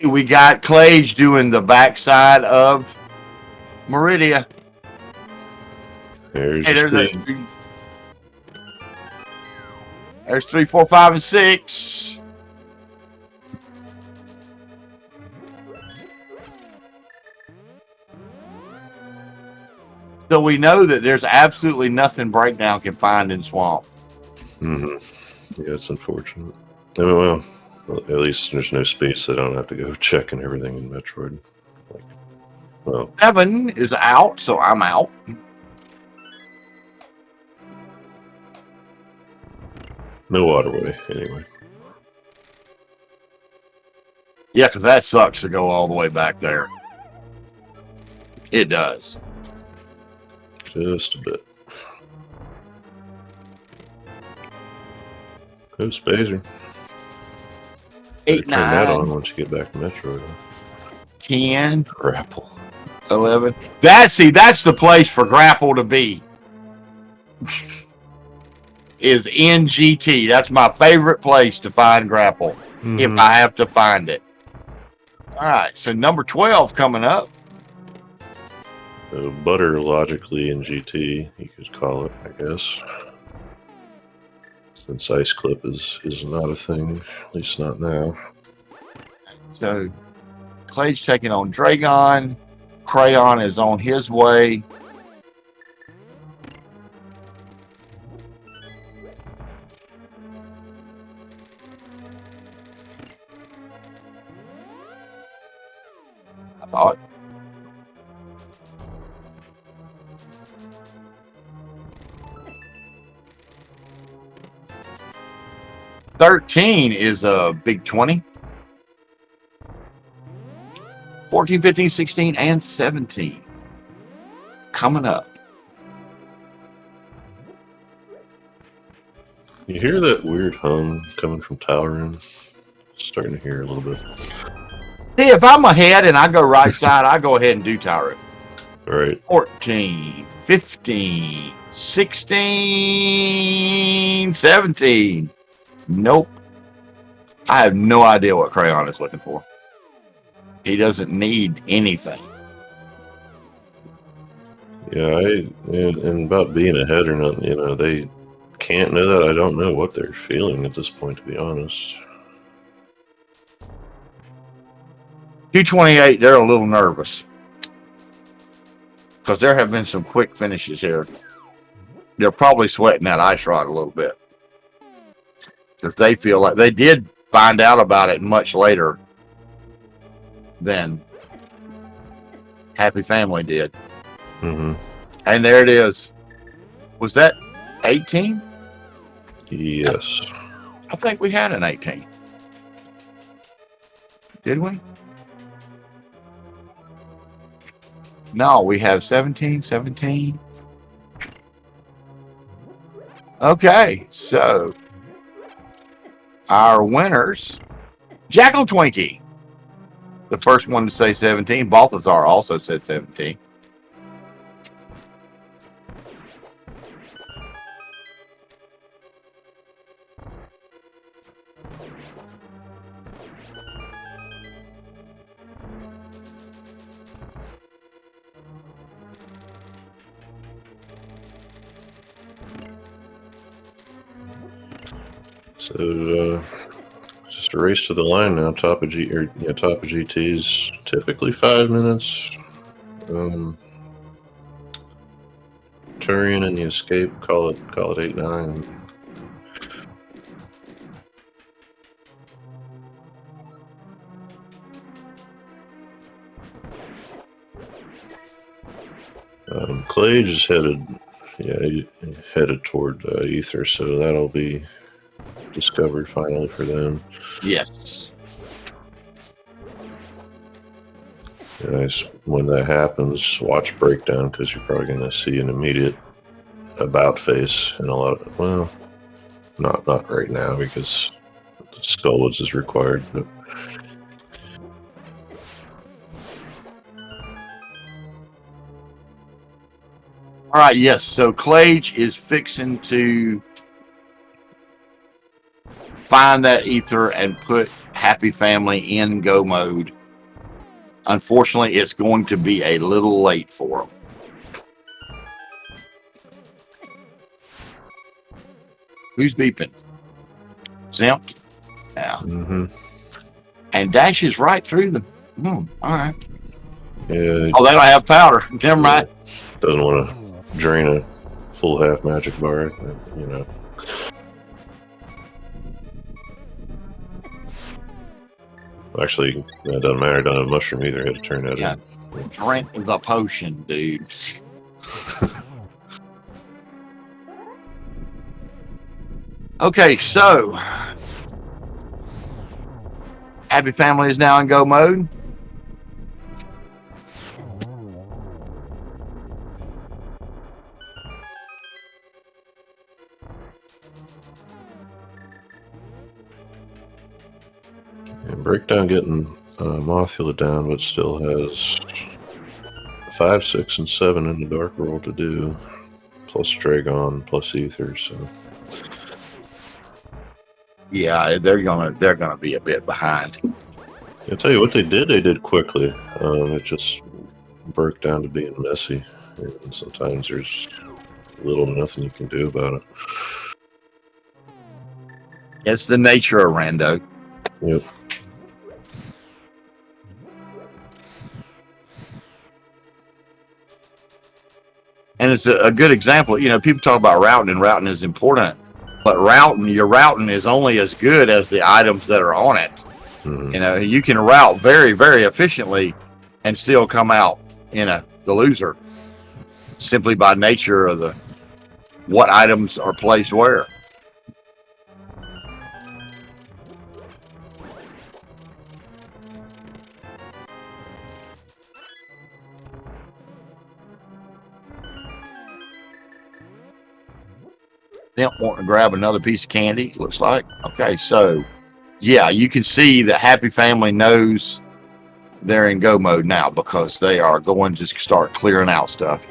We got Clage doing the backside of Meridia. There's Hey, the there's speed. there's 3, 4, 5, and 6. So we know that there's absolutely nothing Breakdown can find in Swamp. Mm-hmm. Yeah, it's unfortunate. I mean, well, at least there's no space. So I don't have to go checking everything in Metroid. Like, well, 7 is out, so I'm out. no waterway anyway. Yeah, because that sucks to go all the way back there. It does. Just a bit. Go Spazer. 8, Turn that on 9, once you get back to Metroid. 10, Grapple. 11. That's the place for Grapple to be. Is in GT. That's my favorite place to find Grapple. If I have to find it. All right, so number 12 coming up. So butter logically in GT, you could call it, I guess. Since Ice Clip is not a thing, at least not now. So Clage taking on Dragon. Crayon is on his way. I thought. $13 is a big 20. 14, 15, 16, and 17 coming up. You hear that weird hum coming from Tower Room? Starting to hear a little bit. See, if I'm ahead and I go right side, I go ahead and do Tower. Right. 14, 15, 16, 17. Nope. I have no idea what Crayon is looking for. He doesn't need anything. Yeah, and about being ahead or not, they can't know that. I don't know what they're feeling at this point, to be honest. 228, they're a little nervous. Because there have been some quick finishes here. They're probably sweating that ice rod a little bit. Because they feel like they did find out about it much later than Happy Family did. Mm-hmm. And there it is. Was that 18? Yes. I think we had an 18. Did we? No, we have 17, 17. Okay, so our winners, Jackal Twinkie, the first one to say 17. Balthazar also said 17. So just a race to the line now. Top of GT's typically 5 minutes. Turian and the Escape call it 8-9. Clage is headed toward Ether, so that'll be discovered finally for them. Yes. Nice. When that happens, watch breakdown because you're probably going to see an immediate about face and a lot of, well, not right now because Skullwoods is required, but all right, yes. So Clage is fixing to find that ether and put Happy Family in go mode. Unfortunately, it's going to be a little late for him. Who's beeping? Zimped? Yeah. mm-hmm. And dashes right through them. All right. Yeah. Oh, they don't have powder. Never mind. Doesn't want to drain a full half magic bar, you know. Actually, that doesn't matter. Don't have mushroom either. Had to turn that in. Drink the potion, dude. Okay, so Happy Family is now in go mode. And Breakdown getting Mothula down, but still has 5, 6, and 7 in the Dark World to do, plus Dragon, plus Ether. So yeah, they're gonna be a bit behind. I'll tell you what they did quickly. It just broke down to being messy, and sometimes there's little to nothing you can do about it. It's the nature of rando. Yep. And it's a good example. You know, people talk about routing, and routing is important. But your routing is only as good as the items that are on it. Mm-hmm. You know, you can route very, very efficiently and still come out, the loser, simply by nature of what items are placed where. They want to grab another piece of candy, looks like. Okay, so yeah, you can see that Happy Family knows they're in go mode now because they are going to start clearing out stuff.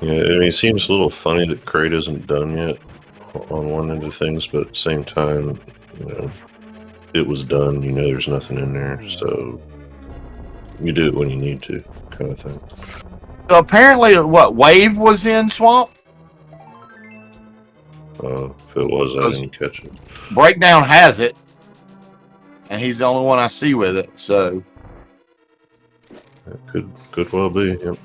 Yeah, I mean, it seems a little funny that Crate isn't done yet on one end of things, but at the same time, it was done. There's nothing in there, so you do it when you need to, kind of thing. So apparently, Wave was in Swamp? If it was, I didn't catch it. Breakdown has it, and he's the only one I see with it, so That could well be, yep.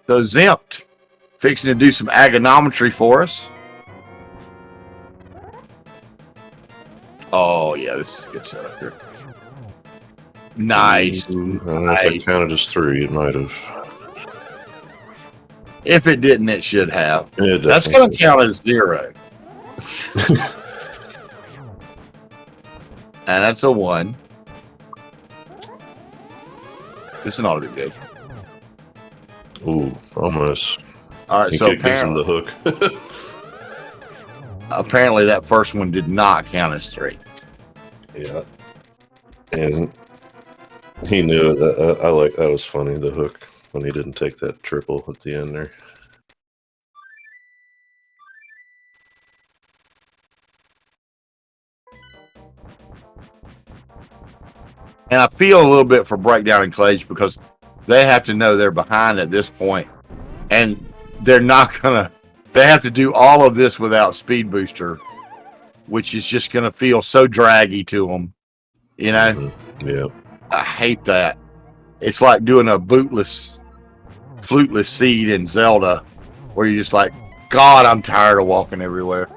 So Zimped, fixing to do some agonometry for us. Oh yeah, this is a good setup here. Nice. I don't know if I counted as 3. It might have. If it didn't, it should have. That's going to count as 0. And that's a 1. This one ought to be good. Ooh, almost. All right, so apparently the hook. Apparently that first one did not count as 3. Yeah, and he knew that. I like that was funny. The hook when he didn't take that triple at the end there. And I feel a little bit for Breakdown and Clage because they have to know they're behind at this point, and they're not gonna. They have to do all of this without Speed Booster, which is just gonna feel so draggy to them. Mm-hmm. Yeah, I hate that. It's like doing a bootless, fluteless seed in Zelda, where you're just like, God, I'm tired of walking everywhere.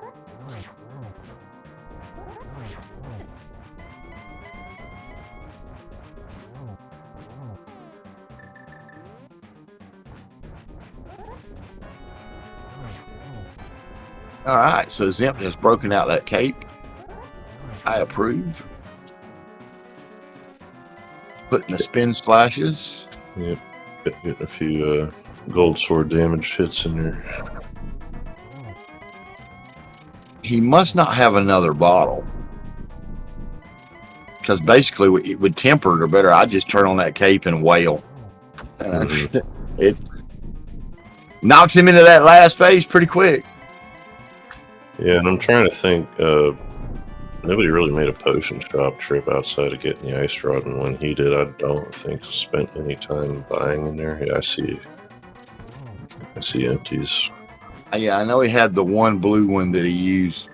All right, so Zimp has broken out that cape. I approve. Putting the spin splashes. Yep. Getting a few gold sword damage hits in there. He must not have another bottle. Because basically, with tempered or better, I just turn on that cape and wail. It knocks him into that last phase pretty quick. Yeah, and I'm trying to think. Nobody really made a potion shop trip outside of getting the ice rod, and when he did, I don't think spent any time buying in there. Yeah, I see empties. Yeah, I know he had the one blue one that he used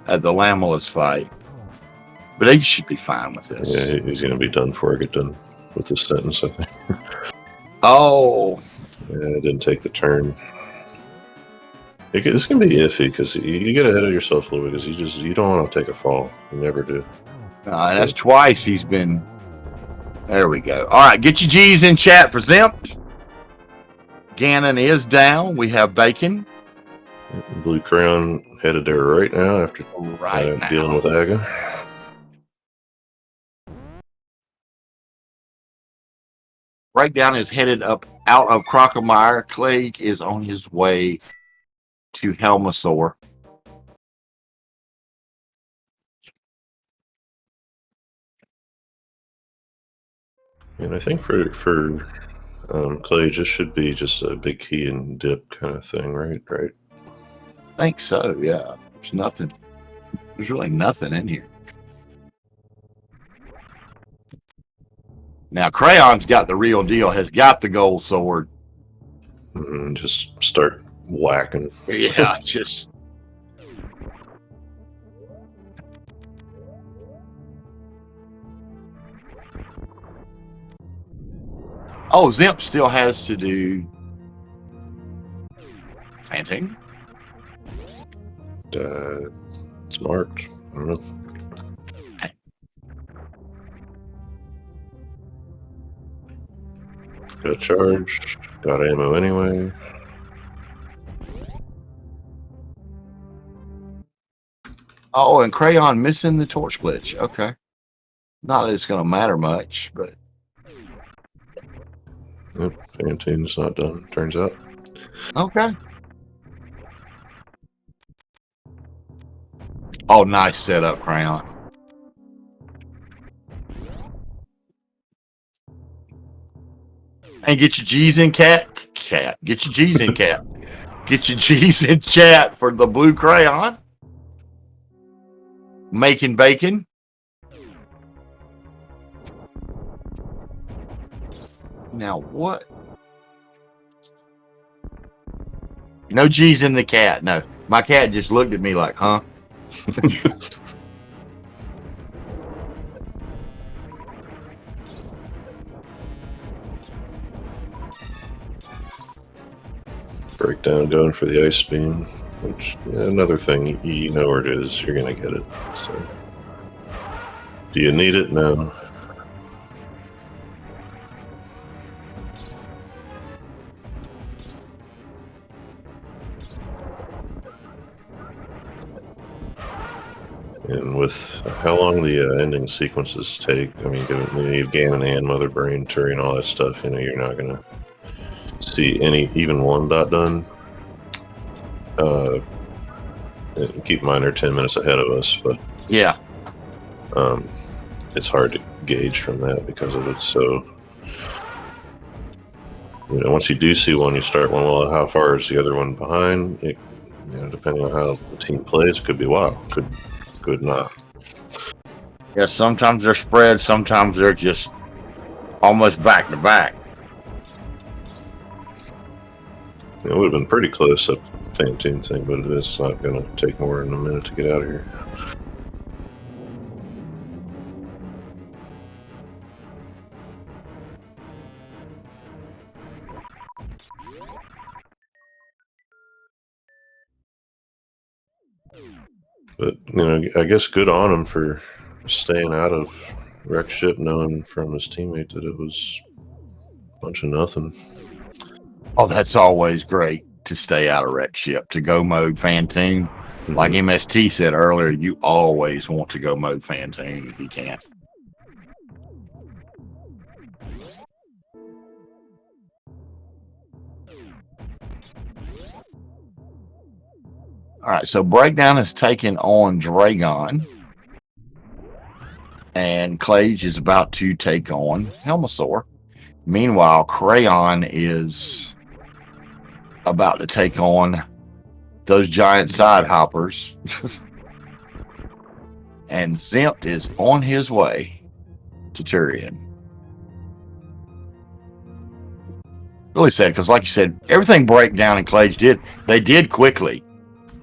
at the Lamulus fight. But he should be fine with this. Yeah, he's going to be done before I get done with this sentence, I think. Oh. Yeah, I didn't take the turn. This can be iffy because you get ahead of yourself a little bit because you don't want to take a fall. You never do. That's twice he's been. There we go. All right, get your G's in chat for Zimp. Gannon is down. We have Bacon. Blue Crown headed there right now after dealing with Aga. Breakdown is headed up out of Crocomire. Clegg is on his way to Helmasaur. And I think for Clay, just should be just a big key and dip kind of thing, right? Right. I think so. Yeah. There's nothing. There's really nothing in here. Now Crayon's got the real deal. Has got the gold sword. Just start whacking. Yeah. Just. Oh, Zimp still has to do fainting. It's marked. I don't know. Got charged. Got ammo anyway. Oh, and Crayon missing the torch glitch. Okay. Not that it's going to matter much, but. Yep, Fantine's not done, turns out. Okay. Oh, nice setup, Crayon. And get your G's in cat. Get your G's in cat. Get your G's in chat for the blue Crayon. Making bacon. Now what? No G's in the cat. No. My cat just looked at me like, huh? Breakdown going for the ice beam, which another thing, you know where it is, you're going to get it. So, do you need it? No. And with how long the ending sequences take, I mean, you need Gannon and Mother Brain, Turing, all that stuff, you're not going to see even one dot done. Keep in mind they're 10 minutes ahead of us, but yeah, it's hard to gauge from that because of it. So, once you do see one, you start one. Well, how far is the other one behind? Depending on how the team plays, could be wild, could not. Yeah, sometimes they're spread, sometimes they're just almost back to back. It would have been pretty close up Fantine thing, but it's not going to take more than a minute to get out of here. But, I guess good on him for staying out of wreck ship, knowing from his teammate that it was a bunch of nothing. Oh, that's always great. to stay out of wreck ship, to go mode Fantoon. Like MST said earlier, you always want to go mode Fantoon if you can. All right, so Breakdown is taking on Dragon. And Clage is about to take on Helmasaur. Meanwhile, Crayon is about to take on those giant side hoppers. And Zempt is on his way to Turian. Really sad, because like you said, everything Breakdown and Clage did, they did quickly.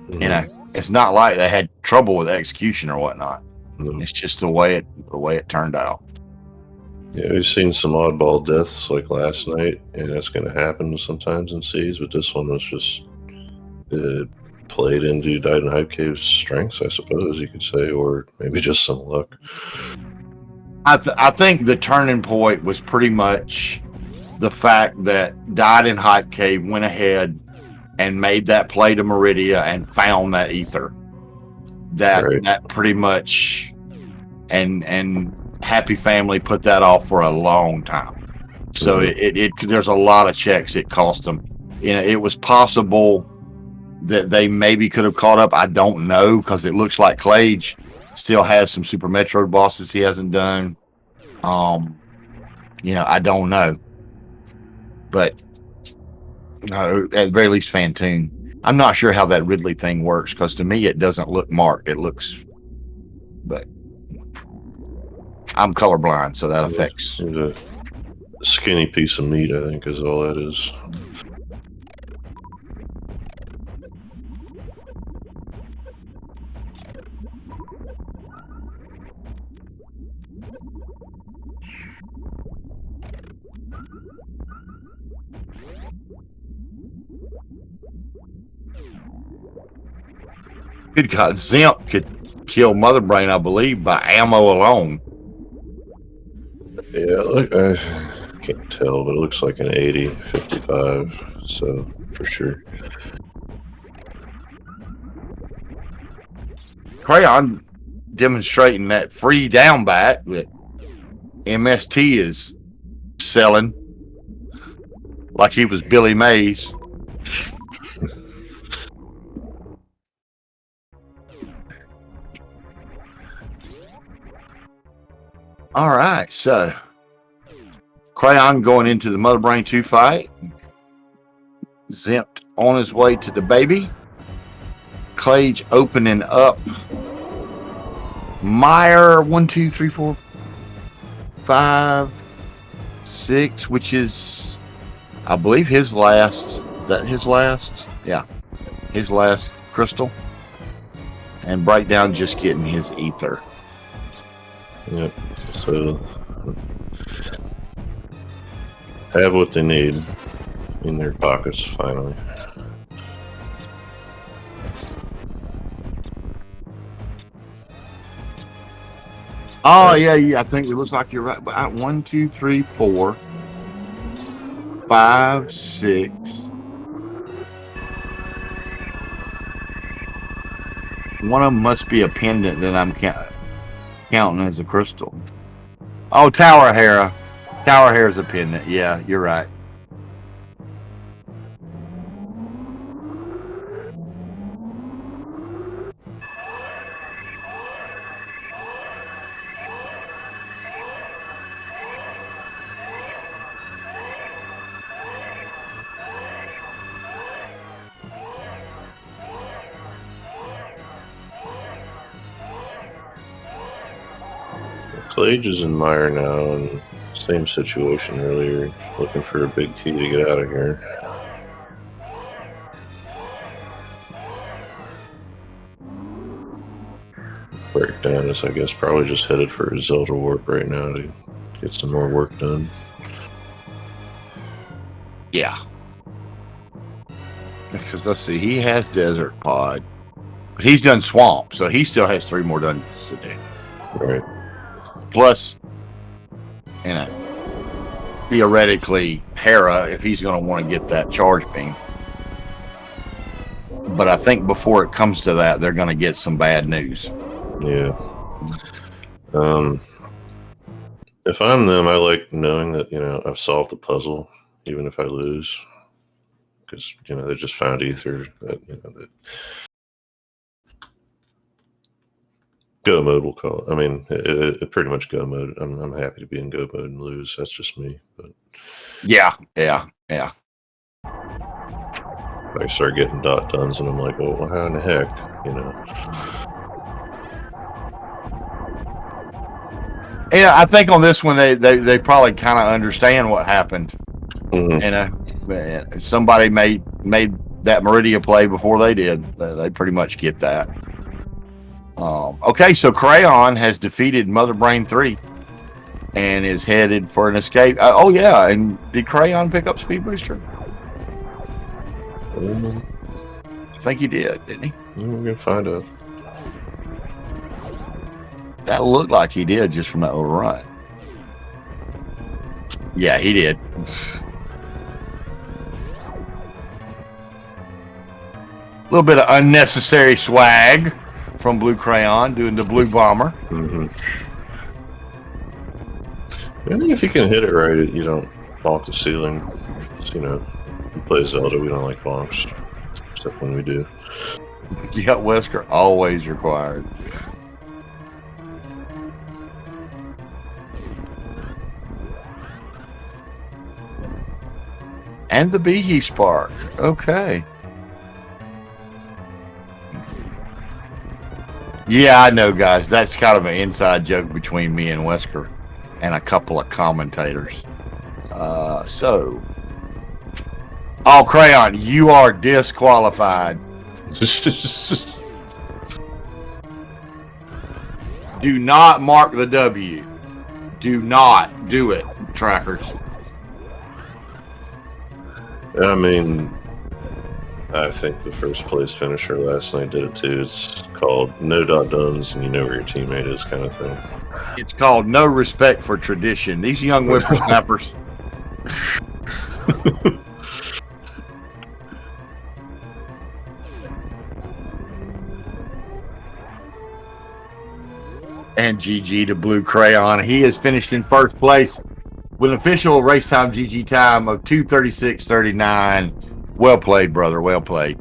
You know, it's not like they had trouble with execution or whatnot. No. It's just the way it turned out. Yeah, we've seen some oddball deaths like last night, and that's going to happen sometimes in Seas, but this one was just played into Died in Hype Cave's strengths, I suppose you could say, or maybe just some luck. I think the turning point was pretty much the fact that Died in Hype Cave went ahead and made that play to Meridia and found that ether. That pretty much, and Happy Family put that off for a long time. So it there's a lot of checks it cost them. You know, it was possible that they maybe could have caught up. I don't know, because it looks like Clage still has some Super Metroid bosses he hasn't done. You know, I don't know, but at the very least, Fantoon. I'm not sure how that Ridley thing works, because to me it doesn't look marked. It looks, but I'm colorblind, so that affects. It's a skinny piece of meat, I think, is all that is. Good God, Zempt could kill Mother Brain, I believe, by ammo alone. Yeah, look, I can't tell, but it looks like an 80, 55, so for sure. Crayon demonstrating that free down back that MST is selling like he was Billy Mays. All right, so Crayon going into the Mother Brain 2 fight. Zempt on his way to the baby. Clage opening up. Meyer 1, 2, 3, 4, 5, 6, which is, I believe, his last. Is that his last? Yeah, his last crystal. And Breakdown just getting his ether. Yep. So have what they need in their pockets finally. Oh yeah, I think it looks like you're right. But 1, 2, 3, 4, 5, 6. One of them must be a pendant that I'm counting as a crystal. Oh, Tower Hera. Tower Hera's a pendant. Yeah, you're right. Clage is in Meyer now, and same situation earlier, looking for a big key to get out of here. Breakdown is, I guess, probably just headed for a Zelda warp right now to get some more work done. Yeah. Because let's see, he has Desert Pod, but he's done Swamp, so he still has 3 more dungeons to do. Right. Plus, you know, theoretically, Hera, if he's going to want to get that charge beam. But I think before it comes to that, they're going to get some bad news. Yeah. If I'm them, I like knowing that, I've solved the puzzle, even if I lose. Because, they just found ether. That go mode, we'll call it. I mean, it pretty much go mode. I'm happy to be in go mode and lose. That's just me. But yeah. I start getting dot dones, and I'm like, well, how in the heck, Yeah, I think on this one they probably kind of understand what happened. Mm-hmm. Somebody made that Meridia play before they did. They pretty much get that. Okay, so Crayon has defeated Mother Brain 3 and is headed for an escape. Oh yeah, and did Crayon pick up Speed Booster? I think he did, didn't he? We're gonna find out. That looked like he did just from that little run. Yeah, he did. A little bit of unnecessary swag from Blue Crayon doing the Blue Bomber. Mm-hmm. I think if you can hit it right, you don't bonk the ceiling. We play Zelda, we don't like bonks, except when we do. Yeah, Wesker always required. And the Behe Spark. Okay. Yeah, I know, guys. That's kind of an inside joke between me and Wesker and a couple of commentators. Oh, Crayon, you are disqualified. Do not mark the W. Do not do it, trackers. I mean, I think the first place finisher last night did it too. It's called no dot dones and you know where your teammate is kind of thing. It's called no respect for tradition. These young whippersnappers. And GG to Blue Crayon. He has finished in first place with an official race time GG time of 2:36.39. Well played, brother. Well played.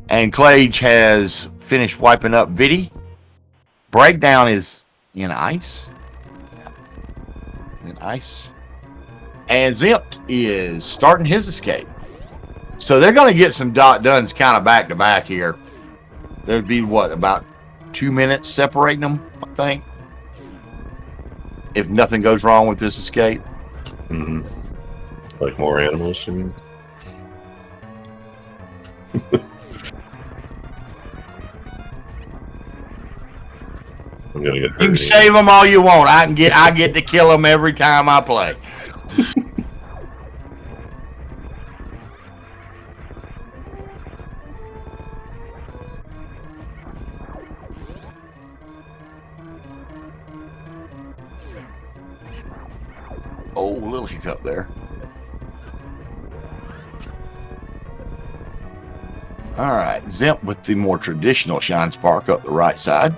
And Clage has finished wiping up Viddy. Breakdown is in ice. And Zipped is starting his escape. So they're going to get some dot dones kind of back to back here. There'd be about 2 minutes separating them, I think, if nothing goes wrong with this escape. Mm-hmm. Like more animals, you mean? I'm gonna get hurt. You can save them all you want. I get to kill them every time I play. Oh, a little hiccup there. All right, Zimp with the more traditional Shine Spark up the right side.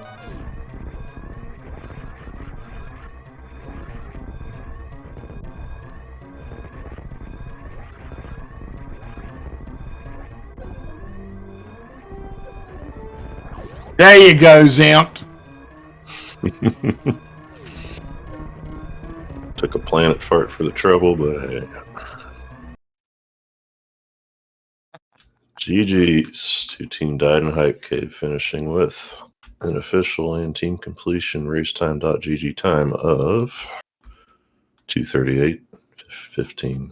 There you go, Zimp. Took a planet fart for the trouble, but hey. GG's to Team Died in Hype Cave, finishing with an official and team completion race time.gg time of 2:38.15.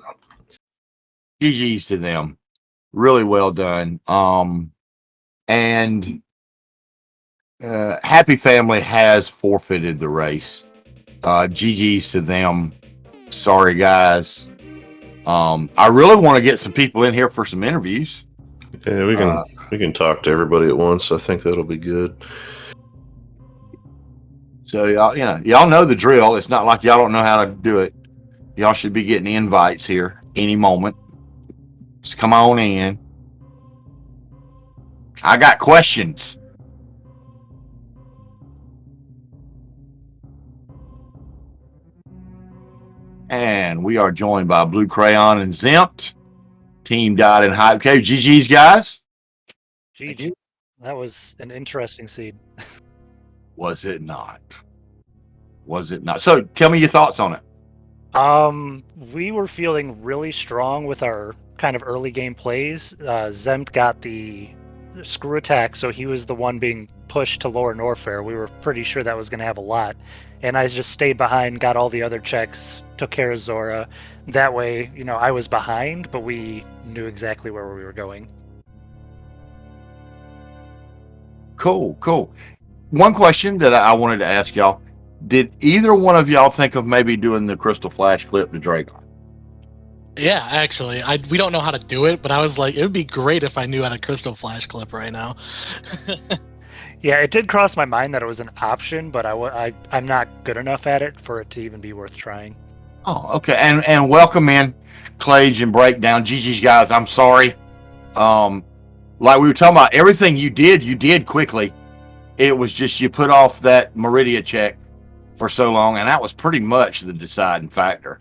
GG's to them. Really well done. And Happy Family has forfeited the race. GG's to them. Sorry, guys. I really want to get some people in here for some interviews. Yeah, we can talk to everybody at once. I think that'll be good. So y'all know the drill. It's not like y'all don't know how to do it. Y'all should be getting invites here any moment. Just come on in. I got questions. And we are joined by Blue Crayon and Zempt. Team died in Hype Cave. GG's, guys. GG. That was an interesting seed. Was it not? Was it not? So tell me your thoughts on it. We were feeling really strong with our kind of early game plays. Zempt got the screw attack, so he was the one being pushed to lower Norfair. We were pretty sure that was going to have a lot. And I just stayed behind, got all the other checks, took care of Zora. That way, I was behind, but we knew exactly where we were going. Cool. One question that I wanted to ask y'all. Did either one of y'all think of maybe doing the Crystal Flash clip to Dragon? Yeah, actually, we don't know how to do it, but I was like, it would be great if I knew how to Crystal Flash clip right now. Yeah, it did cross my mind that it was an option, but I'm not good enough at it for it to even be worth trying. Oh, okay. And welcome in Clage and Breakdown. GG's, guys. I'm sorry. Like we were talking about, everything you did quickly. It was just you put off that Meridia check for so long, and that was pretty much the deciding factor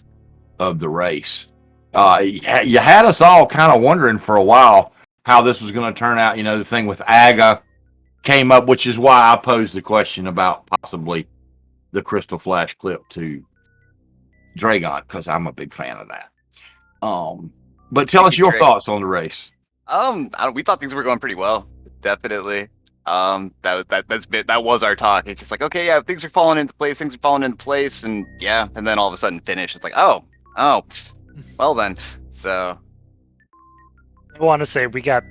of the race. You had us all kind of wondering for a while how this was going to turn out. The thing with Aga came up, which is why I posed the question about possibly the Crystal Flash clip to Dragon, because I'm a big fan of that. But tell us your thoughts on the race. We thought things were going pretty well. Definitely. That was our talk. It's just like, okay, yeah, things are falling into place, and yeah, and then all of a sudden finish. It's like, oh, well then. So I want to say we got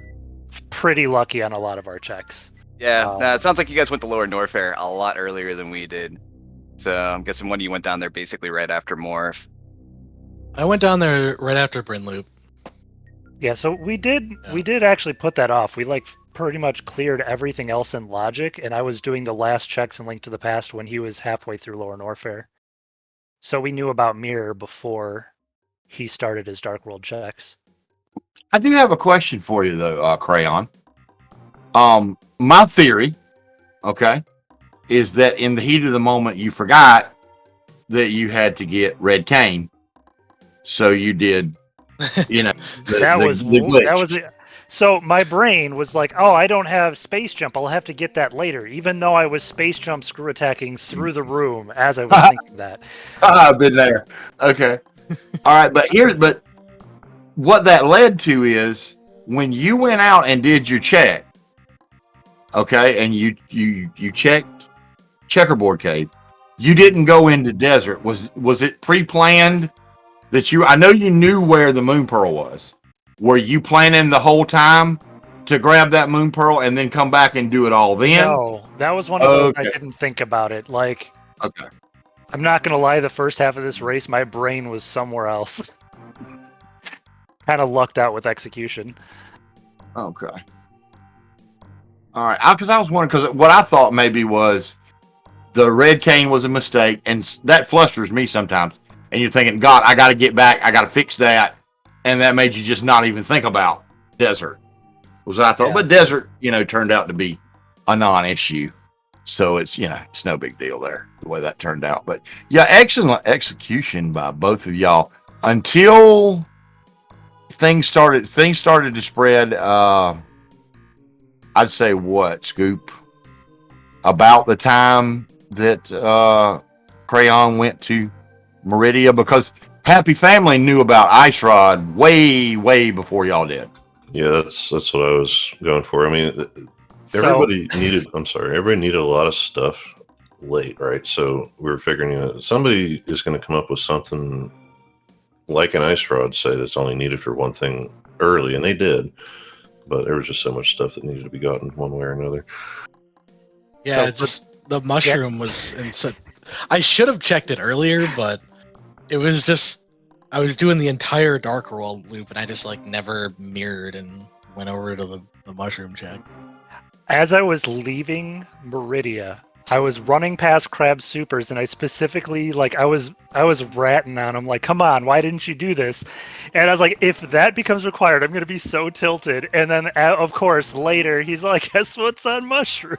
pretty lucky on a lot of our checks. Yeah, it sounds like you guys went to Lower Norfair a lot earlier than we did. So I'm guessing one of you went down there basically right after Morph. I went down there right after Bryn Loop. Yeah, so we did actually put that off. We pretty much cleared everything else in Logic, and I was doing the last checks in Link to the Past when he was halfway through Lower Norfair. So we knew about Mirror before he started his Dark World checks. I do have a question for you though, Crayon. My theory, okay, is that in the heat of the moment you forgot that you had to get Red Cane, so you did. So my brain was like, oh, I don't have space jump. I'll have to get that later, even though I was space jump screw attacking through the room as I was thinking that. I've been there. Okay. All right, but what that led to is when you went out and did your check, okay, and you checked Checkerboard Cave, you didn't go into desert. Was it pre-planned that I know you knew where the Moon Pearl was. Were you planning the whole time to grab that Moon Pearl and then come back and do it all then? No, that was one of those I didn't think about it. Okay. I'm not going to lie, the first half of this race, my brain was somewhere else. Kind of lucked out with execution. Okay. All right. Because I was wondering, because what I thought maybe was the Red Cane was a mistake, and that flusters me sometimes. And you're thinking, God, I got to get back. I got to fix that. And that made you just not even think about desert. Was what I thought. Yeah. But desert, turned out to be a non-issue. So it's no big deal there, the way that turned out. But yeah, excellent execution by both of y'all until things started to spread. I'd say Scoop? About the time that Crayon went to Meridia, because Happy Family knew about Ice Rod way before y'all did. Yeah, that's what I was going for. I mean, everybody needed a lot of stuff late, right? So we were figuring somebody is going to come up with something like an Ice Rod, say, that's only needed for one thing early, and they did. But there was just so much stuff that needed to be gotten one way or another. Yeah, the mushroom was I should have checked it earlier, but it was just I was doing the entire Dark World loop, and I just never mirrored and went over to the mushroom check. As I was leaving Meridia, I was running past Crab Supers, and I specifically I was ratting on him like, "Come on, why didn't you do this?" And I was like, "If that becomes required, I'm gonna be so tilted." And then, of course, later he's like, "Guess what's on mushroom?"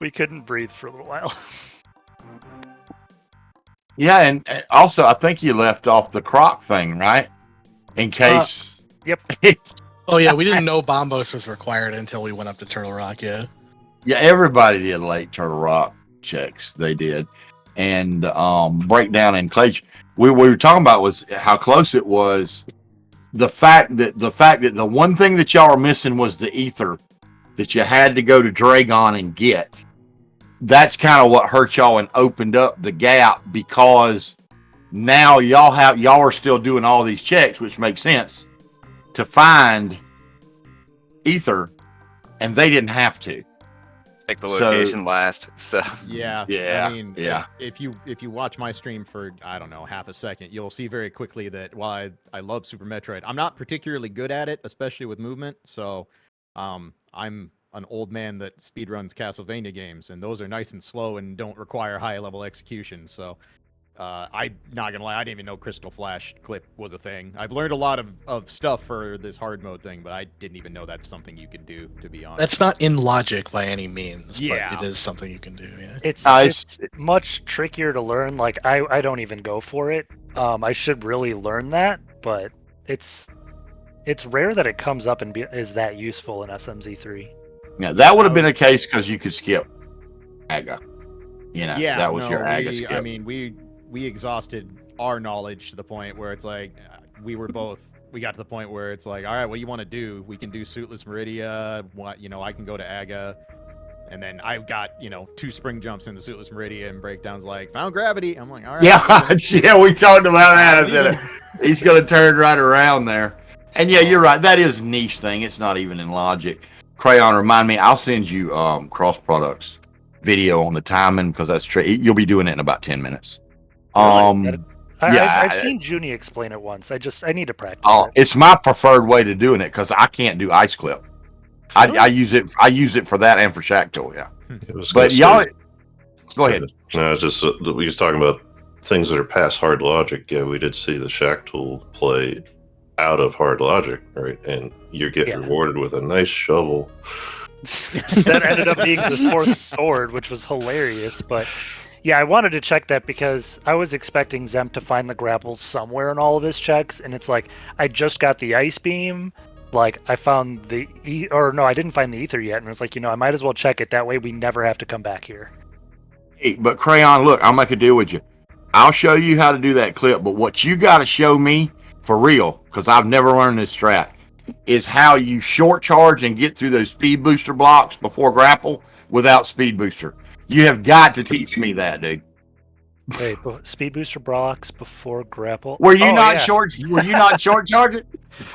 We couldn't breathe for a little while. Yeah, and also I think you left off the Croc thing, right? In case. Yep. Oh yeah, we didn't know Bombos was required until we went up to Turtle Rock. Yeah. Yeah, everybody did late Turtle Rock checks. They did, and breakdown in Clay. We were talking about was how close it was. The fact that the one thing that y'all are missing was the ether that you had to go to Dragon and get. That's kind of what hurt y'all and opened up the gap, because now y'all are still doing all these checks, which makes sense, to find ether, and they didn't have to. Pick the location last. So Yeah. Yeah, I mean, yeah. If you watch my stream for, I don't know, half a second, you'll see very quickly that while I love Super Metroid, I'm not particularly good at it, especially with movement. So, I'm an old man that speedruns Castlevania games, and those are nice and slow and don't require high level execution. So, I'm not gonna lie, I didn't even know Crystal Flash clip was a thing. I've learned a lot of stuff for this hard mode thing, but I didn't even know that's something you could do, to be honest. That's not in logic by any means, Yeah. but it is something you can do. Yeah. It's much trickier to learn. Like I don't even go for it. I should really learn that, but it's rare that it comes up and is that useful in SMZ3. Yeah, that would have been a case because you could skip Aga. Yeah, that was your Aga skip. I mean, we exhausted our knowledge to the point where it's like we got to the point where it's like, all right, what do you want to do? We can do Suitless Meridia. I can go to Aga. And then I got, 2 spring jumps in the Suitless Meridia, and Breakdown's like, found gravity. I'm like, all right. Yeah, we talked about that. I said he's going to turn right around there. And yeah, you're right. That is a niche thing. It's not even in logic. Crayon, remind me, I'll send you Cross Products video on the timing, because that's true. You'll be doing it in about 10 minutes. I've seen Junie explain it once. I need to practice it. It's my preferred way to doing it, because I can't do ice clip. I use it for that and for Shack Tool, yeah. But y'all, go ahead. No, it's just we was talking about things that are past hard logic. Yeah, we did see the Shack Tool play out of hard logic, right? And you're getting rewarded with a nice shovel. That ended up being the 4th sword, which was hilarious. But yeah, I wanted to check that because I was expecting Zem to find the grapple somewhere in all of his checks, and it's like I just got the ice beam. Like I found I didn't find the ether yet, and it's like, I might as well check it. That way we never have to come back here. Hey, but Crayon, look, I'll make a deal with you. I'll show you how to do that clip, but what you got to show me for real, because I've never learned this strat, is how you short charge and get through those speed booster blocks before grapple without speed booster. You have got to teach me that, dude. Wait, speed booster blocks before grapple. Were you not short charging?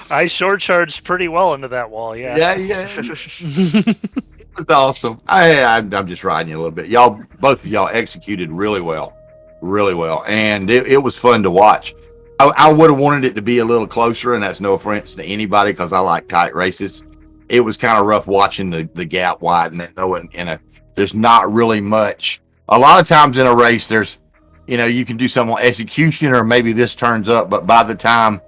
I short charged pretty well into that wall. Yeah. Yeah. It was awesome. I'm just riding you a little bit. Both of y'all executed really well, and it was fun to watch. I would have wanted it to be a little closer, and that's no offense to anybody, because I like tight races. It was kind of rough watching the gap widen. There's not really much. A lot of times in a race, there's, you can do something on execution, or maybe this turns up, but by the time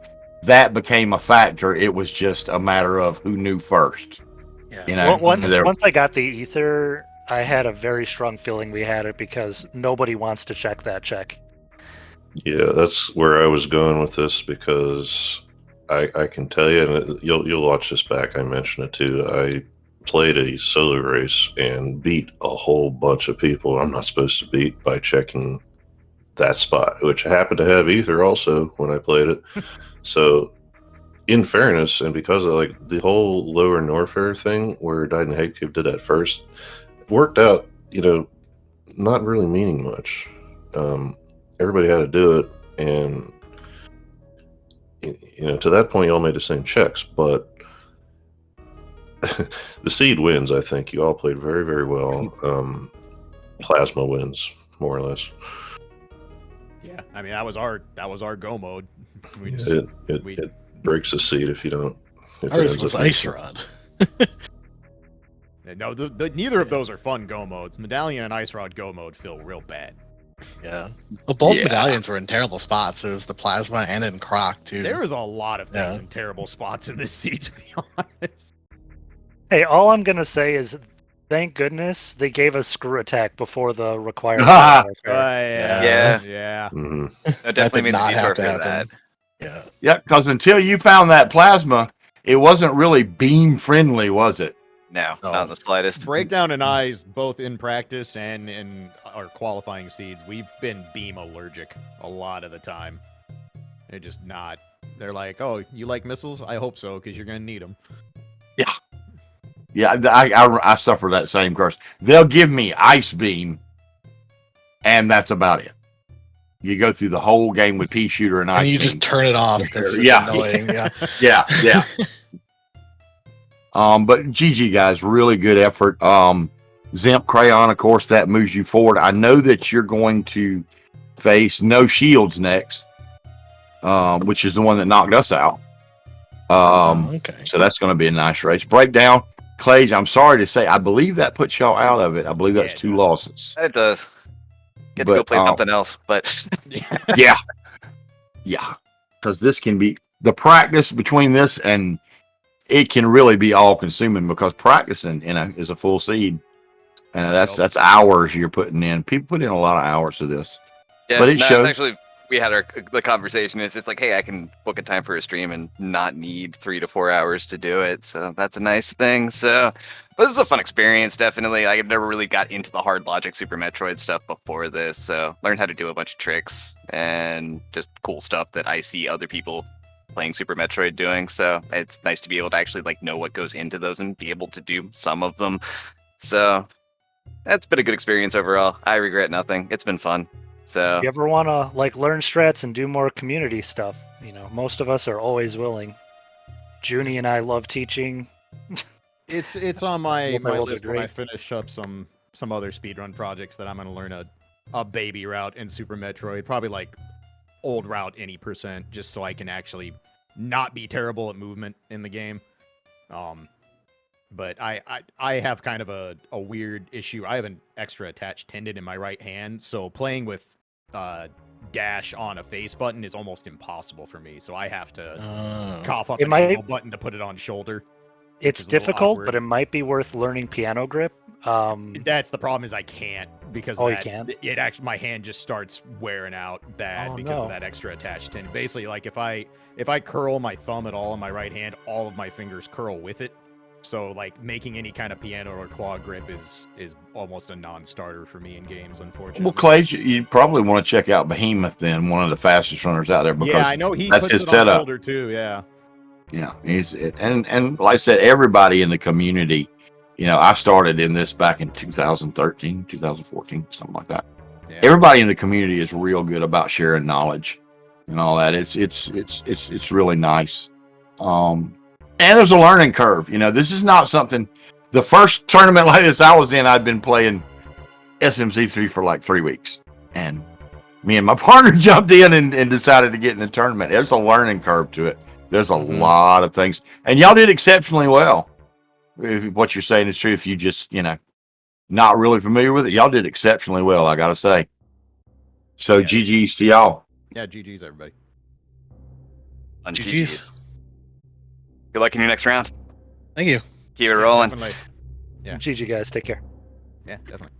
that became a factor, it was just a matter of who knew first. Yeah. Once I got the ether, I had a very strong feeling we had it, because nobody wants to check that check. Yeah, that's where I was going with this, because I can tell you, and you'll watch this back. I mentioned it too. I played a solo race and beat a whole bunch of people I'm not supposed to beat by checking that spot, which happened to have ether also when I played it. So, in fairness, and because of the whole lower Norfair thing where Dyden Hate Cube did that first, worked out, not really meaning much. Everybody had to do it, and to that point, you all made the same checks, but the seed wins. I think you all played very, very well. Plasma wins, more or less. Yeah, I mean that was our go mode. It breaks the seed if you don't. Ours was Ice Rod. No, neither of those are fun go modes. Medallion and Ice Rod go mode feel real bad. Yeah. Well, both medallions were in terrible spots. It was the plasma and in Croc too. There was a lot of things in terrible spots in this seed, to be honest. Hey, all I'm gonna say is, thank goodness they gave us screw attack before the required. Yeah. Mhm. That definitely made not the detour have to for happen. that. Yeah, because until you found that plasma, it wasn't really beam friendly, was it? No, not in the slightest. Breakdown and I's, both in practice and in our qualifying seeds, we've been beam allergic a lot of the time. They're just not. They're like, oh, you like missiles? I hope so, because you're going to need them. Yeah. Yeah, I suffer that same curse. They'll give me ice beam, and that's about it. You go through the whole game with pea shooter and ice And you beam. just turn it off because it's annoying. Yeah. But GG guys, really good effort. Zemp Crayon, of course, that moves you forward. I know that you're going to face No Shields next, which is the one that knocked us out. Okay. So that's going to be a nice race. Breakdown, Clage, I'm sorry to say, I believe that puts y'all out of it. I believe that's 2 losses. It does. Get to go play something else, but yeah, because this can be the practice between this and it can really be all consuming because practicing is a full seed, and that's hours you're putting in. People put in a lot of hours to this, but it shows. Actually, we had the conversation. It's just like, hey, I can book a time for a stream and not need 3 to 4 hours to do it, so that's a nice thing. So. But this is a fun experience, definitely. I've never really got into the hard logic Super Metroid stuff before this, so learned how to do a bunch of tricks and just cool stuff that I see other people playing Super Metroid doing. So it's nice to be able to actually know what goes into those and be able to do some of them. So that's been a good experience overall. I regret nothing. It's been fun. So if you ever want to learn strats and do more community stuff, most of us are always willing. Junie and I love teaching. It's on my list when I finish up some other speedrun projects that I'm going to learn a baby route in Super Metroid, probably old route any %, just so I can actually not be terrible at movement in the game. But I have kind of a weird issue. I have an extra attached tendon in my right hand, so playing with dash on a face button is almost impossible for me. So I have to cough up an angle button to put it on shoulder. It's difficult, but it might be worth learning piano grip. That's the problem, is I can't, because you can't? It actually, my hand just starts wearing out bad because of that extra attached tendon. Basically, if I curl my thumb at all in my right hand, all of my fingers curl with it. So making any kind of piano or claw grip is almost a non-starter for me in games, unfortunately. Well, Clay, you probably want to check out Behemoth then, one of the fastest runners out there, because I know he that's puts his it setup. on shoulder too. Yeah, and like I said, everybody in the community. I started in this back in 2013, 2014, something like that. Yeah. Everybody in the community is real good about sharing knowledge and all that. It's really nice. And there's a learning curve. This is not something. The first tournament like this I was in, I'd been playing SMZ3 for 3 weeks, and me and my partner jumped in and decided to get in the tournament. There's a learning curve to it. There's a lot of things, and y'all did exceptionally well. If what you're saying is true, if you just not really familiar with it, y'all did exceptionally well, I gotta say. So GG's to y'all. Yeah, GG's everybody. GG's. Good luck in your next round. Thank you. Keep it rolling. Definitely. Yeah. GG guys, take care. Yeah, definitely.